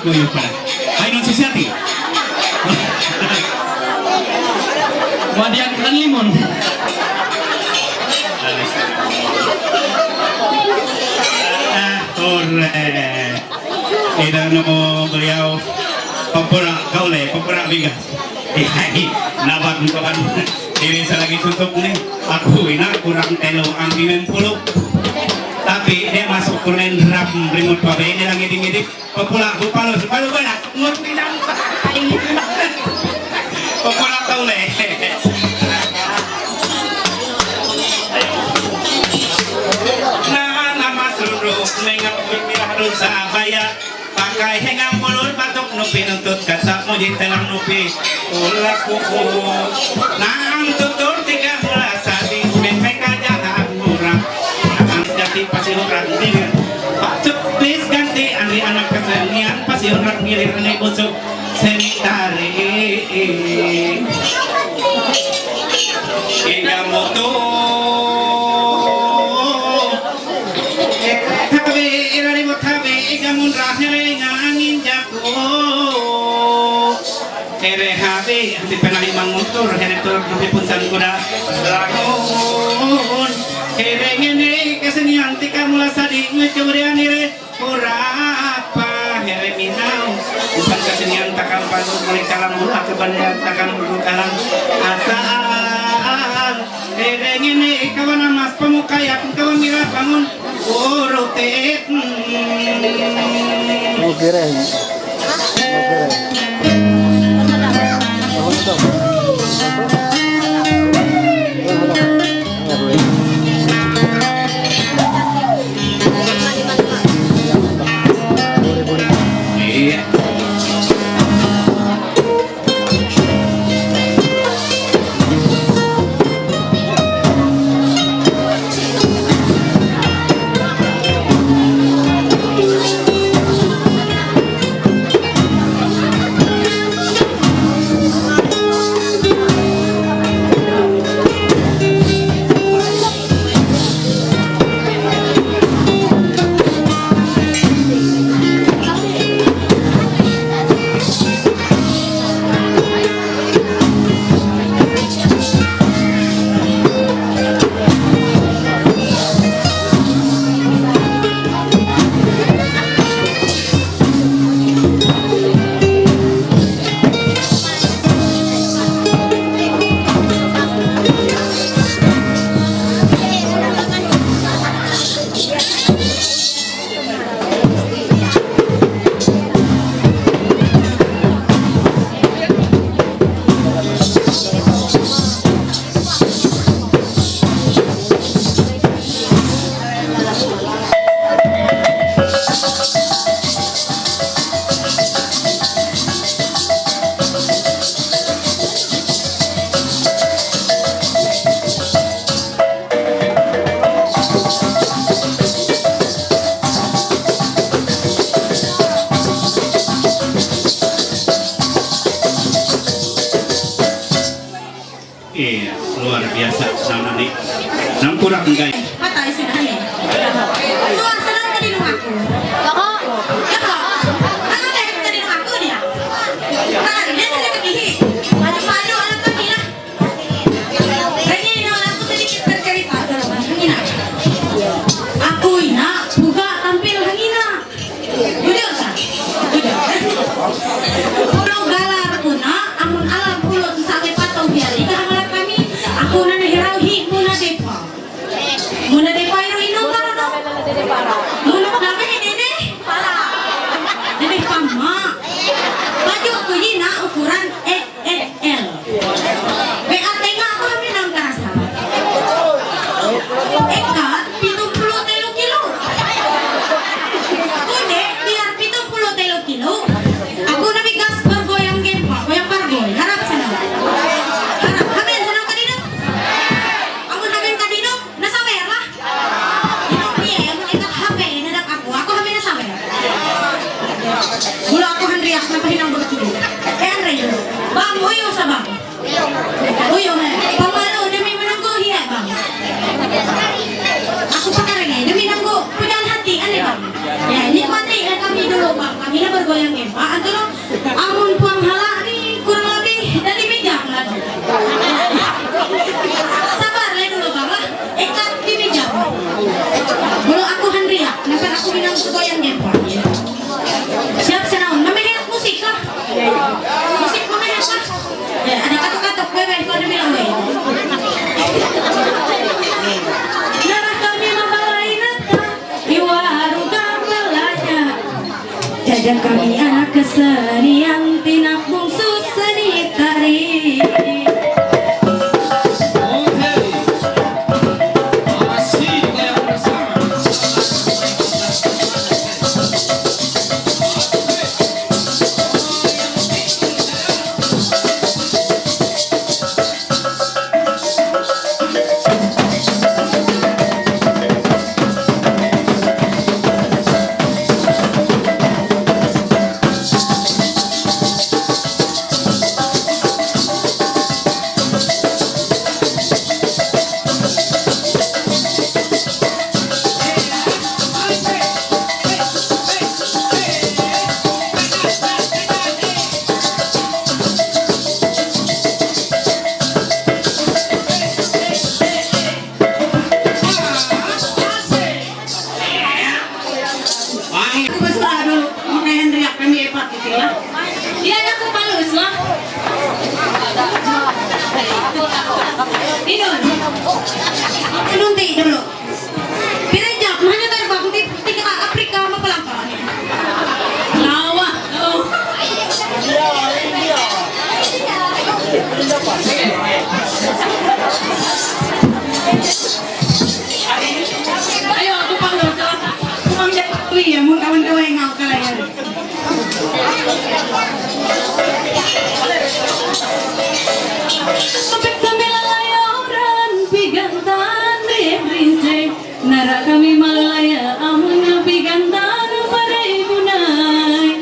aku yuk kan. Ayo non sisiati. Wadian kan limun. Ore. Ida no beliau pempura kaule, pempura bigas. Nabat kan ini selagi tutup nih. Aku ini kurang telo angin 10. Tapi dia masuk kurang rap remote pabe ini lagi ngidip pempura palu banyak ngut pinang. Pempura kaule. Sabaya pakai hengang mulur batuk nupi nuntut kata muji telang nupi ulah kuku nang tutur 13 sadi bempek jahat murah akan jati pasir rak gilir pasuk please ganti andi anak kesenian pasir rak gilir ane busuk seni tari ega moto Ere habi di penali mangutur ere tur di punsan kuda lakon ere ngene kesenian tika mula sadi ngecurian ere urapa ere minau bukan kesenian takam padu mulai kalam mula kebanyakan takam mulu kalam asal ere ngene kawan mas pemuka ya kawan mira bangun urutet Iya, luar biasa nama nih. Nam kurang enggak? Mata isi nanya. Soal senang tadi rumahku. Kok? Ya kok? Apa yang tadi rumahku dia? Kan dia tadi kepihi. Padu anak kami lah. Ini aku sedikit bercerita dalam hangina. Aku ina buka tampil hangina. Udah kan? Udah. Pulau galar puna, amun alam pulau sampai patau biari. Aku nana hirau hi muna depa. goyang gempa atau amun puang hala nih kurang lebih dari meja lah. Sabar lah dulu bang lah, ikat di meja. Belum aku Handria, nampak aku bilang goyang gempa. Siap senaun, memainkan musik lah. Musik memainkan lah. Ya ada katok-katok, bye-bye kalau dia bilang bye. Darah kami membalai nata di warung gamelannya. Jajang kami anak kesenian pinak bungsu seni tari. Dia anak kepalus lah. Idun. Nunti dulu. Pirejak mana terbang di tiga Afrika apa pelanggan? Lawa. Ayo aku panggil salah. Kumang jatuh ya, mau kawan-kawan yang ngau kalian. Sampai kami lalayoran pigantan rinse nara kami malaya amunnya pigantan pada ibu nai.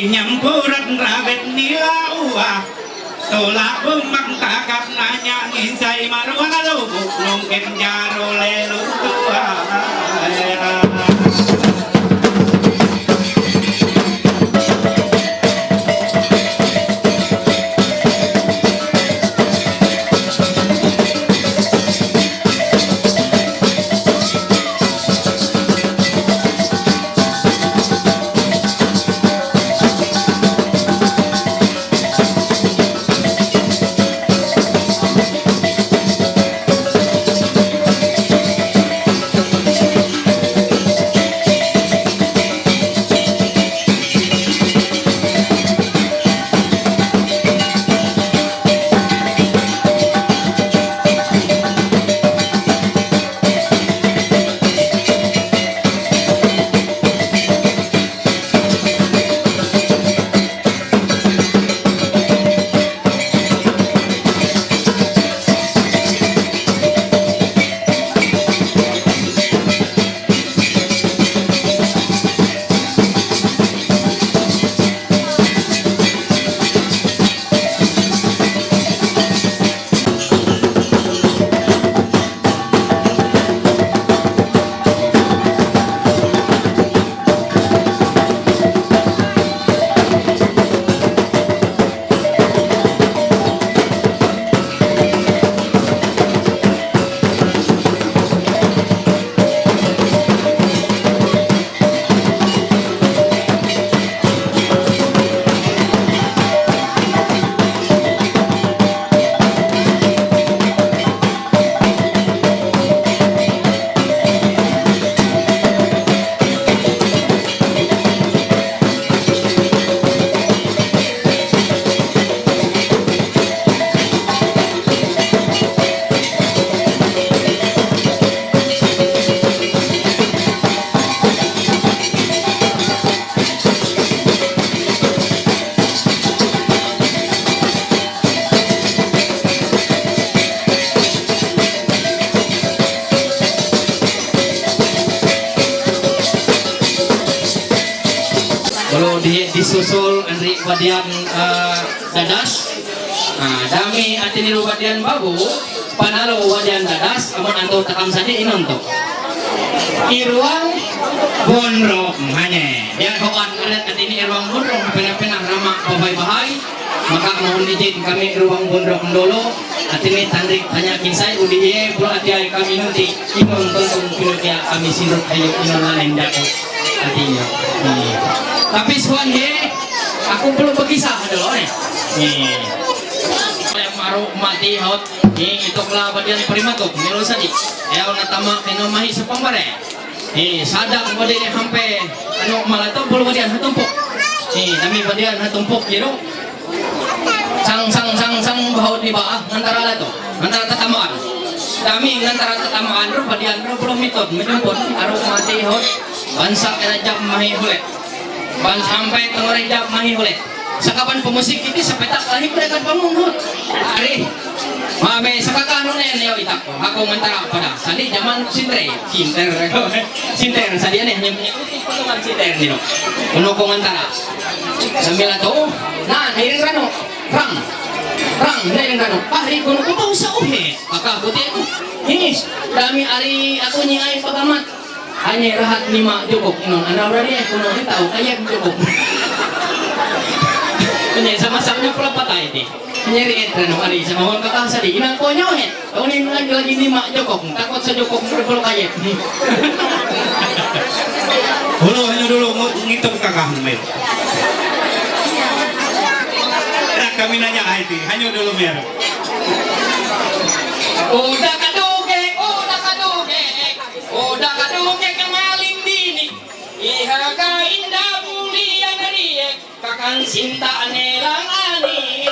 Nyampuran rawit nila uah tolak bumang takap nanya nginsai marwah lubuk lungkin jaro lelu tua. Kalau disusul Andri Badian dadas. Dami atiniru Badian babu, panalo Badian dadas, amun anto takam saja inon to. Irwang Bonrok hanya. Yang kawan adat atini Irwang Bonrok penah-penah nama babai-bahai. Maka mohon izin kami Irwang Bonrok dulu. Atini tandrik tanya kinsai udiye pulau atiai kami nanti inon tentang pinuknya kami sinut ayo inon lain dako artinya. Tapi suan he, aku belum berkisah dulu nih. Yang maru mati haut ni itu kelapa dia ni perimatuk milo sadi. Ya ona tamak kena mahi sepambare. Sadak badian hampe anu malah tu belum badian hatumpuk. Kami badian hatumpuk gitu. Sang bahaut di bawah antara lah tu antara tetamaan. Kami antara tetamaan ru badian ru belum mitut menyumput aru mati haut bansak kena jam mahi boleh. Ban sampai tengoreng jam mahi boleh. Sakapan pemusik itu sepetak lagi mereka bangun hari mabe sakaka nunen ya itak aku ngantara pada sadi zaman sinter sadi aneh nyemnya potongan sinter dino kuno ko ngantara sambil to nah hiring rano rang hiring rano hari kuno ko tau sa uhe maka buti aku ini dami ari aku nyai pagamat hanya rahat 5 cukup inon anda berani kuno tahu kayak cukup. Ini sama-sama pula patah ini. Nyeri etren hari sama orang kata sadi. Inang ko nyohet. Tahun ini lagi 5 jokok. Takut sa jokok berpuluh kayet. Dulu ngitung kakak mer. Nah, kami nanya IT, hanya dulu mer. Udah kaduge kemaling dini. Ihaga indah mulia nariek. Kakang cinta nelang ani.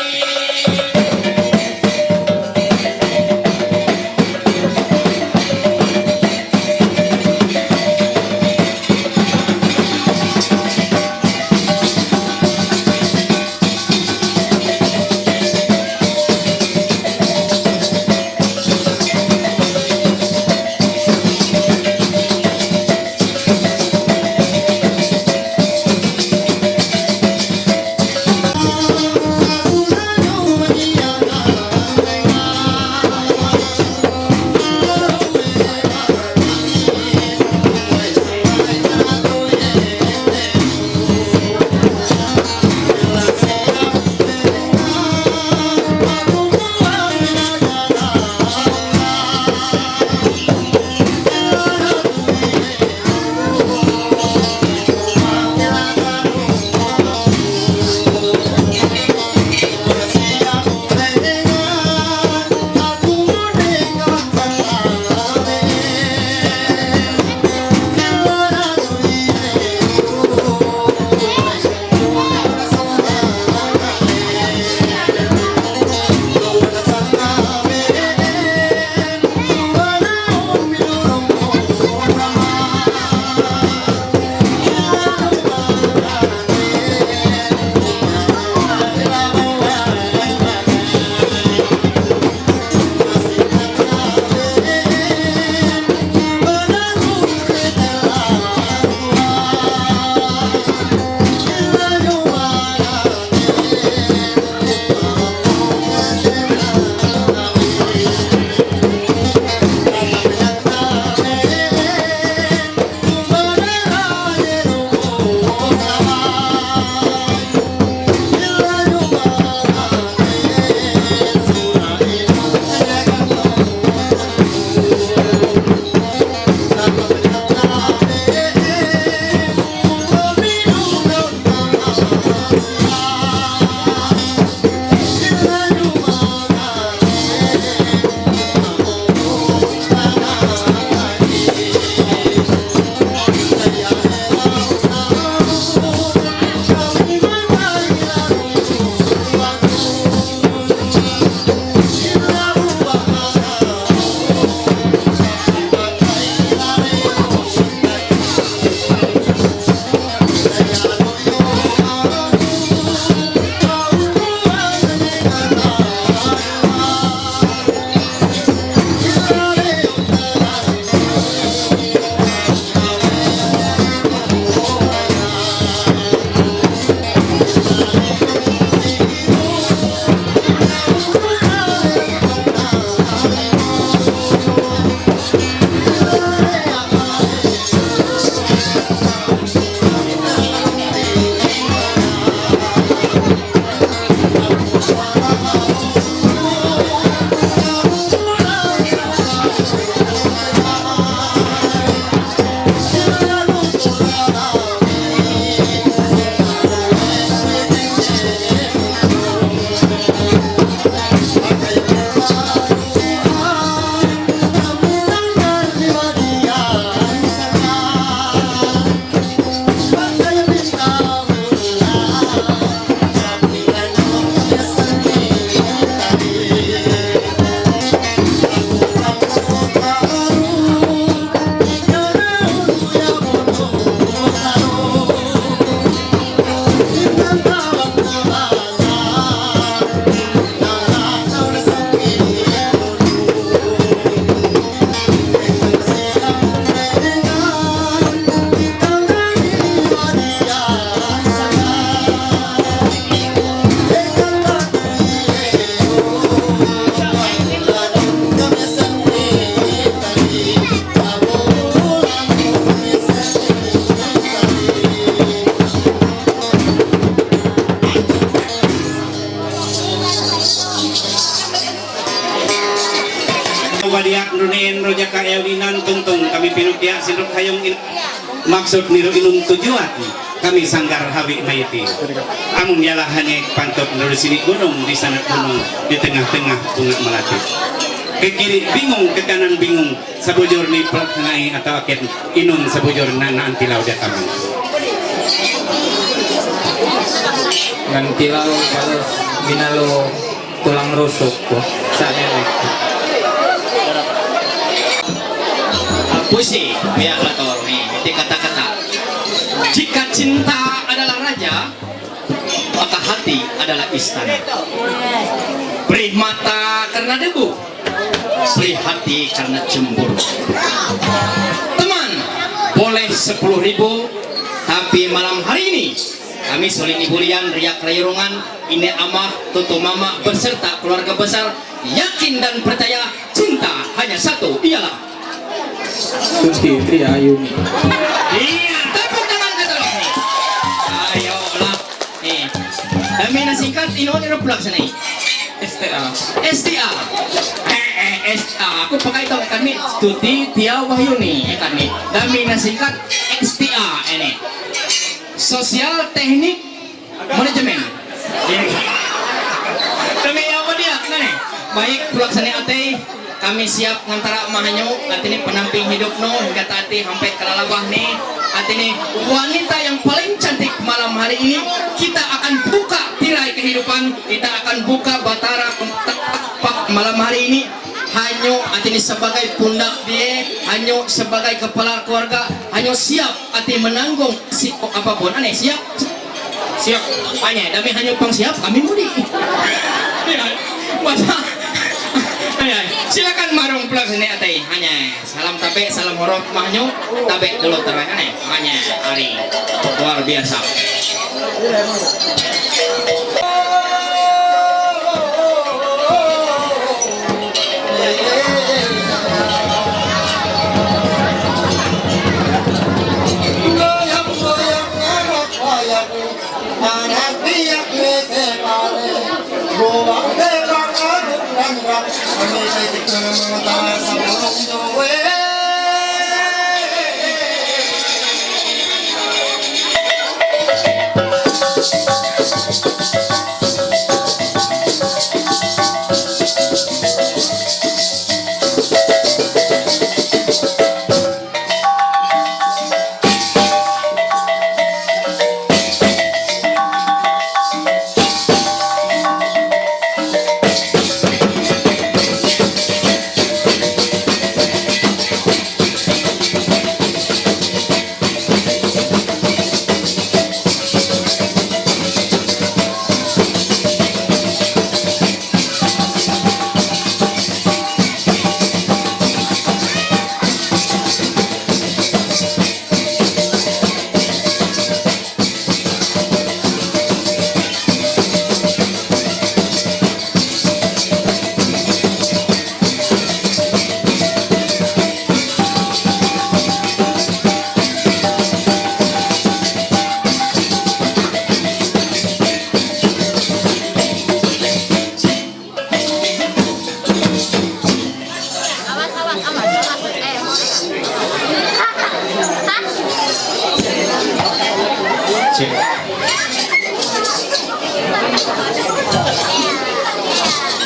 wadiak nunin roja kaewinan tungtung kami pinukya sinuk hayong maksud niru inun tujuan kami sanggar hawi mayiti amun yalah hanya pantop nuru sini gunung di sana gunung di tengah-tengah bunga melati ke kiri bingung ke kanan bingung sabujur ni pelaksanai atau akhir inun sabujur nana antilau jataman Nantilau balas ginalo tulang rusuk kok saya puisi biar lator nih itu kata-kata jika cinta adalah raja maka hati adalah istana beri mata karena debu beri hati karena cemburu teman boleh 10.000 tapi malam hari ini kami Solini Bulian Riak Rayurungan ini amah tutu mama beserta keluarga besar yakin dan percaya cinta hanya satu ialah Kunti Tria Ayuni. Iya, tepuk tangan ke tolong nih. Ayolah. Nih. Kami nasingkat ino pelaksana. STA. STA. STA. Aku pakai itu kami Tuti Tia Wahyuni kami. Kami nasingkat STA ini. Sosial Teknik Manajemen. Ini. Kami apa dia? Nih. Baik pelaksana ATE kami siap ngantara mahanyo atini penamping hidup no hingga tadi sampai kelalabah nih atini wanita yang paling cantik malam hari ini kita akan buka tirai kehidupan kita akan buka batara malam hari ini hanyo atini sebagai pundak dia hanyo sebagai kepala keluarga hanyo siap ati menanggung si apapun aneh siap hanya dami hanyo pang siap kami mudi masa silakan marung pelaksana atai hanya salam tabe salam hormat mahnyo tabe dulu terang hanya hari luar biasa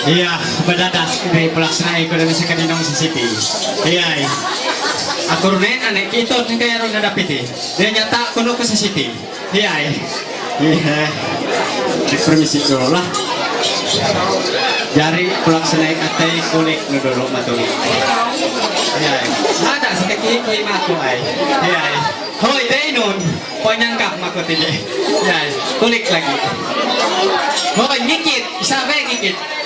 Iya, badadas dari pelaksana Indonesia Kadinong Sisipi. Iya, aku runen anek kita nih kayak orang dapet dia nyata kuno ke Sisipi. Iya, permisi dulu lah. Jari pelaksana ATE kulik dulu matuli. Iya, ada sedikit aku ay. Iya, hoi deh nun, penyangkap makut ini. Iya, kulik lagi. Hoi ngikit, sampai ngikit.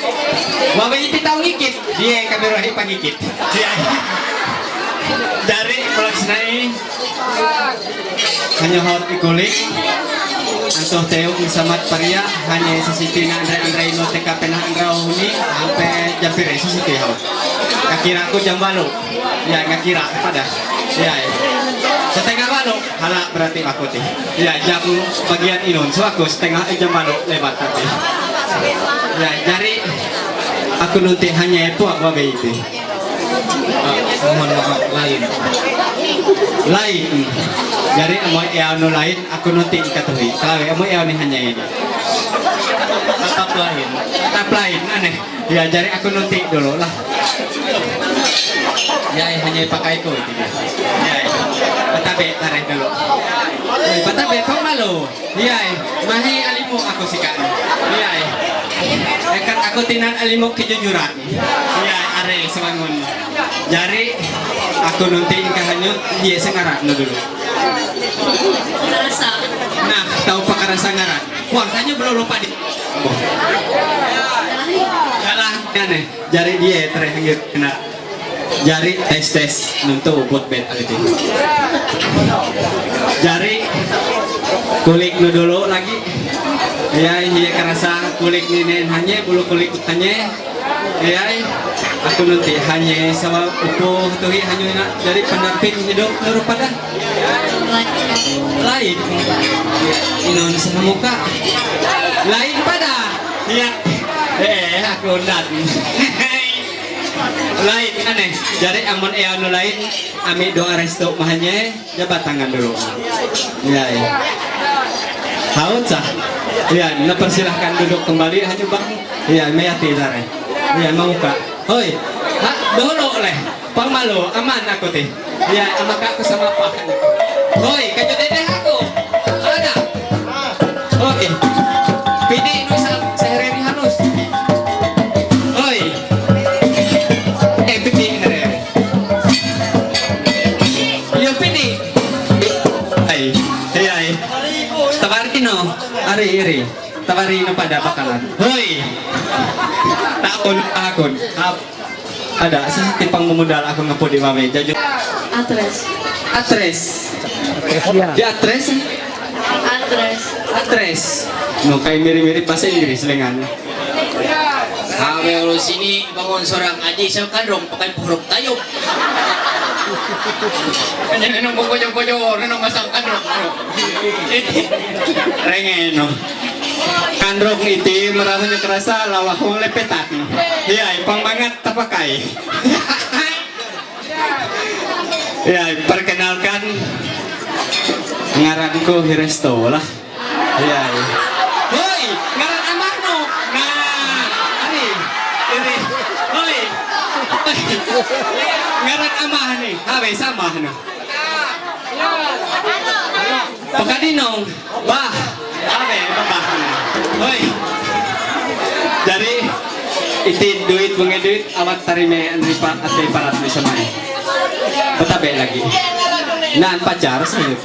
Bapak itu tahu ngikit, dia kamera ini pangikit. Dari pelaksana ini hanya hot ikulik, antoh teuk samat paria hanya sisiti na Andre no TKP na Andrauni sampai jam pire sisiti hot. Kakira aku jam balu, ya ngakira pada, ya. Setengah balu, halak berarti aku teh. Ya jam bagian inun, so aku setengah jam balu lewat tapi. Ya, jadi aku nanti hanya itu aku itu. mohon maaf lain. Jadi amo anu lain aku nanti dikataui. Kawe amo anu hanya ini. Tetap lain aneh. Ya jadi aku nanti dulu lah. Ya hanya pakai itu. Ya. Patabe tarik dulu. Patabe kok malu. Ya, mahi alimu aku sikat. Ya. Dekat aku tinan alimu kejujuran. Ya, are semangun. Jari aku nanti hanya dia sengarat dulu. Rasa. Nah, tahu pakar rasa ngarat. Puasanya belum lupa di. Yalah, aneh. Jari dia terakhir kena. Jari tes nuntu buat bed itu. Jari kulik nu dulu lagi. Ya, iya kerasa kulik ninen hanya bulu kulik hanya. Ya, aku nanti hanya sama upuh tuh hanya dari pendamping hidup daripada lain. Inon sama muka lain pada. Ya, aku undat. Lain aneh. Jadi amun anu lain ami doa restu mahanya jabat tangan dulu. Ya. Haut sah. Ya, persilahkan duduk kembali hanya bang. Ya, mayati tare. Ya, mau kak. Hoi. Ha, dulu leh. Pang malu aman aku teh. Ya, sama kakku sama pak. Hoi, kajo dedeh aku. Ada. Oke. Pidi nu sehari halus. Hoi. Pidi ngere. Yo pidi. Ai. Tawarino. Ari. Tawarino pada bakalan. Hoi. Akun. Ada tipang memodal aku ngapo di mame jaju. Atres. Di atres. No kayak mirip-mirip bahasa Inggris lengan. Kami ulo sini bangun seorang aji sa kadrong pakai huruf tayo. Kanya nenong koyo, nenong masang kandrong. Rengeno. Kandrong itu merasanya kerasa lawahong lepetan. Iya, ipang banget tapakai. Ya, perkenalkan ngaranku Hiresto lah. Iya. Hoi, ngaran amahno. Nah, ini. Hoi. Ngaran amah nih, habe sama no. Pakadinong, bah, habe babah. Hoi. Jadi itu duit duit awak tarime anripa ate parat di samai. Betabe lagi. Nan pacar sih.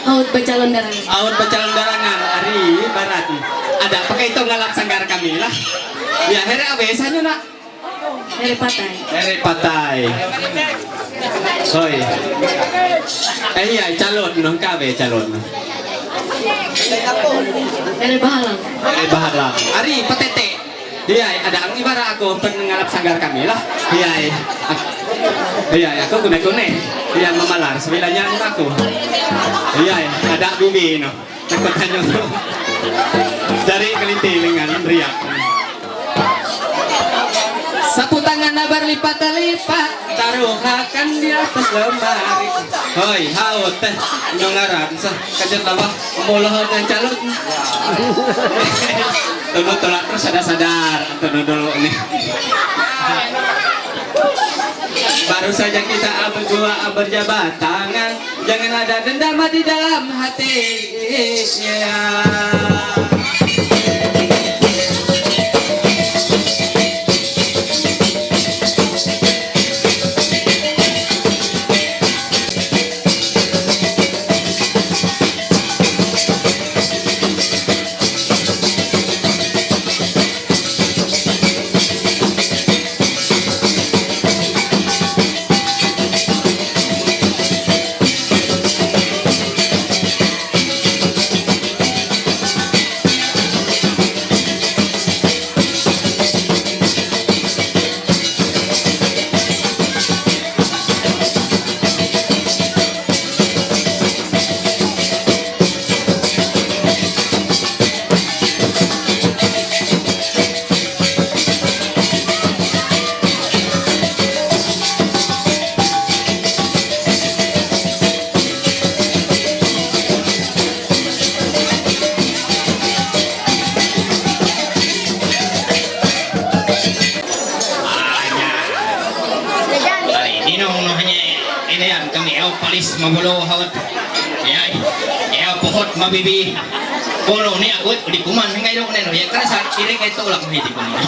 Out bacalon darangan ari barat. Ada pakai itu ngalap sanggar kami lah. Ya here abesannya nak. Here patai. Hoi. Iya calon nong kabe calon. Here bahalang. Ari patete. Iya, ada ang ibara aku pengalap sanggar kami lah. Iya, aku kune. Iya, mamalar sebilanya aku. Iya, ada bibi no. Takut hanya dari kelintilingan riak. Sapu tangan nabar lipat, taruhakan di atas lemari. Hoi, haut teh, nongaran sah, kajet lawah, moloh dan calon. Tunggu tolak terus sadar, tunggu dulu nih. Baru saja kita berdua berjabat tangan, jangan ada dendam di dalam hati. alis mabulo hawat ya pohon mabibi polo ni aku di kuman ngayon neno ya karena saat kiri kayak tolak mahiti ko ni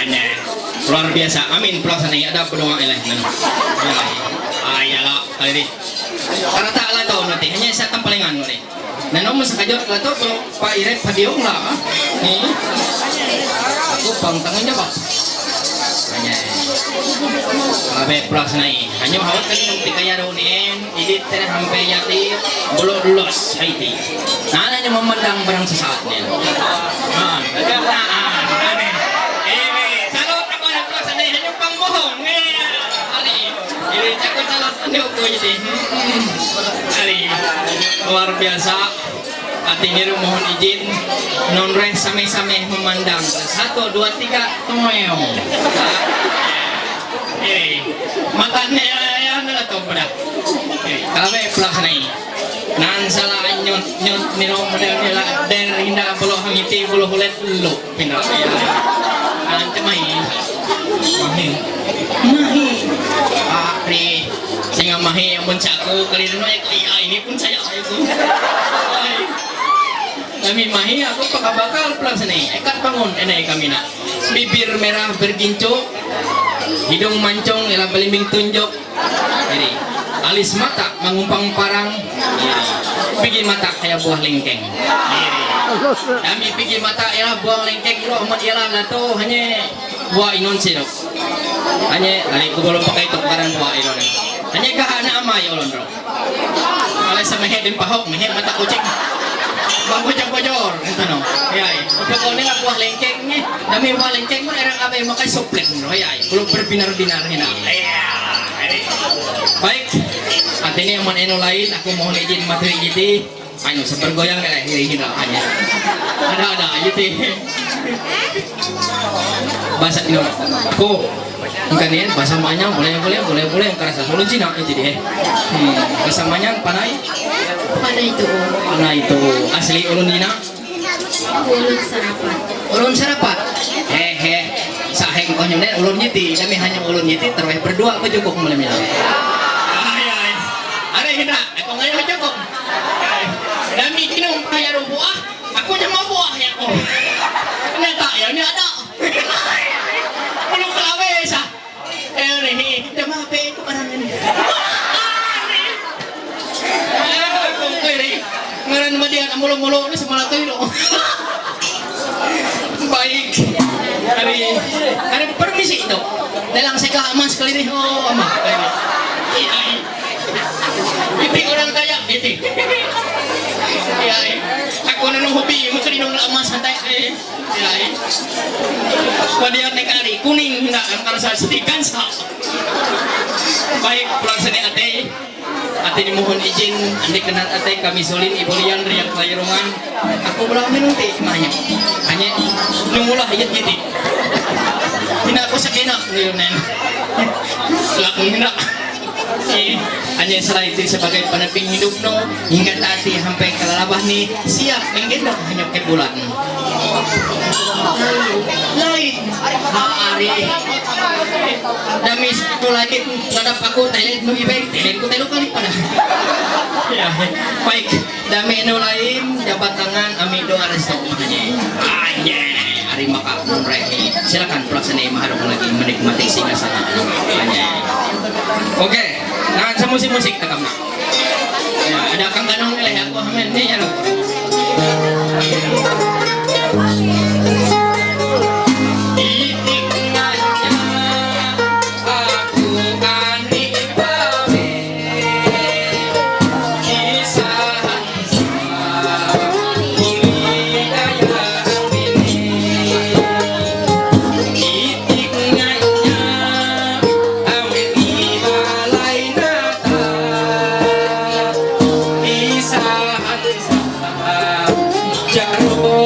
ane luar biasa amin pelaksana ada pedoman ilahi ayalah kali ini karena tak lah tahu nanti hanya saya palingan nih nah nomor sekajot lah tuh kalau Pak Irek padiong lah aku pangtangan jawab hanya abe pelaksana hanya hawat kali nanti kaya ronin ini teh hampir yati belum lulus Haiti nah hanya memandang barang sesaatnya nah aneh salot ako na pelaksana hanya pangbohong ini cakap salot ano ko jadi luar biasa artinya mohon izin non-res samai-samai memandang 1, 2, 3 tomeong matanya ya nala to pada kabe pelaksana nan salah nyot minum model nila dan hinda bolo hangiti bolo hulet lu pindah ya ante mahi Pri singa mahi amun caku kali dulu ya ini pun saya itu kami mahi aku bakal pelaksana ikat bangun enai kami nak bibir merah berginco hidung mancung ialah belimbing tunjuk jadi alis mata mengumpang parang pigi mata kayak buah lengkeng kami pigi mata ialah buah lengkeng lo amat ialah lato hanya buah inon sirop hanya hari ku belum pakai itu barang buah inon hanya gahana ama ya ulun bro oleh semehe din pahok mehe mata kucing bang bojor itu no ya pokok ni lah buah lengkengnya dami buah lengkeng pun erang abe makai soplet no ya belum berbinar-binar hina baik artinya yang meneno lain aku mohon izin materi jadi ayo sepergoyang kayak hina hanya ada jadi bahasa ini aku mungkin bahasa manyang boleh yang kerasa ulun Cina itu deh bahasa manyang panai itu asli ulun Cina ulun sarapat saheng konyolnya ulun nyiti kami hanya ulun nyiti terweh berdua aku cukup malam ini ada hina aku nggak cukup dami kinum kaya buah aku mau buah ya ternyata ya ini ada belum kelawe sah ini kita mape itu barang ini aku kiri ngaran madian amulung-mulung ini semua latu itu baik hari permisi itu dalam seka amas kali ini oh ama ini orang kaya itu ya aku nang hobi mungkin dong lama santai ya kemudian nekari kuning enggak antara saya setikan sah baik pelaksana ate dimohon izin andi kenal ate kami solin ibu lian riak layarungan aku belah minunti mahnya hanya nungulah ayat gitu hina aku sakina ngayonan lakon hina hanya selain itu sebagai peneping hidup no hingga tadi sampai kelalabah nih siap menggendong hanya ke bulan lain hari dami itu lagi terhadap aku Thailand lebih baik Thailand ku telu kali pada ya baik dami itu lain jabat tangan ami doa restu hanya hari maka mereka silakan pelaksana maharap lagi menikmati singasana hanya oke nah musik tekam nak ya ada kang ganong nilai aku amin ya lo Jaro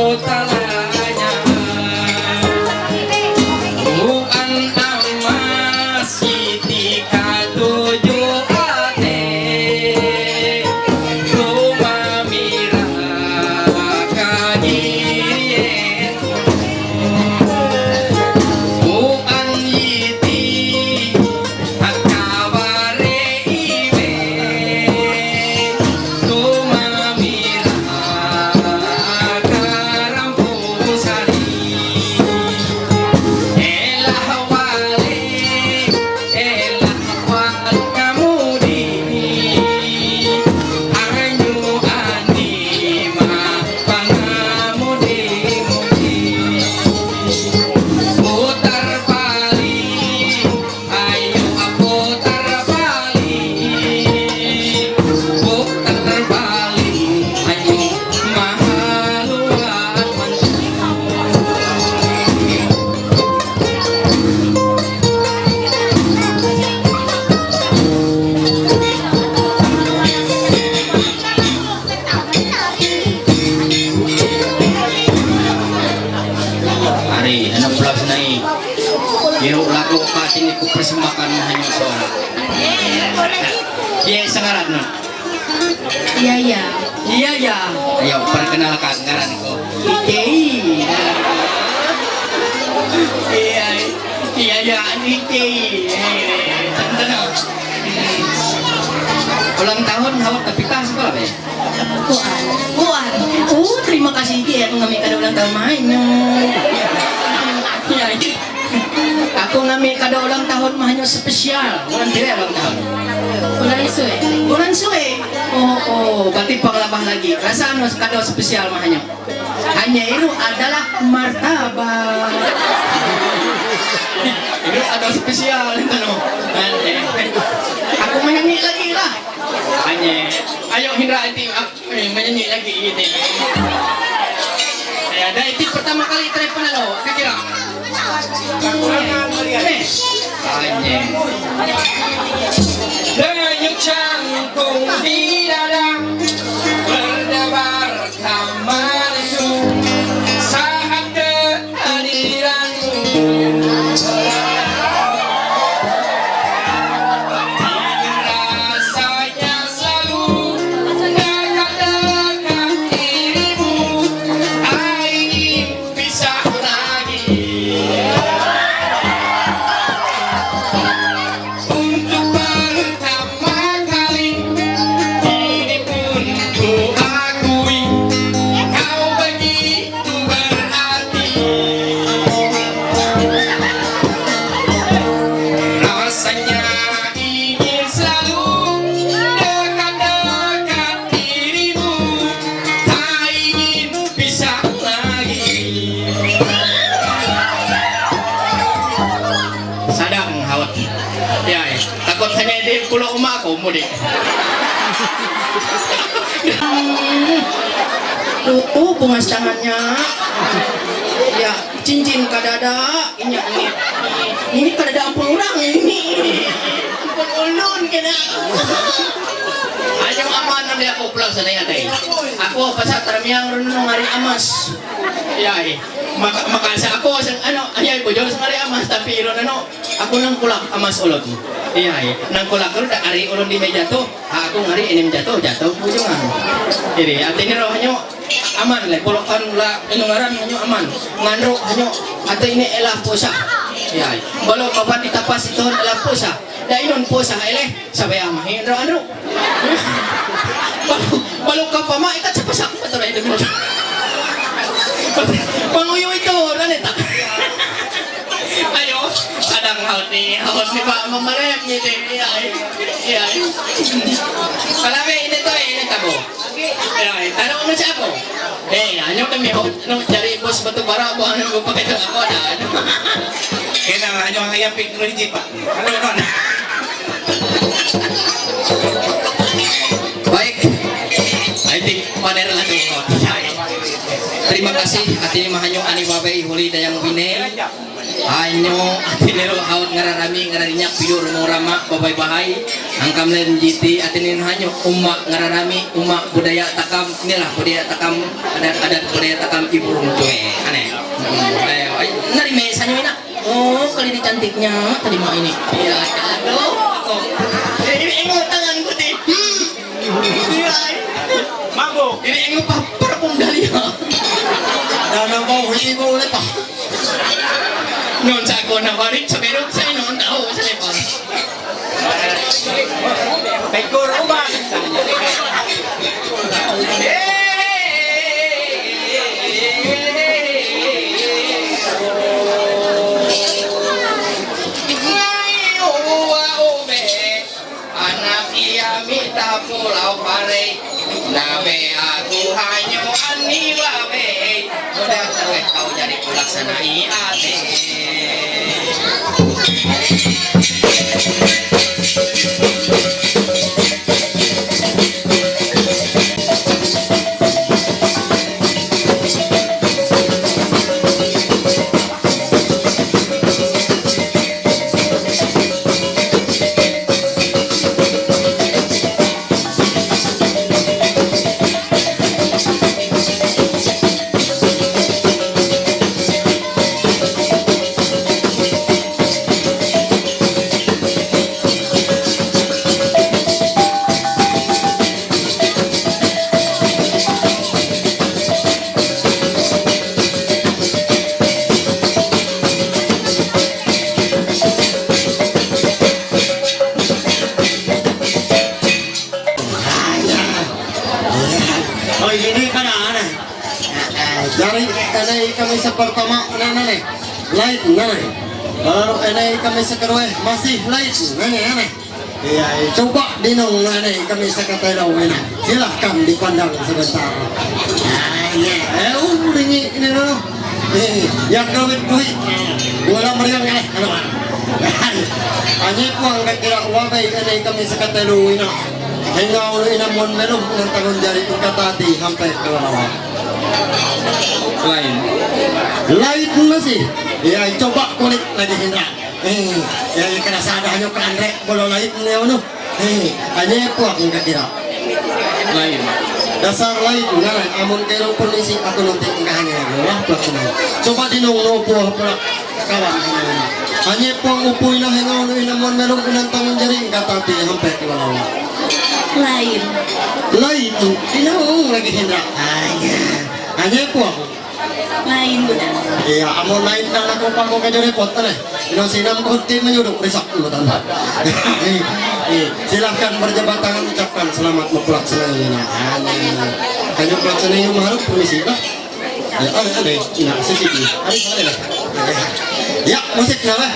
so. Iya sangaran no. Iya iya. Iya ya. Ayo perkenalkan ngaran ko. Ikei. Iya. Iya ya Ikei. Tanda. Ulang tahun hawak tapi kah sekolah be? Kuat. Terima kasih dia aku ngambil kado ulang tahun main. Iya. Aku ngambil kado ulang tahun mahnya spesial. Bulan tidak ulang tahun. Bulan suwe. Bulan suwe. Oh, berarti pengelabah lagi. Rasa anu kado spesial mahnya. Hanya itu adalah martabak. Itu kado spesial itu no. Aku menyanyi lagi lah. Hanya, ayo Hindra itu menyanyi lagi gitu. Ya, ada itu pertama kali telepon lo, kira. Hanya. Denyut cangkung di dada berdebar tamanku saat kehadiranmu. Rasanya selalu dekat-dekat dirimu. Ingin bisa lagi. Untuk pertama kali ini pun ku akui kau begitu berarti. Rasanya ingin selalu dekat-dekat dirimu, tak ingin pisah lagi. Sadang hawat. Ya, takut hanya di pulau emak aku mudik. Tuh bunga tangannya. Ya, cincin kadada. Ini kadada ampun orang ini. Ampun ulun kena. Ayo aman nanti aku pulang sana ya teh. Aku pasal termiang renung hari amas. Ya, maka aku ano ayah bojol sengari amas tapi iron ano aku nang kulak amas ulun. Iya, nang kulak kalau dak hari ulun di meja tuh, aku ngari ini jatuh bujongan. Jadi artinya rohnya aman lah, polokan lah inungaran hanyo aman, ngandro hanyo atau ini elah puasa. Ya, kalau bapak ditapas itu elah puasa. Dah inon puasa eleh sabaya mahin ro andro. Balu kapama ikat sapasak betul itu minum. Panguyo itu raneta. Ayo, kadang haut ni Pak memerem gitu ya. Ya. Palawe ini tuh ini tabo. Ya, taruh nu siapa? Hanya kami haut nu cari bos batu bara buang nu pakai aku ada. Kena hanya ayam pikir Pak. Halo. Baik, I think paner lah tuh. Terima kasih artinya mahanyo ani babai huli dayang bine. Hanyo artinya haut ngararami ngararinyak piur rama babai bahai. Angkam len jiti artinya hanyo umak ngararami umak budaya takam inilah budaya takam adat budaya takam ibu rumtue aneh. Ayo, nari mes hanyo ina. Oh, kali ini cantiknya terima ini. Iya, aduh. Ini enggak tanganku deh. Iya. Mabuk. Ini enggak papar pemdalia. Dana mau ibu lepas. Non sago na barit sa berok sa non tahu sa lepas. Pekor uban. Anak ia minta pulau pare. Nabe aku hanya ani wabe. Udah terwet kau jadi pelaksanai ate. Dari kanay kami sa pertama nanay. Light nanay. Baru kanay kami sa kedua masih light nanay. Iya, coba dinong nanay kami sa katelaw na. Silahkan dipandang sebentar. Ringi ini dulu. Yang gawin-gawin. Wala meriang ano man. Hanya po ang nagkira wabay kanay kami sa katelaw na. Hingga ulo inamon meron ng tagon jari katati sampai kelalawa. Lain masih. Ya coba kulit lagi Hendra. Ya kena sadanya ke Andre kalau lain ni ano. Hanya po ang kakira. Lain. Dasar lain ngaran amon kayo polisi ako nanti ngahanya lah pelaksanaan. Coba dinong po kawan. Hanya po ang upoy na hingaw ulo inamon meron ng tagon jari katati sampai kelalawa. Lain. Lain, tinawang lagi Hendra. Hanya po ako. Lain benar. Iya, amo lain na ako pa ko kayo report na eh. Sinam ko tim menyuduk risak mo tanda. Silahkan berjabat tangan ucapkan selamat mempelaksanai na. Kayo pelaksanai yung maharap polisi ba? Ada, ina sisiki. Ada. Ya, musik na ba?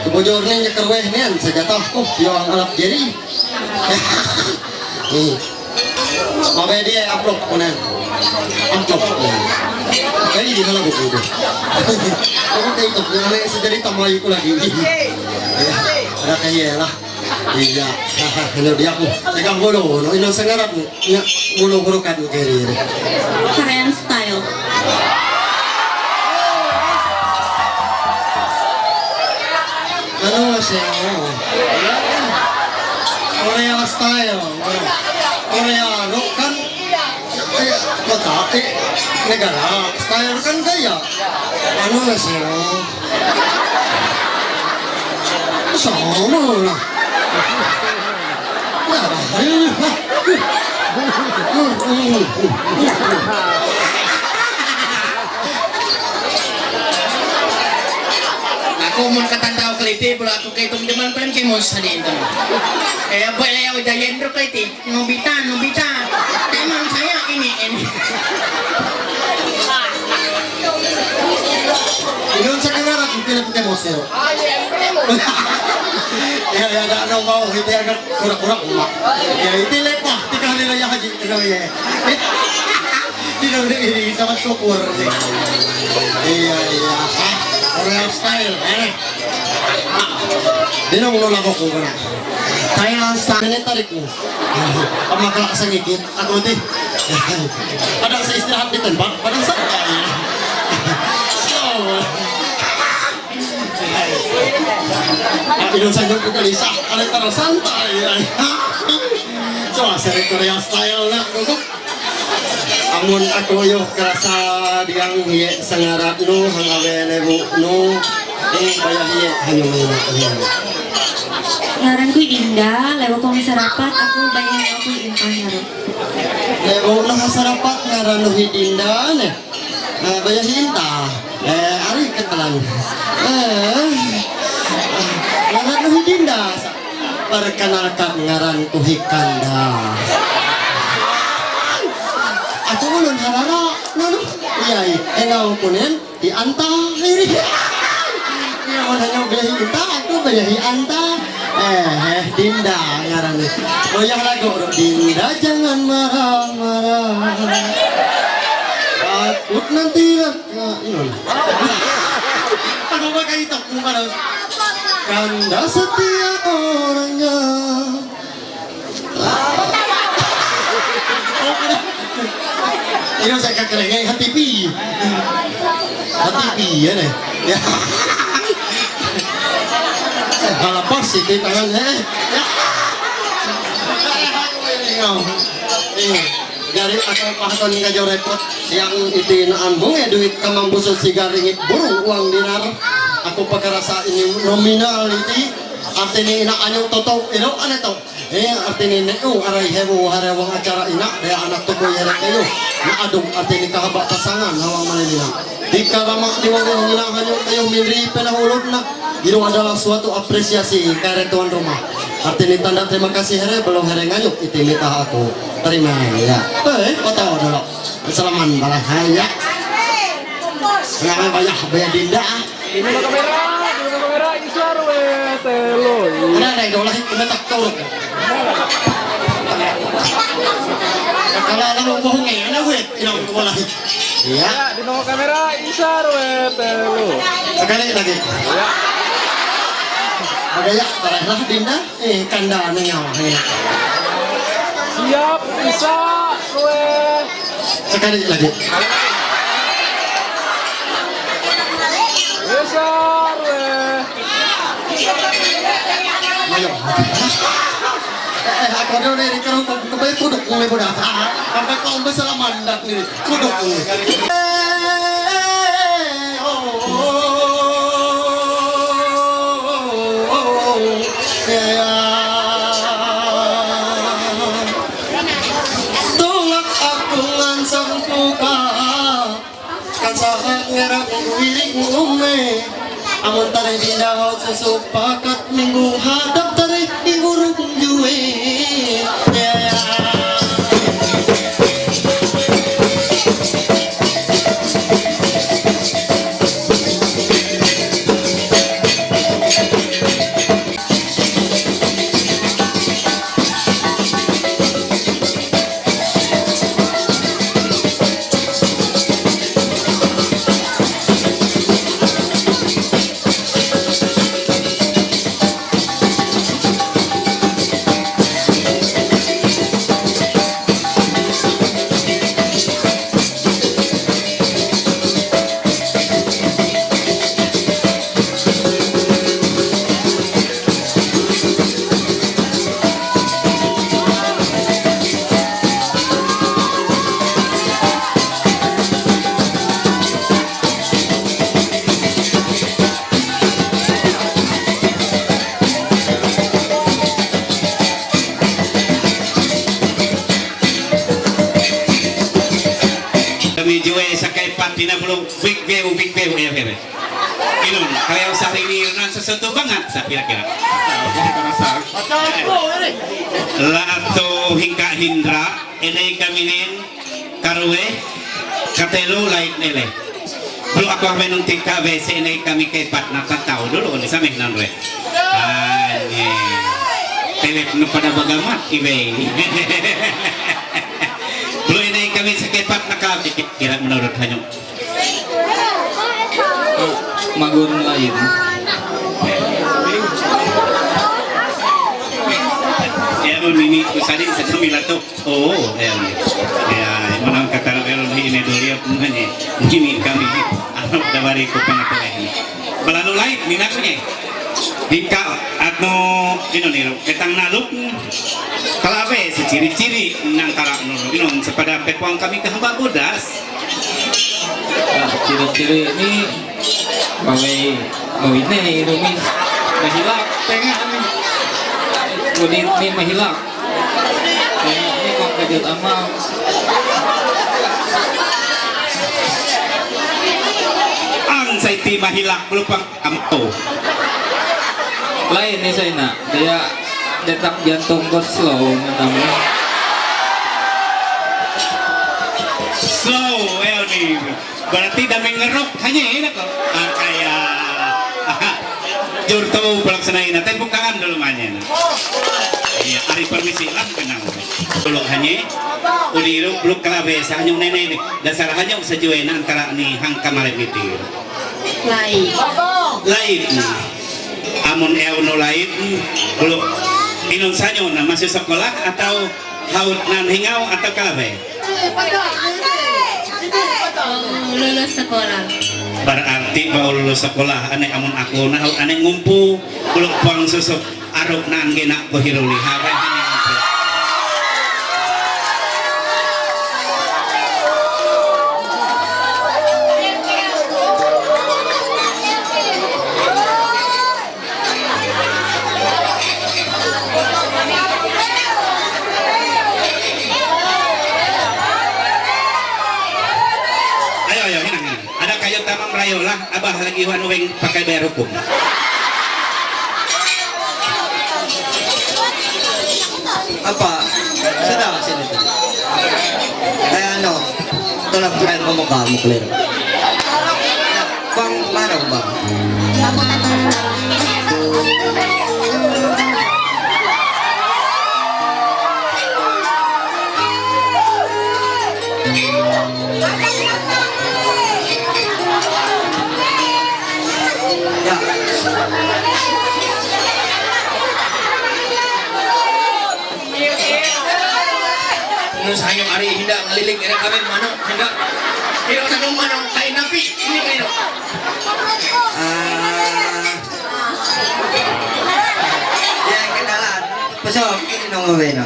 Bojor ni nya kerweh nian sejatah ko yo ang alap jeri. Mabe dia upload konan. Upload. Kali di hala buku itu. Aku kayak itu yang lain sejadi tamai ko lagi. Ada kaya lah. Iya. Hello dia aku. Tegang bolo no ino sengarat nya bolo-bolo kan jeri. Korean style. Ano siya? Korea style. Koreano kan kota negara. Style kan gaya. Ano siya? Sama lah. Ako mun katandao kaliti pula ako kay tumdaman pa rin kay Mons halin to. Eh boy layaw dayendro kaliti. Nobita. Emang saya ini. Inon sa kangarat yung pinapagay mo sir. Ya ada ano mau hindi agad kurak-kurak mo. Ya itilay pa. Tika nila yahaji. Tidak boleh ini sama syukur. Iya. Korea style, Dia nak mula labok ko na. Kaya sa kanil tarik mo. Pamakala sa ngikit. Ako di. Padang sa istirahat dito ba? Padang sa Inon sa nyok ko kalisa. Alay tarang santai. So, sa Korea style na. Amun ako yo kerasa diang hiye sangarat no hang awene bu no bayah hiye hanya mana Ngaran ku Indah, lewat kong sarapat aku bayang aku Indah ngaran. Lewat nang sarapat ngaran no Indah ne. Bayah Indah. Ari kenalan. Ngaran no Indah. perkenalkan ngaran ku Hikanda. Aku ulun harara, nanu, iya, engau kunen, anta ini. Iya, hanya beli anta, aku beli anta. Dinda ngaran nih. Goyang lagu, Dinda jangan marah-marah. Takut nanti ini. Aku pakai itu, bukan. Kanda setia orangnya. Ini saya kekelengeng hati pi ya nih ya kalau positif tangannya dari aku pahatan ngajau repot yang itu ambung ya duit kamambusul sigaringit burung uang dinar aku pakai rasa ini nominal itu artinya ina anyong toto ino ano to artinya neo aray hewo harewang acara ina daya anak toko yere kayo na adong artinya kahaba pasangan hawang manilina di karamak diwang ina anyong kayo minri penahulog na ino adalah suatu apresiasi kare tuan rumah artinya tanda terima kasih here belum here nganyuk itimita aku terima ya kota dulu selaman balai haya ngamai banyak bayar Dinda ini lo kamera ini suara telo ada idola kita tak tahu kalau ada bohongnya ada weh ini bola iya di nomor kamera ini suara telo sekali lagi ya ada ya tarahlah Dinda kanda nyawa siap bisa weh sekali lagi besar weh ayo aku ada dari kerong kebaik kuduk mulai budak sampai kau besar mandak nih kuduk tolak aku langsung buka kan saat ngerap wirik ngume amun tari dinda sesupakat minggu hadap tari ingurung juwe Tina belum big view ya bebe. Inun, kalau sehari ini nan sesuatu banget saya kira-kira. Lato hingga hindra, ini kaminin karwe katelu lain nele. Belum aku menung tingkah WC ini kami kepat nak tahu dulu ni sampai nanre. Ane, telefon pada bagamat ibe. Belum ini kami sekepat nakal kira menurut hanya. Magun lain ya ini tadi sedemikian tuh ya menang kata elon ini dulu punya gini kami anak dawari ku pengetahuan ini belalu lain minatnya hingga atau ini nih ketang naluk kalabe si ciri-ciri nang karak nurun sepada pepuang kami ke hamba bodas. Ciri-ciri ini ini rumis mahilak tengah nih kulit ini mahilak tengah ini kok kejut amal ang saiti mahilak pelupang kamto lain nih saya nak dia detak jantung kok slow namanya. Slow, Elmi. Berarti damai ngeruk hanya enak kok. Kayak jurto pelaksanain nanti bukaan dulu manya. Iya, hari permisi lah kenang. Belum hanya udiru belum kalabe hanya nenek ini. Dasar hanya sejuain antara nih hangka malemitir. Lain. Amun euno lain belum minum sanyo na masuk sekolah atau haut nan hingau atau kalabe. Lulus sekolah. Berarti bahwa lulus sekolah aneh amun aku nah aneh ngumpu belum puang susuk aruk nang genak kohiruli hawe hanya ngumpu. Ayo hinang. Ada kayu tamang rayo lah abah lagi wanuweng pakai bayar hukum. Apa? Sedang sini tuh. Ano? Tolong kain pemuka mo clear. Bang, mana bang? Nus hanya hari hinda ngeliling era kami mana hinda hiro tanong manong kain napi ini kain Ya kenalan. Pasok ini nong mabeno.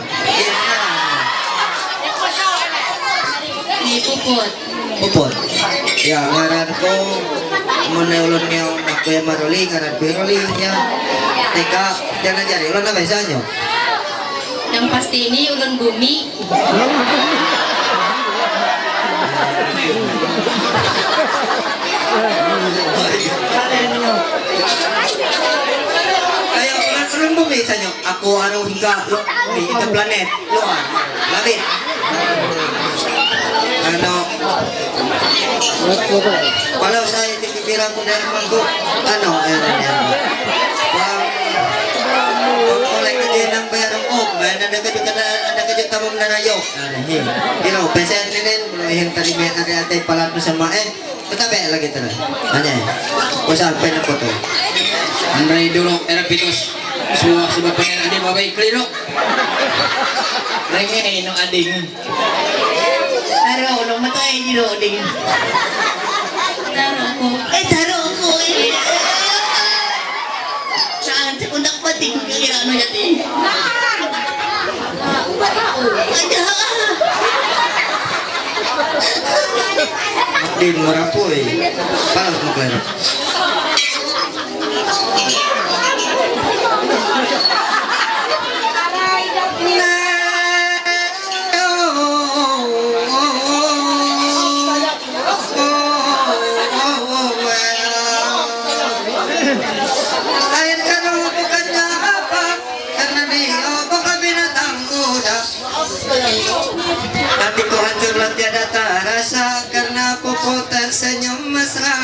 Ni Puput. Puput. Ya ngaran ko meneulun niyo ako ya maruli ngaran ko roli nya. Teka jangan jari ulun na bisa nyo. Yang pasti ini ulun bumi. Ayo ulun bumi sa nyo. Ako ano hingga bumi ito planet luar langit. Ano kalau saya dipikiran ko dari mangko ano oleh kejadian bayar om bayar ada kejadian tamam na rayo pesen nenen yang tadi bayar ada palat bersama tetapi lagi terus hanya usah pen foto Andrei dulu era pitos semua pengen ada babai kliro renge no ading Taro, nung matay ni Roding. Taro ko. Taro ko eh. Saan sa kundak pating kira ano yati? Din marapoy palas mo klaro hatiku hancurlah tiada terasa karena Puput tersenyum mesra.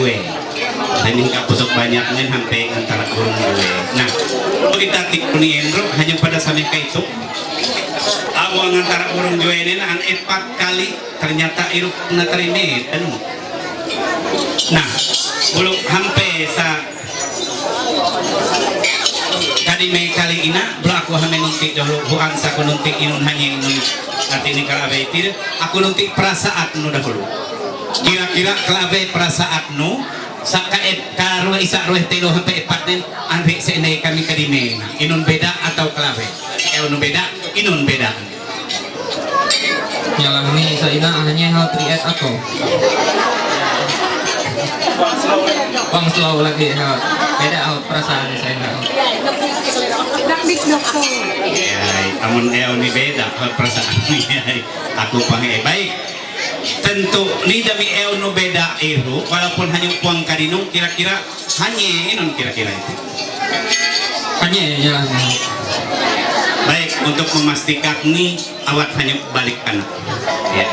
dua. Dan hingga pusok banyak nen sampai antara urung dua. Nah, kita tik Endro hanya pada sampai ke itu. Awang antara urung dua ini an 4 kali ternyata iruk na terime. Nah, belum sampai sa kadime kali ina belum aku hame nuntik dahulu bukan sa aku nuntik inun hanya inun nanti ini kalabe itu aku nuntik perasaan nu dahulu kira-kira kalabe perasaan nu sakaet karua isa rueh telo sampai 4 nen andri seenai kami kadime inun beda atau kalabe nu beda inun beda Yalang ni sa ina hanya hal triet ako. Bang slow lagi hal. Beda hal perasaan saya ina. Amun ni beda hal perasaan aku panggil baik. Tentu ni demi nu beda itu walaupun hanya puang kadinung kira-kira hanya inun kira-kira itu. Hanya ya. Baik, untuk memastikan nih awak hanya balik anak ya.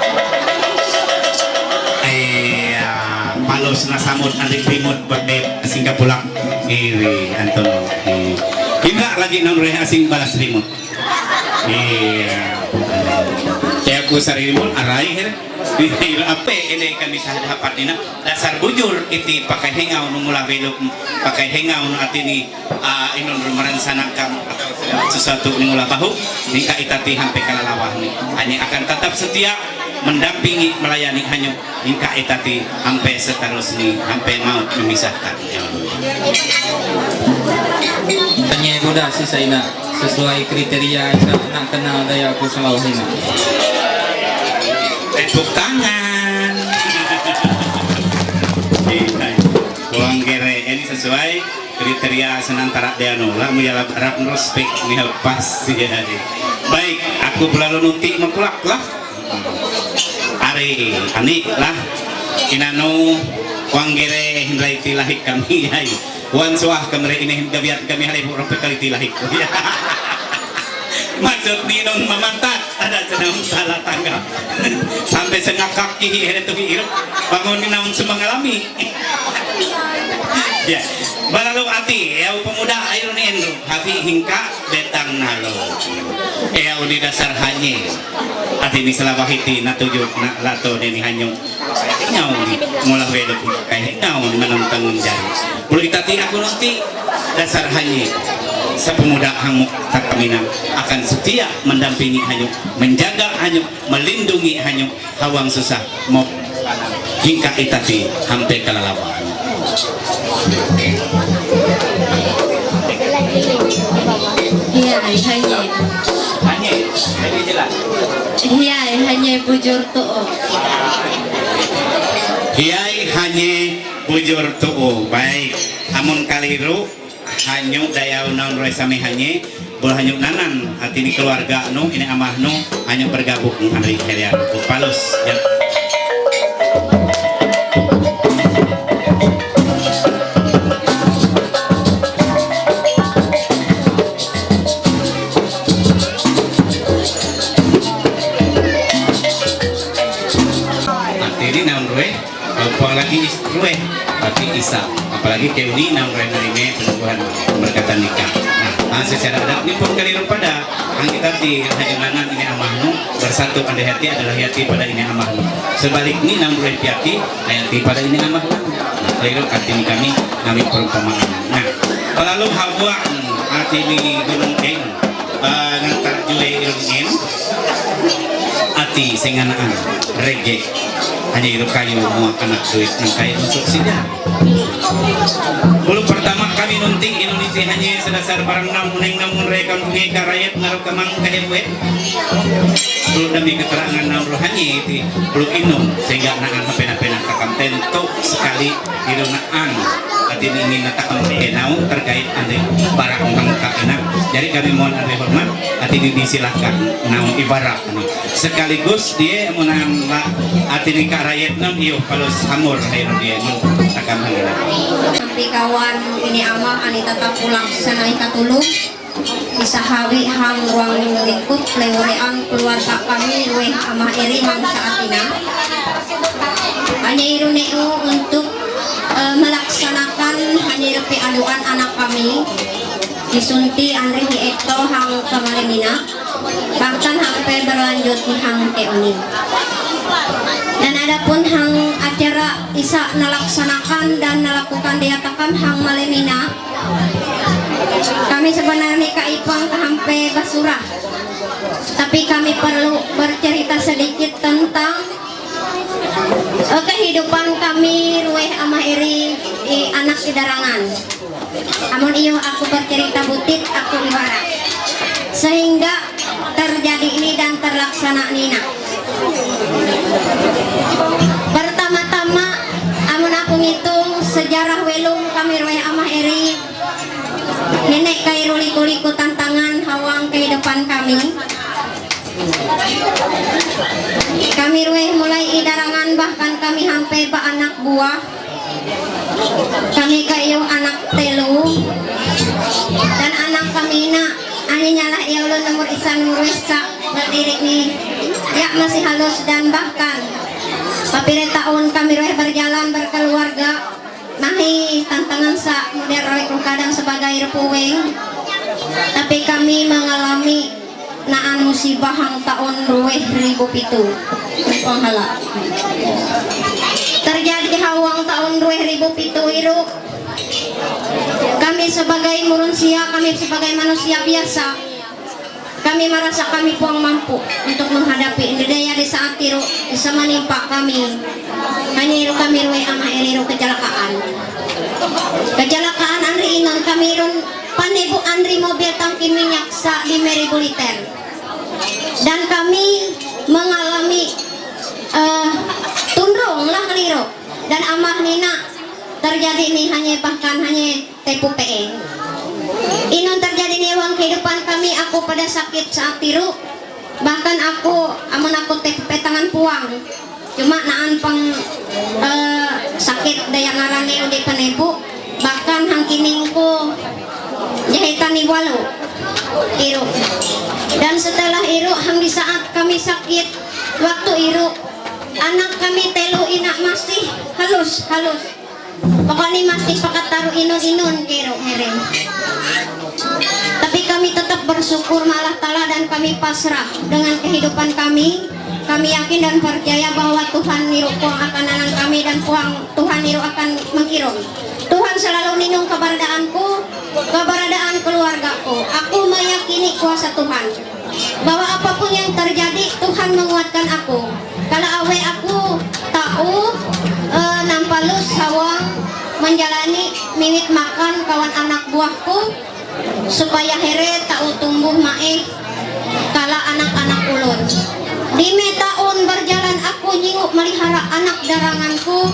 Palos na samud adik rimut bebe asing kapulak iri Anton tidak lagi nonre asing balas rimut saya aku sari rimut arai her apa ini kami sah dapat dina dasar bujur itu pakai hengau numula belok pakai hengau nu atini inon merencanakan atau sesuatu numula bahu nikah itati sampai kalalawah nih hanya akan tetap setia mendampingi melayani hanya hingga itati sampai seterusnya sampai mau memisahkan Tanya budak si Saina sesuai kriteria nak kenal daya aku selalu hina. Tepuk tangan. Buang gere ini sesuai kriteria senantara Deano lah menjalap harap respek nih pas ya. Baik, aku berlalu nutik mengkulak lah. Ari anik lah inanu wanggere hindrai tilahik kami ay wan suah kami ini gabiat kami hari buruk kali tilahik maksud ninong mamantat ada senang salah tanggap sampai sengakak kihi hari tu hirup bangun naun semengalami ya balalu ati ya pemuda air ni endro hafi hingka betang nalo ya di dasar hanya ati ni salawahiti na tujuh na lato ni hanyong nyaw ni mula welo kay nyaw ni manang jari bulu itati aku nanti dasar hanya sa pemuda hamuk takamina akan setia mendampingi hanyong menjaga hanyong melindungi hanyong hawang susah mau hingga itati sampai kalalawa Iya, hanya bujur tuh. Hiai hanya bujur tuh. Baik, amun kaliru hanya daya naon roy sami hanya boleh hanya nanan hati ini keluarga nu ini amah nu hanya bergabung hari kalian palus ya. Apalagi rueh tapi isa apalagi keuni nang renarime penubuhan berkatan nikah nah secara adat ini pun kaliru pada ang kita di hajanganan ini amahnu bersatu pada hati adalah hati pada ini amahnu sebaliknya nang rueh hati hati pada ini amahnu nah kaliru arti kami perumpamaan nah lalu hawa hati ini gunung eng ngantar jule irung eng hati senganaan rege hanya itu kayu mau anak duit nang kayu masuk sidang. Bulu pertama kami nunting Indonesia hanya sedasar barang namun namun rekam bunyi karayat ngaruh kemang kayu wet. Bulu demi keterangan namun hanya itu bulu inum sehingga nangan pena-pena kakam tentu sekali irunaan hati ini natakan penau terkait dengan barang mangka enak. Jadi kami mohon anda hormat hati ini disilahkan namun ibarat sekaligus dia menang hati ini rakyat nam iyo kalau samur air dia takam hangina Sampai kawan ini amah ani tetap pulang senai katulung bisa hawi hang ruang lingkup lewereang keluarga kami weh amah eri mang saatina hanya iruneu untuk melaksanakan hanirupi aduan anak kami disunti Andri Hiekto hang kemalimina bahkan hampir berlanjut di hang keoni. Dan adapun hang acara isa nalaksanakan dan melakukan diatakan hang malimina, kami sebenarnya kaipang hampe basurah, tapi kami perlu bercerita sedikit tentang kehidupan kami ruweh amah iri anak idarangan. Amun iyo aku bercerita butit aku ibarat sehingga terjadi ini dan terlaksana nina. Pertama-tama amun aku ngitung sejarah welung kami ruweh amah iri nenek kai liku-liku tantangan hawang kehidupan kami. Kami ruweh mulai idarangan bahkan kami hampe ba anak buah. Kami kayo anak telu dan anak kami na ani nyalah ya ulun nomor isan ruwesa berdiri nih ya masih halus dan bahkan papire tahun kami ruweh berjalan berkeluarga nahi tantangan sa model roy kadang sebagai repuweng, tapi kami mengalami naan musibah hang tahun 2007 panghala terjadi hawang tahun 2007 iru. Kami sebagai manusia, kami sebagai manusia biasa, kami merasa kami puang mampu untuk menghadapi ini daya di saat iru bisa menimpa kami. Hanya iru kami ruwe ama iru kecelakaan Andri inon kami run panebu Andri mobil tangki minyak sa 5.000 liter. Dan kami mengalami tundrung lah keliru dan amah nina terjadi ini bahkan hanya tepu PE inon terjadi nih uang kehidupan kami. Aku pada sakit saat tiru bahkan aku amun aku tepu tangan puang cuma naan pang sakit daya ngarane udah penebu bahkan hangkiningku jahitan iwalu iru. Dan setelah iru di saat kami sakit waktu iru anak kami telu inak masih halus pokoknya masih pakat taruh inun iru hereng. Tapi kami tetap bersyukur malah tala dan kami pasrah dengan kehidupan kami. Kami yakin dan percaya bahwa Tuhan niru puang akan anak kami dan Tuhan niru akan mengkirim. Tuhan selalu ninung keberadaanku, keberadaan keluargaku. Aku meyakini kuasa Tuhan bahwa apapun yang terjadi Tuhan menguatkan aku. Kalau awe aku tahu nampalus sawang menjalani miwit makan kawan anak buahku supaya here tahu tumbuh mae kala anak-anak ulun. Di tahun berjalan aku nyinguk melihara anak daranganku,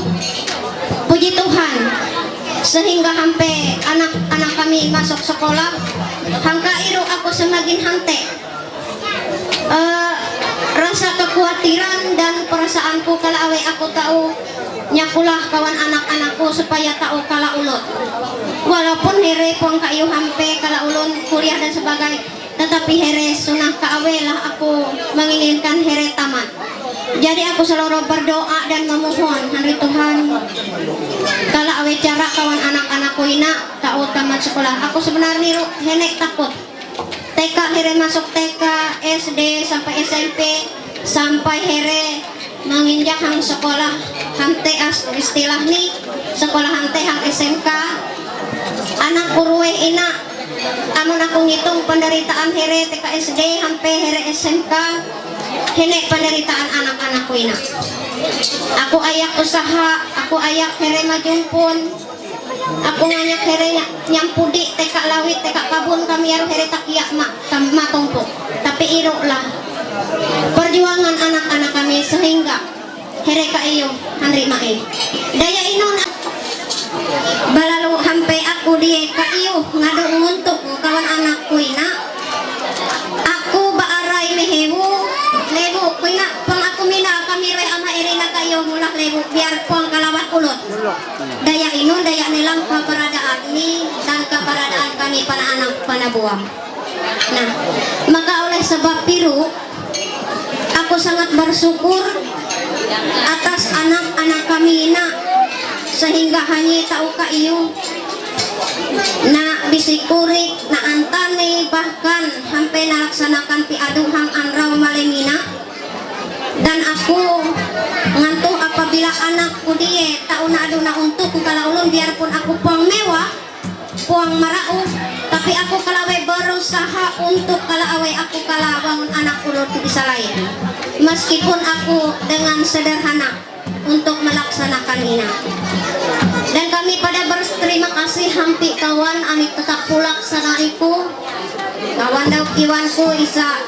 puji Tuhan, sehingga hampe anak-anak kami masuk sekolah. Hangka iru aku semakin hante rasa kekhawatiran dan perasaanku kala awe aku tahu nyakulah kawan anak-anakku supaya tahu kala ulun. Walaupun here puang kayu hampe kala ulun kuliah dan sebagainya, tetapi here sunah kaawe lah aku menginginkan here tamat. Jadi aku selalu berdoa dan memohon hari Tuhan kala awe cara kawan anak-anakku ina tahu tamat sekolah. Aku sebenarnya henek takut TK here masuk TK, SD sampai SMP sampai here menginjak hang sekolah hante istilah nih sekolah hante hang SMK. Anak urwe ina amun aku ngitung penderitaan here TK SD sampai here SMK henek penderitaan anak-anakku ina. Aku ayak usaha, aku ayak here majumpun, aku nganyak here nyampudi TK lawit TK kabun kami aru here takiak matumpuk. Tapi iruk lah perjuangan anak-anak kami sehingga here kaiyo handri mae daya inon balalu hampe aku di kaiyo ngadu untuk kawan anakku ina. Aku baaray mehewu lebu kuina pang aku mina kami re ama irina kayo mulah lebu biar pang kalawat ulot daya inon daya nilang keberadaan ni dan keberadaan kami para anak para buah. Nah maka oleh sebab piru aku sangat bersyukur atas anak-anak kami ina sehingga hanya tahu ka iyo na bisikurik na antani bahkan sampai nalaksanakan piaduhang anraw malemina. Dan aku ngantuk apabila anakku dia tahu na adu na untuk kalaulun biarpun aku puang mewah puang marau, tapi aku kalawai berusaha untuk kalawai aku kalawangun anak ulur bisa lain meskipun aku dengan sederhana untuk melaksanakan ini. Dan kami pada berterima kasih hampi kawan ami tetap pulak sanaiku kawan dauk iwanku isa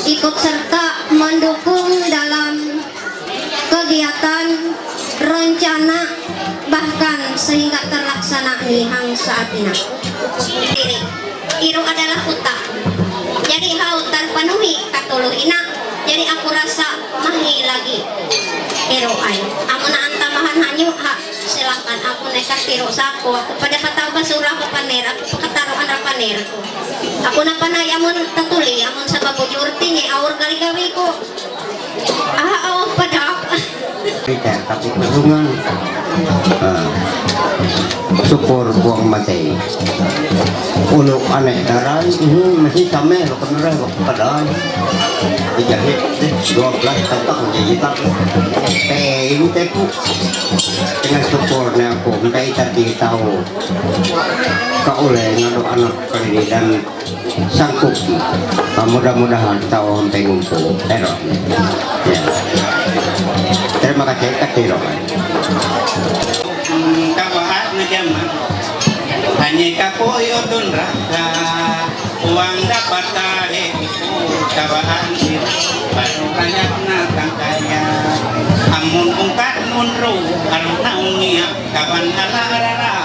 ikut serta mendukung dalam kegiatan rencana bahkan sehingga terlaksana nih hang saat ini. Iru adalah huta, jadi haut terpenuhi katuluh ina, jadi aku rasa mahi lagi iru ay amun antamahan hanyu ha silahkan aku nekat tiru saku aku pada kata basurah ke paner aku peketaruan ra paner aku napanay amun tatuli amun sa babujurti ni awur gali-gawi ko awak pada tapi perhubungan syukur buang mati uluk aneh daran ini masih sama lo kebenaran lo padahal dijahit 12 tatang jadi tak ini tepu dengan syukurnya aku minta tadi tahu kau oleh ngadu anak kali dan sanggup mudah-mudahan tahu sampai ngumpul teror ya. Terima kasih katiro kawahat na jaman hanya kapoy odon raka uang dapat tarik kawahan sila baru banyak na tangkaya amun ungkat munro arang naung niya kawan ala-arara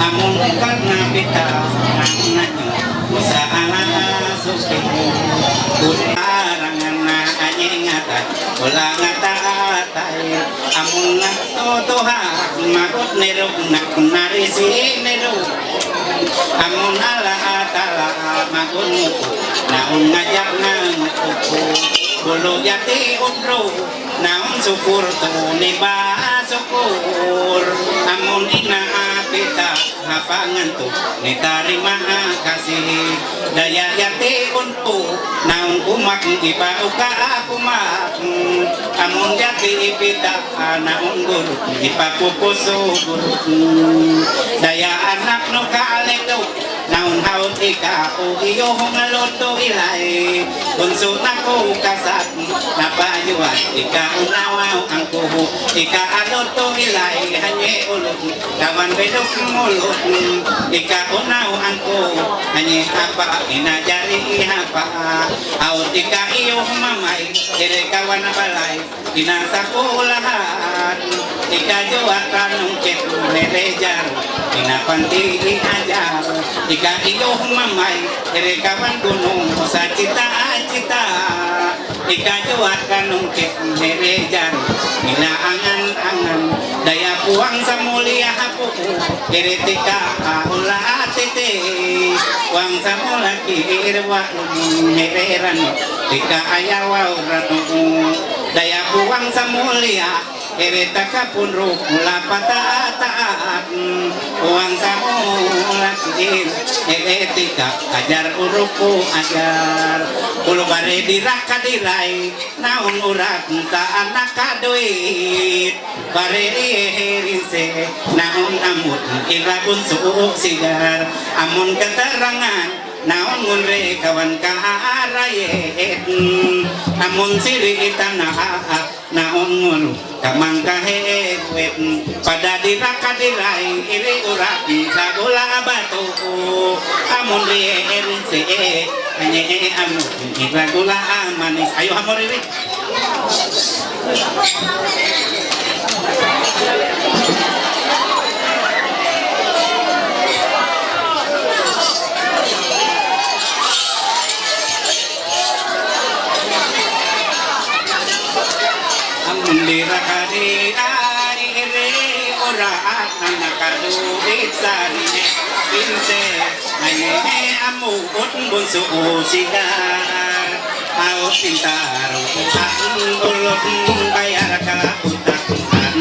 amun ungkat na pita nang nanyo usa ala suki arangan na anyengatan wala ngata-atay amun nagtotohak makot nirok nakunarisi nirok amun ala-atala makot muko naon ngajak ng muko bulo yati udro naon sukur to ni ba sukur amun inaapita hapangan to ni tarima kasih daya yati unpo naon kumak ipauka kumak amun yati ipita naon guru ipapupuso guru daya anak no kaalendo naon haut ika o iyo ngaloto ilay bunso nako kasat napayuan ika unawaw ang kuho ika aloto ilay hanye ulot kaman bedok mulot ika unaw ang kuho hanye apa inajari ihapa aut ika iyo mamay ire kawan balay inasakulahan ika juwatan ng chet merejar inapanti ajar ika iyo mamay ire kawan gunung sa cita-cita ika juwatan ng chet merejar inaangan-angan daya puang sa mulia hapo ire tika ula atete wang sa mula kirwa mereran tika ayawaw rano daya puang sa mulia ereta kapun rukula pata-taat uang samula kir eretika ajar uruku ajar kulo bare diraka dirai naon urat ta anak kaduit bare irinse naon amut irabun suuk sigar amun keterangan naon ngunre kawan kaarayet amun siri tanah naon ngunu kamang kahewet pada diraka dirai iri urat sa bola batu amun rien se hanya amun iragula manis ayo hamor iri Mundira kadi ari ere ora nakaduit sarine inse ane amu ut bunsu sigar au pintaru an ulun bayar kala utak an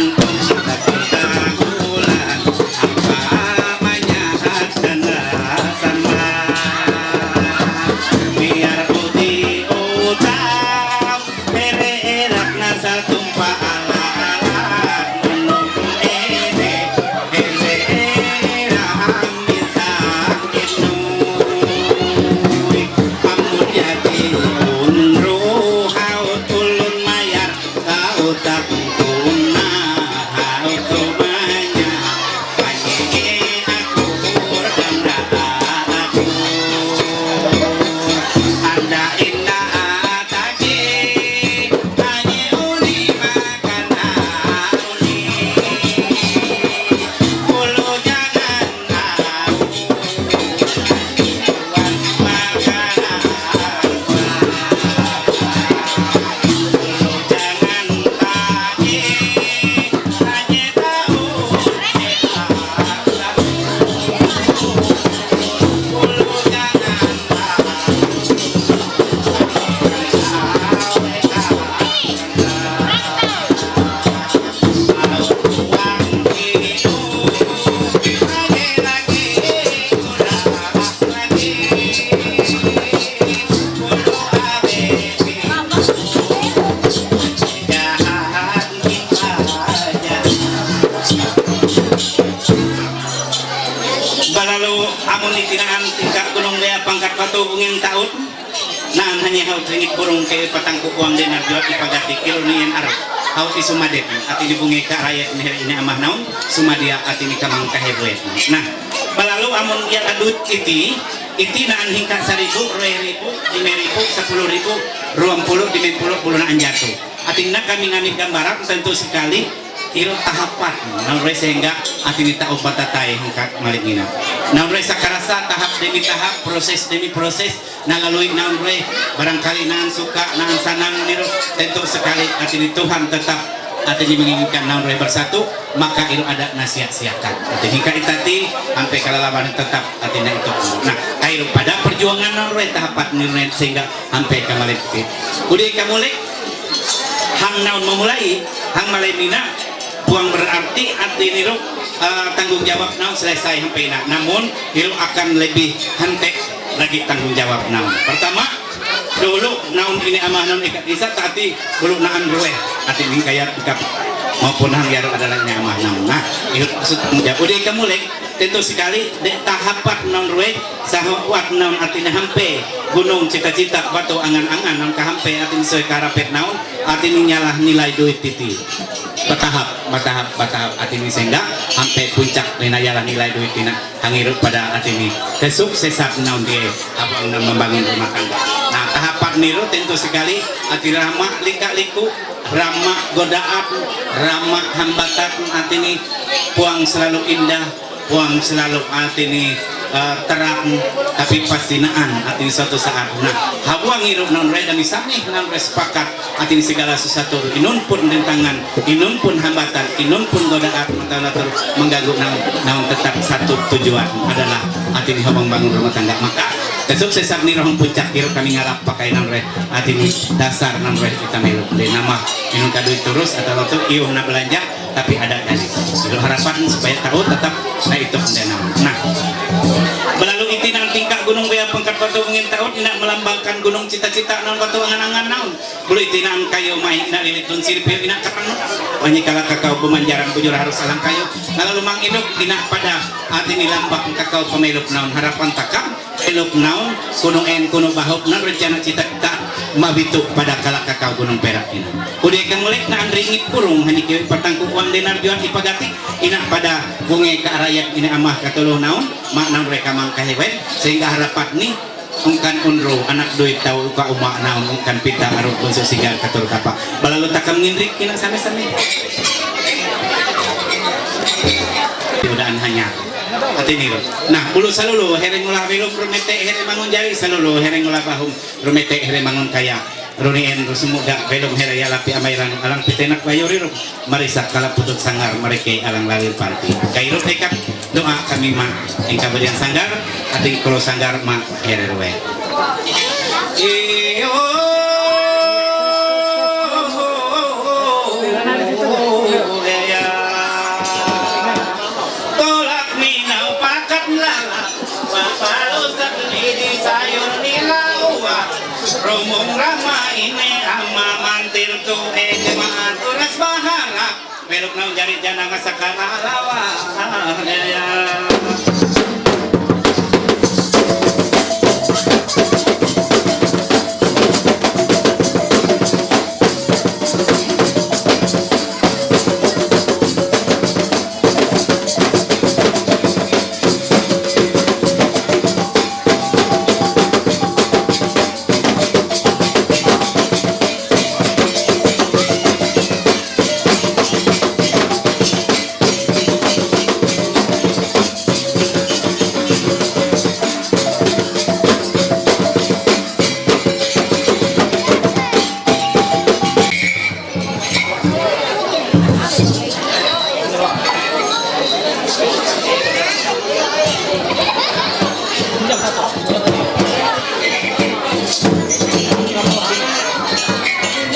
patubungin taon naan hanya haut ringit burung kayak patangku uang denar jual ipagati kilo nian arab haut isumadet ati dibungi ka rakyat ini amah naon sumadia ati ni kamang kaheblet. Nah balalu amun yang adut iti naan hingkat 1.000 2.000 5.000 10.000 20 20 naan jatuh atina kami ngambil gambaran tentu sekali iro tahapan naon re sehingga atini ta obat tatay hangkat maligina naon re sakarasa tahap demi tahap proses demi proses nalalui naon re barangkali naan suka naan sanang niro tentu sekali atini Tuhan tetap atini menginginkan naon re bersatu maka iro ada nasihat-siakan atini ka itati sampai kalalawan tetap atina itu. Nah kairo pada perjuangan naon re tahapan niro sehingga sampai ka maligina udah kamulik hang naon memulai hang malemina buang berarti arti niru tanggung jawab naon selesai sampai nak namun niru akan lebih hantek lagi tanggung jawab naon. Pertama dulu naon ini amah naon ikat bisa tapi dulu naan ruwe ati ini kayak ikat maupun hang yaru adalah amah naon. Nah itu maksud tanggung jawab udah kamu lek tentu sekali dek tahapat naon ruwe sahwat naon artinya hampe gunung cita-cita batu angan-angan naon kahampe artinya sesuai karapet naon artinya nyalah nilai duit titi bertahap atini sehingga sampai puncak ninayalah nilai duit tina hangirup pada atini kesuksesan naon dia abang membangun rumah tangga. Nah tahapan niru tentu sekali ati ramah lika-liku ramah godaan ramah hambatan atini puang selalu indah puang selalu atini terang tapi pasti naan atini suatu saat. Nah habuang hirup non re dan misalnya non re sepakat atini segala sesuatu inun pun rintangan inun pun hambatan inun pun godaan atau mengganggu naon tetap satu tujuan adalah atini habang bangun rumah tangga. Maka kesuksesan ni rohong puncak hirup kami ngarap pakai non re atini dasar non re kita melu dari nama inun kaduit terus atau waktu iuh na belanja tapi ada tadi itu harapan supaya tahu tetap nah itu pendanaan. Nah melalui itu nang tingkah gunung bea pangkat batu ngin tahun ina melambangkan gunung cita-cita naon batu angan-angan naon bulu itu nang kayu mai ina lilitun sirpil ina kapang banyak kala kakao pemanjaran bujur harus alang kayu lalu mang induk ina pada hati ni lambang kakao pemeluk naon harapan takam eluk naon kuno en kuno bahop nan rencana cita-cita mabitu pada kala kakao gunung perak ina udah kemulek naan ringit kurung hani kieu patangku uang denar jual ipagatik ina pada bunge ka rakyat ini amah katuluh naon mak naon reka mangkahewen sehingga harapan nih ungkan unro anak duit tahu ka umak naon ungkan pita arut kunsu sigar katul kapa balalu takam ngindrik kina same-same diudaan hanya ati niru. Nah ulu salulu hereng ulah belum rumete hereng mangun jari salulu hereng ulah bahum rumete hereng mangun kaya runien rusumuga belum hereng lapi amairan alang pitenak bayurirup marisa kala putut sangar mereka alang lalir panti kairup dekat doa kami mah engka berian sanggar ati kalau sanggar mah hererwe iyo Romong rama ini ama mantir tu jemaat turas bahara belok nau jari jana ngasakana lawa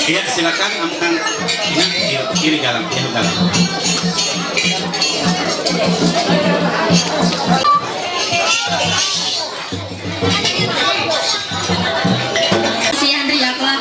Iya silakan amkan ini kiri galang ya galang. Si Andri apa?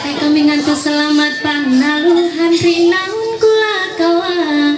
teh kami ngantuk selamat panaluhan rinaun kula kawan.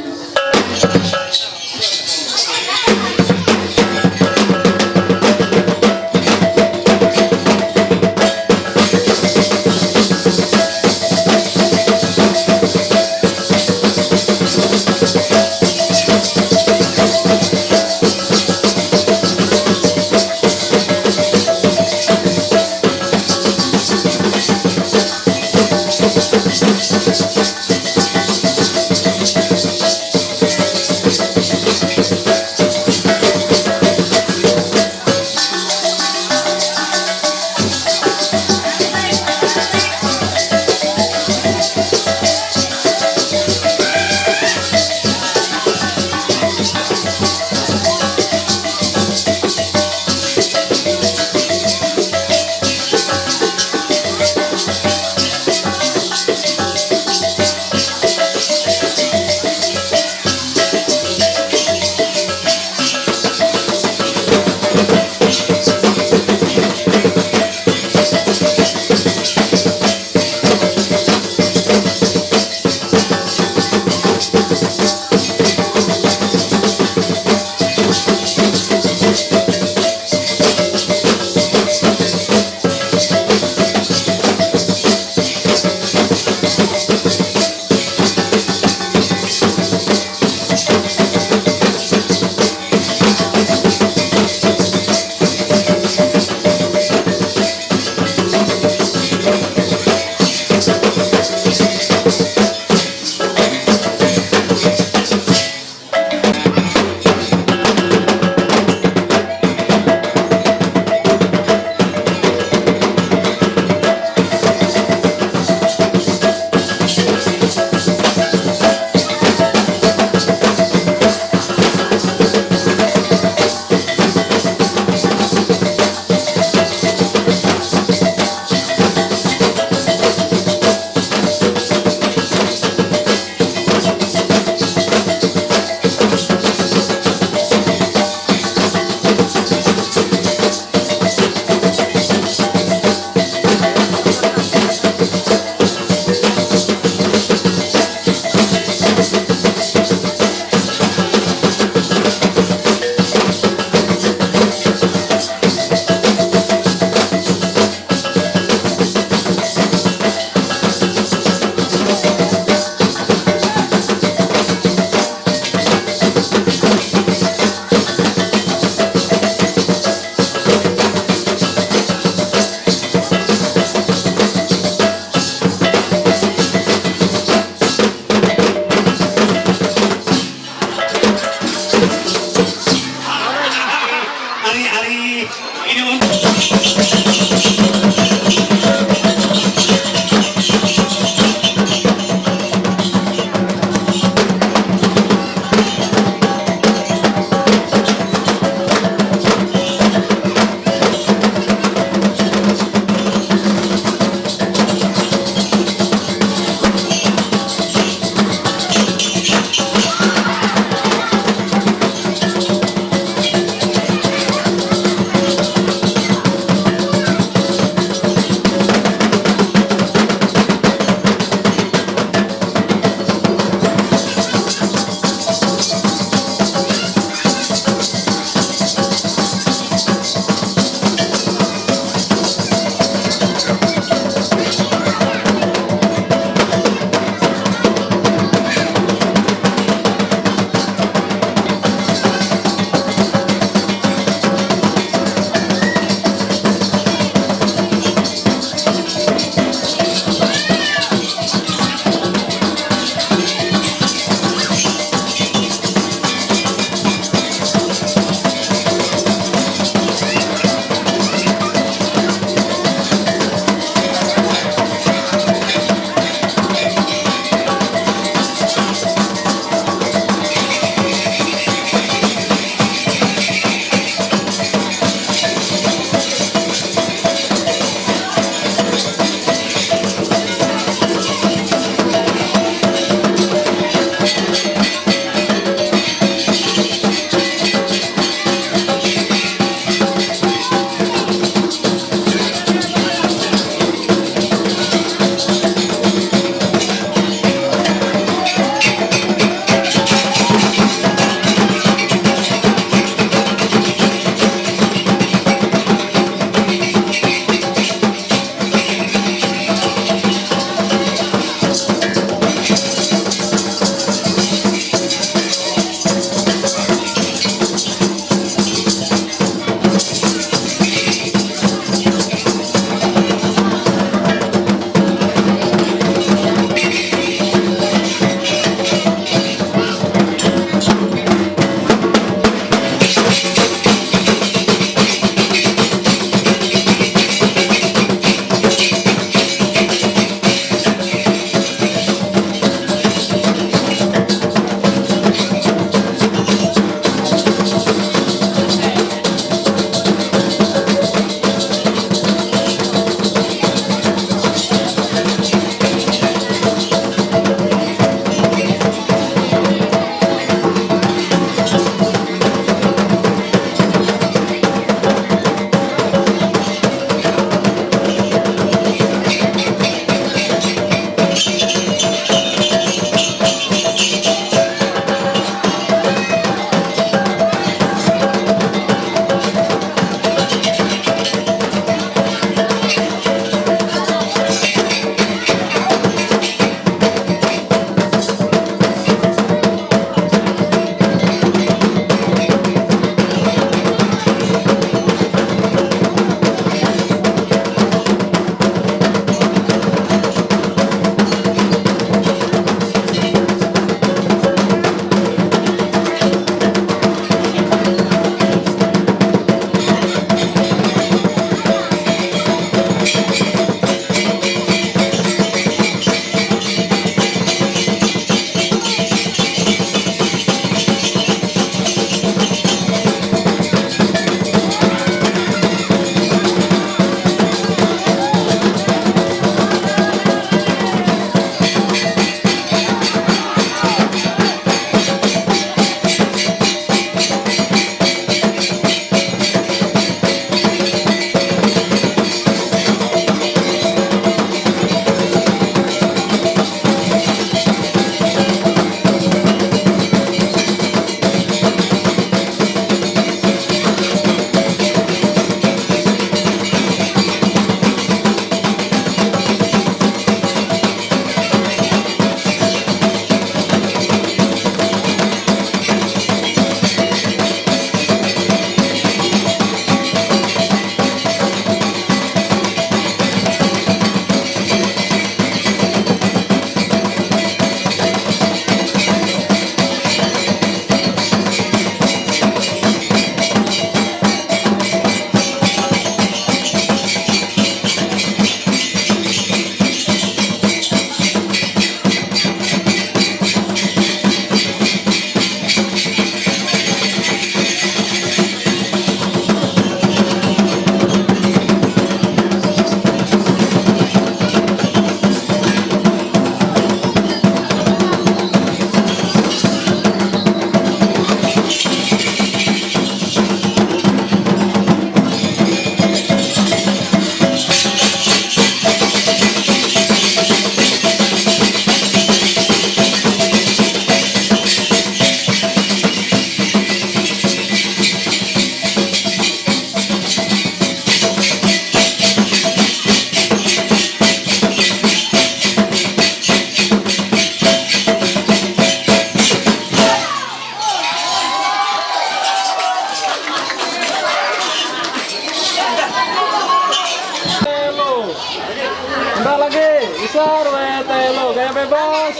Isar wetelo, gaya bebas.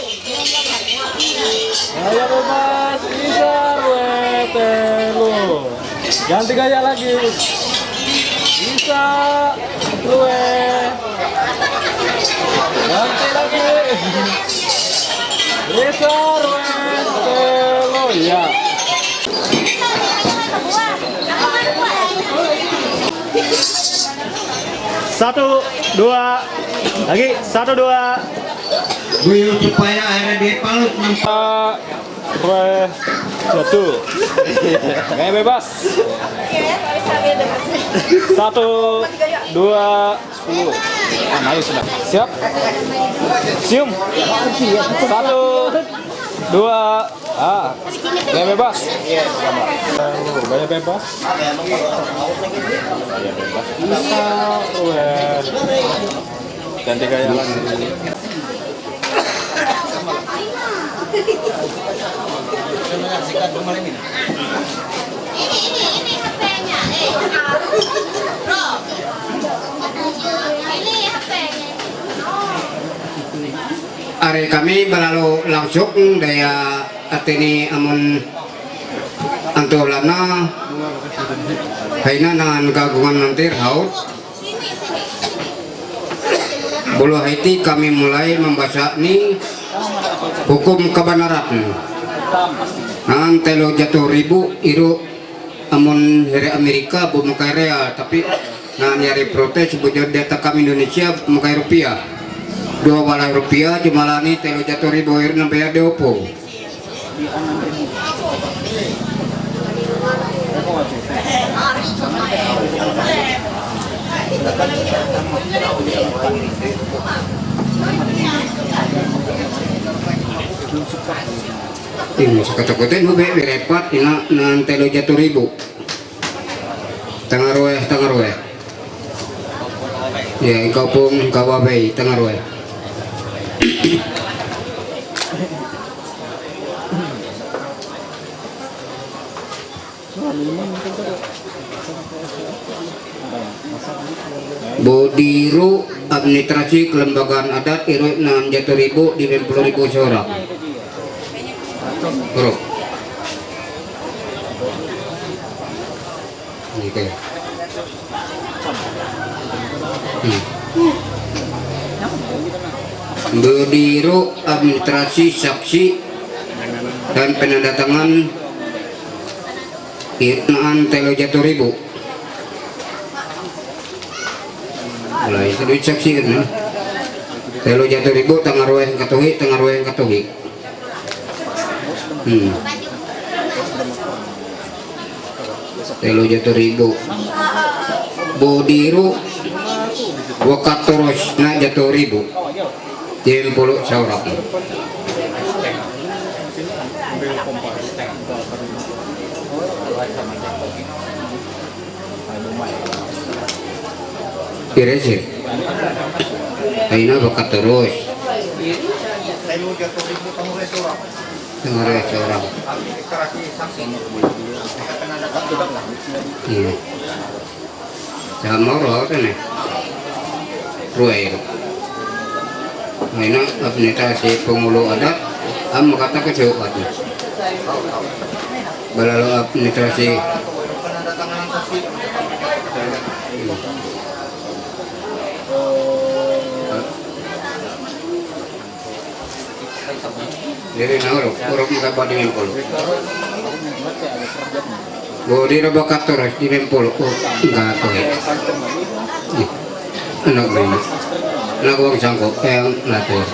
Gaya bebas, isar wetelo. Ganti gaya lagi. Bisa, luwe. Ganti lagi. Isar wetelo, ya. Satu, dua, lagi, satu, dua. Guyur supaya airnya dipalut nampak. Satu. Gaya bebas. Satu, dua, 10. Ayo sudah. Siap. Sium. Satu, dua. Gaya bebas. Gaya bebas. Gaya bebas. Bisa. Ganti gaya lagi. Menyaksikan kemarin ini. Ini HP-nya. Bro. Ini HP-nya. Hari kami berlalu langsung daya atini amun antolana haina nan kagungan nanti haut bulu Haiti kami mulai membaca ni hukum kebenaran nan telo jatuh ribu iru amun dari Amerika bu mukai real tapi nan nyari protes bujur data kami Indonesia mukai rupiah 2 balai rupiah jumalani telo jatuh ribu iru nambah deopo ini sekata-kata nu be repot ina nan telo jatuh ribu tengah roeh ya ikaw pong kawabay tengah roeh Bodiru administrasi kelembagaan adat iru nan jatuh ribu di 50.000 seorang bro ini kayak Bodiru administrasi saksi dan penandatangan irnaan telo jatuh ribu mulai duit saksi kan telo jatuh ribu tengah roeh katuhi telo jatuh ribu Bodiru wakatoros na jatuh ribu 30 seorang Kiresir aina bakat terus tengah restoran iya sama roh kan ya ruai aina administrasi pengulu adat kata kecopat balalu administrasi jadi uruk mengapa di Mempolo Bodi rebakat terus di Mempolo enggak tuh anak ini anak uang sangkok yang latur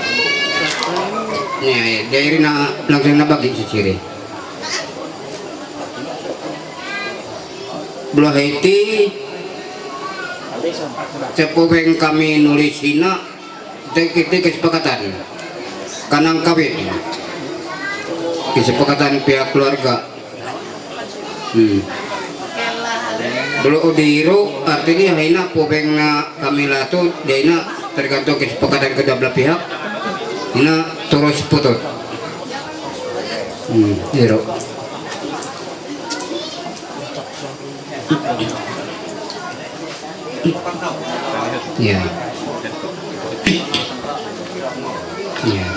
nih dia ini langsung nabagi ciri belah Haiti cepopeng kami nulis hina kita kesepakatan kanang kawin kesepakatan pihak keluarga belum diiru artinya hina popeng na kami latu dia tergantung kesepakatan kedua belah pihak hina terus putus iru ya Iya.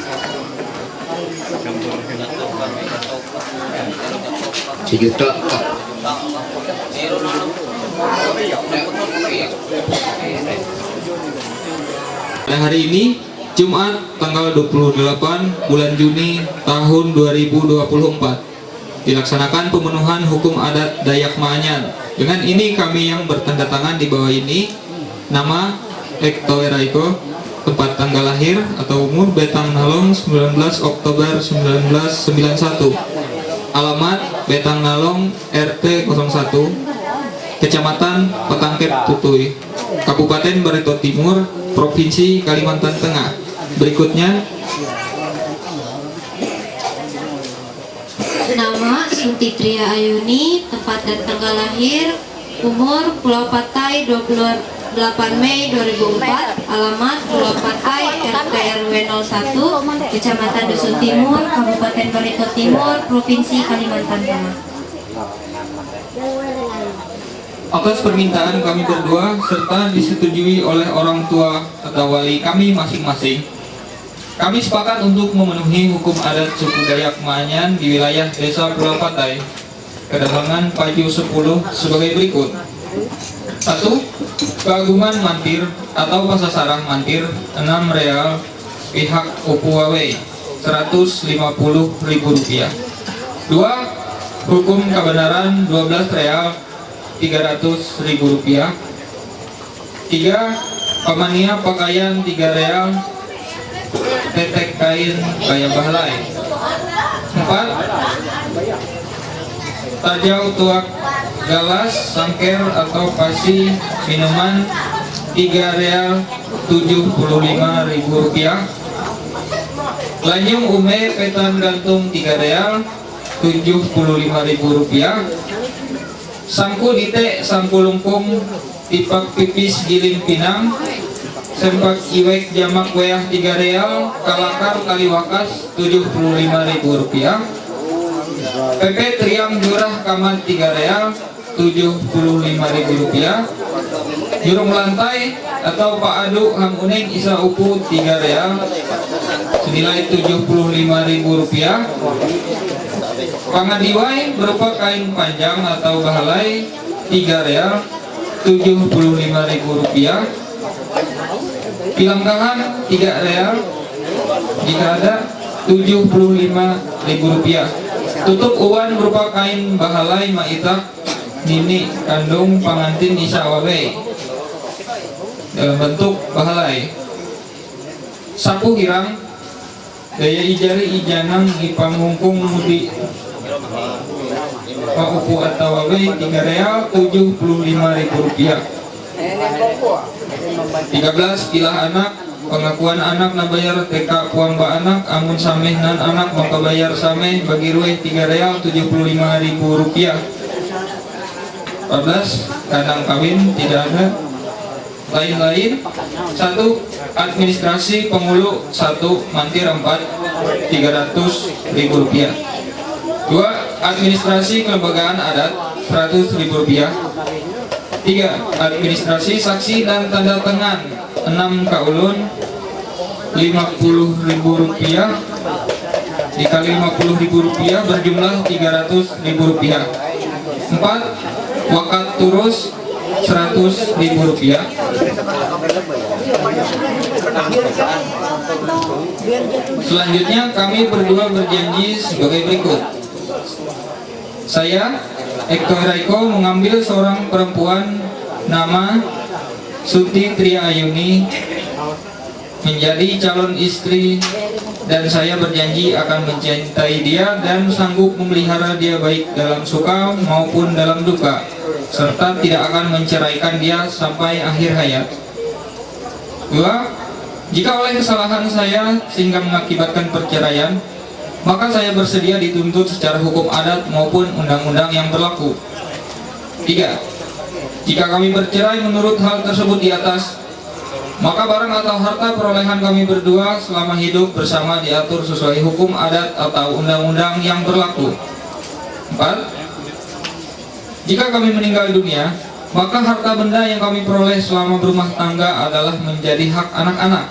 Sejuta. Pada hari ini, Jumat tanggal 28 bulan Juni tahun 2024, dilaksanakan pemenuhan hukum adat Dayak Maanyan. Dengan ini kami yang bertanda tangan di bawah ini, nama Ekto Eraiko, tempat tanggal lahir atau umur Betang Nalong 19 Oktober 1991, alamat Betang Nalong RT 01, Kecamatan Petangkep Tutui, Kabupaten Barito Timur, Provinsi Kalimantan Tengah. Berikutnya, nama Suntitria Ayuni, tempat dan tanggal lahir, umur Pulau Patai 28 Mei 2004, alamat Pulau Patai RT RW 01, Kecamatan Dusun Timur, Kabupaten Barito Timur, Provinsi Kalimantan Tengah. atas permintaan kami berdua serta disetujui oleh orang tua atau wali kami masing-masing, kami sepakat untuk memenuhi hukum adat suku Dayak Maanyan di wilayah Desa Pulau Patai, Kedabangan Paju 10 sebagai berikut. 1. Keagungan mantir atau pasasarang mantir 6 real pihak Upuwawe Rp150.000. 2. Hukum kebenaran 12 real Rp300.000. 3. Pemania pakaian 3 real, tetek kain gaya bahlai. 4. Tajau tuak galas sangker atau pasi minuman 3 real Rp75.000. Lanjung ume petan gantung 3 real Rp75.000. Sangku dite sangku lungkung tipak pipis giling pinang sempak iwek jamak weah 3 real, kalakar kaliwakas Rp75.000. PP triang jurah kamat 3 real Rp75.000. Jurung lantai atau Pak Adu Ham Uning Isa Upu 3 real senilai Rp75.000. Pangadiwai berupa kain panjang atau bahalai 3 real Rp75.000. Pilangkahan 3 real jika ada Rp75.000. Tutup uwan berupa kain bahalai maitak nini kandung pangantin Isa Awawe dalam bentuk bahalai. Sapu hirang daya ijari ijanang ipang hungkung mudi Pak Upu atau Wawe 3 real Rp75.000. 13. Pilah anak pengakuan anak nabayar TK puang ba anak amun sameh nan anak maka bayar sameh bagi rueh 3 real Rp75.000. 14. Kandang kawin tidak ada. Lain-lain. 1. Administrasi pengulu 1 mantir 4 Rp300.000. 2. Administrasi kelembagaan adat Rp100.000. 3. Administrasi saksi dan tanda tangan 6 kaulun Rp50.000 dikali Rp50.000 berjumlah Rp300.000. 4. Wakat turus Rp100.000. Selanjutnya kami berdua berjanji sebagai berikut. Saya Ekto Eraiko mengambil seorang perempuan nama Suntitria Ayuni menjadi calon istri, dan saya berjanji akan mencintai dia dan sanggup memelihara dia baik dalam suka maupun dalam duka, serta tidak akan menceraikan dia sampai akhir hayat. 2. Jika oleh kesalahan saya sehingga mengakibatkan perceraian, maka saya bersedia dituntut secara hukum adat maupun undang-undang yang berlaku. 3. Jika kami bercerai menurut hal tersebut di atas, maka barang atau harta perolehan kami berdua selama hidup bersama diatur sesuai hukum adat atau undang-undang yang berlaku. 4. Jika kami meninggal dunia, maka harta benda yang kami peroleh selama berumah tangga adalah menjadi hak anak-anak.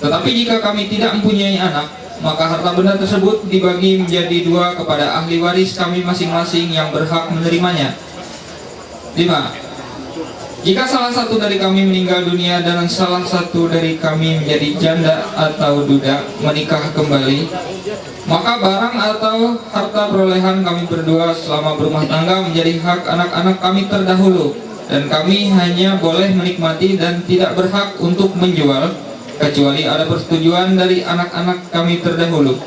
Tetapi jika kami tidak mempunyai anak, maka harta benda tersebut dibagi menjadi 2 kepada ahli waris kami masing-masing yang berhak menerimanya. 5. Jika salah satu dari kami meninggal dunia dan salah satu dari kami menjadi janda atau duda menikah kembali, maka barang atau harta perolehan kami berdua selama berumah tangga menjadi hak anak-anak kami terdahulu, dan kami hanya boleh menikmati dan tidak berhak untuk menjual kecuali ada persetujuan dari anak-anak kami terdahulu.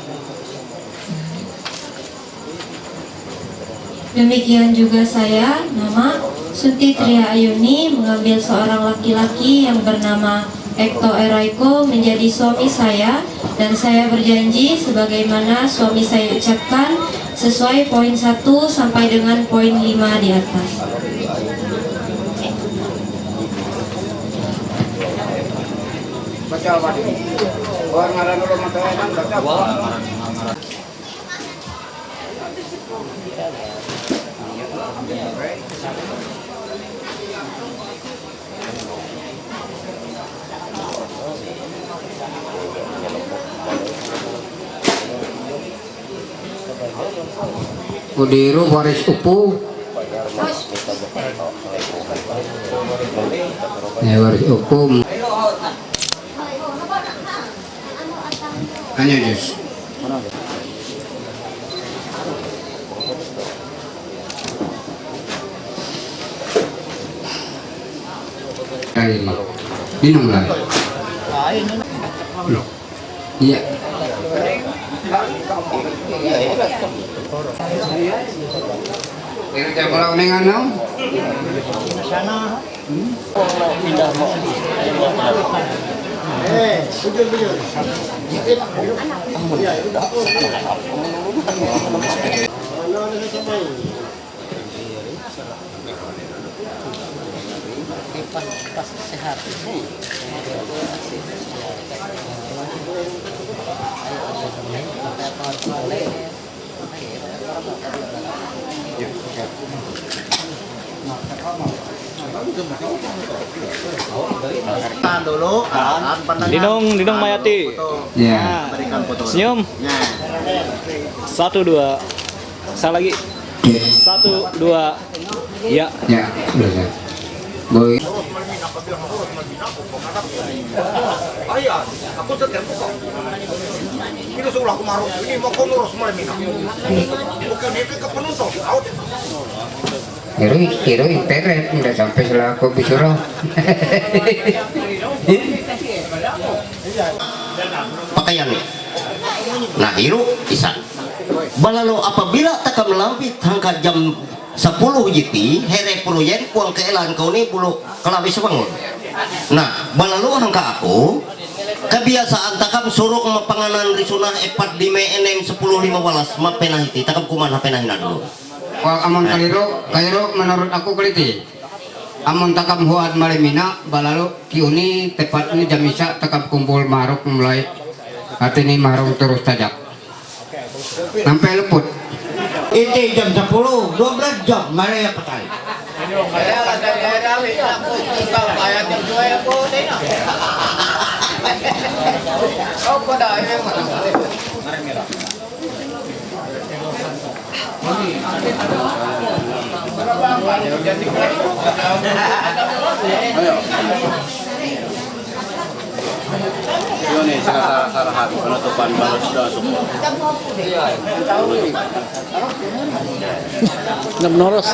Demikian juga saya, nama Sunti Tria Ayuni, mengambil seorang laki-laki yang bernama Ekto Eraiko menjadi suami saya, dan saya berjanji sebagaimana suami saya ucapkan sesuai poin 1 sampai dengan poin 5 di atas. Baca apa ini? Orang ngaran dulu matanya baca apa? Kudiru waris upu. Waris upu. Hanya Jus. Minum lagi. Iya. Ini coba ulang dengan nom. Sana. Pindah mau. Bujur. Ya, udah. Pas sehat. Dulu, Dinong Mayati. Ya. Senyum. 1, 2. Saya lagi. 1, 2. Ya. Ya, sudah. Boy. Ayah, aku tetap ini sebelah kemaru ini mau kau ngurus malam ini. Bukan dia ke penonton. Hero internet udah sampai selaku bisuroh. Pakaian nih. Nah, hiru isan. Balalo apabila tak melampit hangka jam 10 jiti here puruyen puang keelan kau ni bulu kelabi sebangun. Nah, balalo hangka aku kebiasaan takam suruh mapanganan risunah 4 5 6 10 15 mapenah iti takam kuman hapenah dulu. Wah, amon kaliro menurut aku keliti. Amon takam huat malimina balalo kiuni tepat ini jam isya takam kumpul maruk mulai hati ini marung terus tajak sampai luput. Itu jam 10, 12 jam mari ya petani. Ini salah penutupan balas sudah semua. Nggak menoros.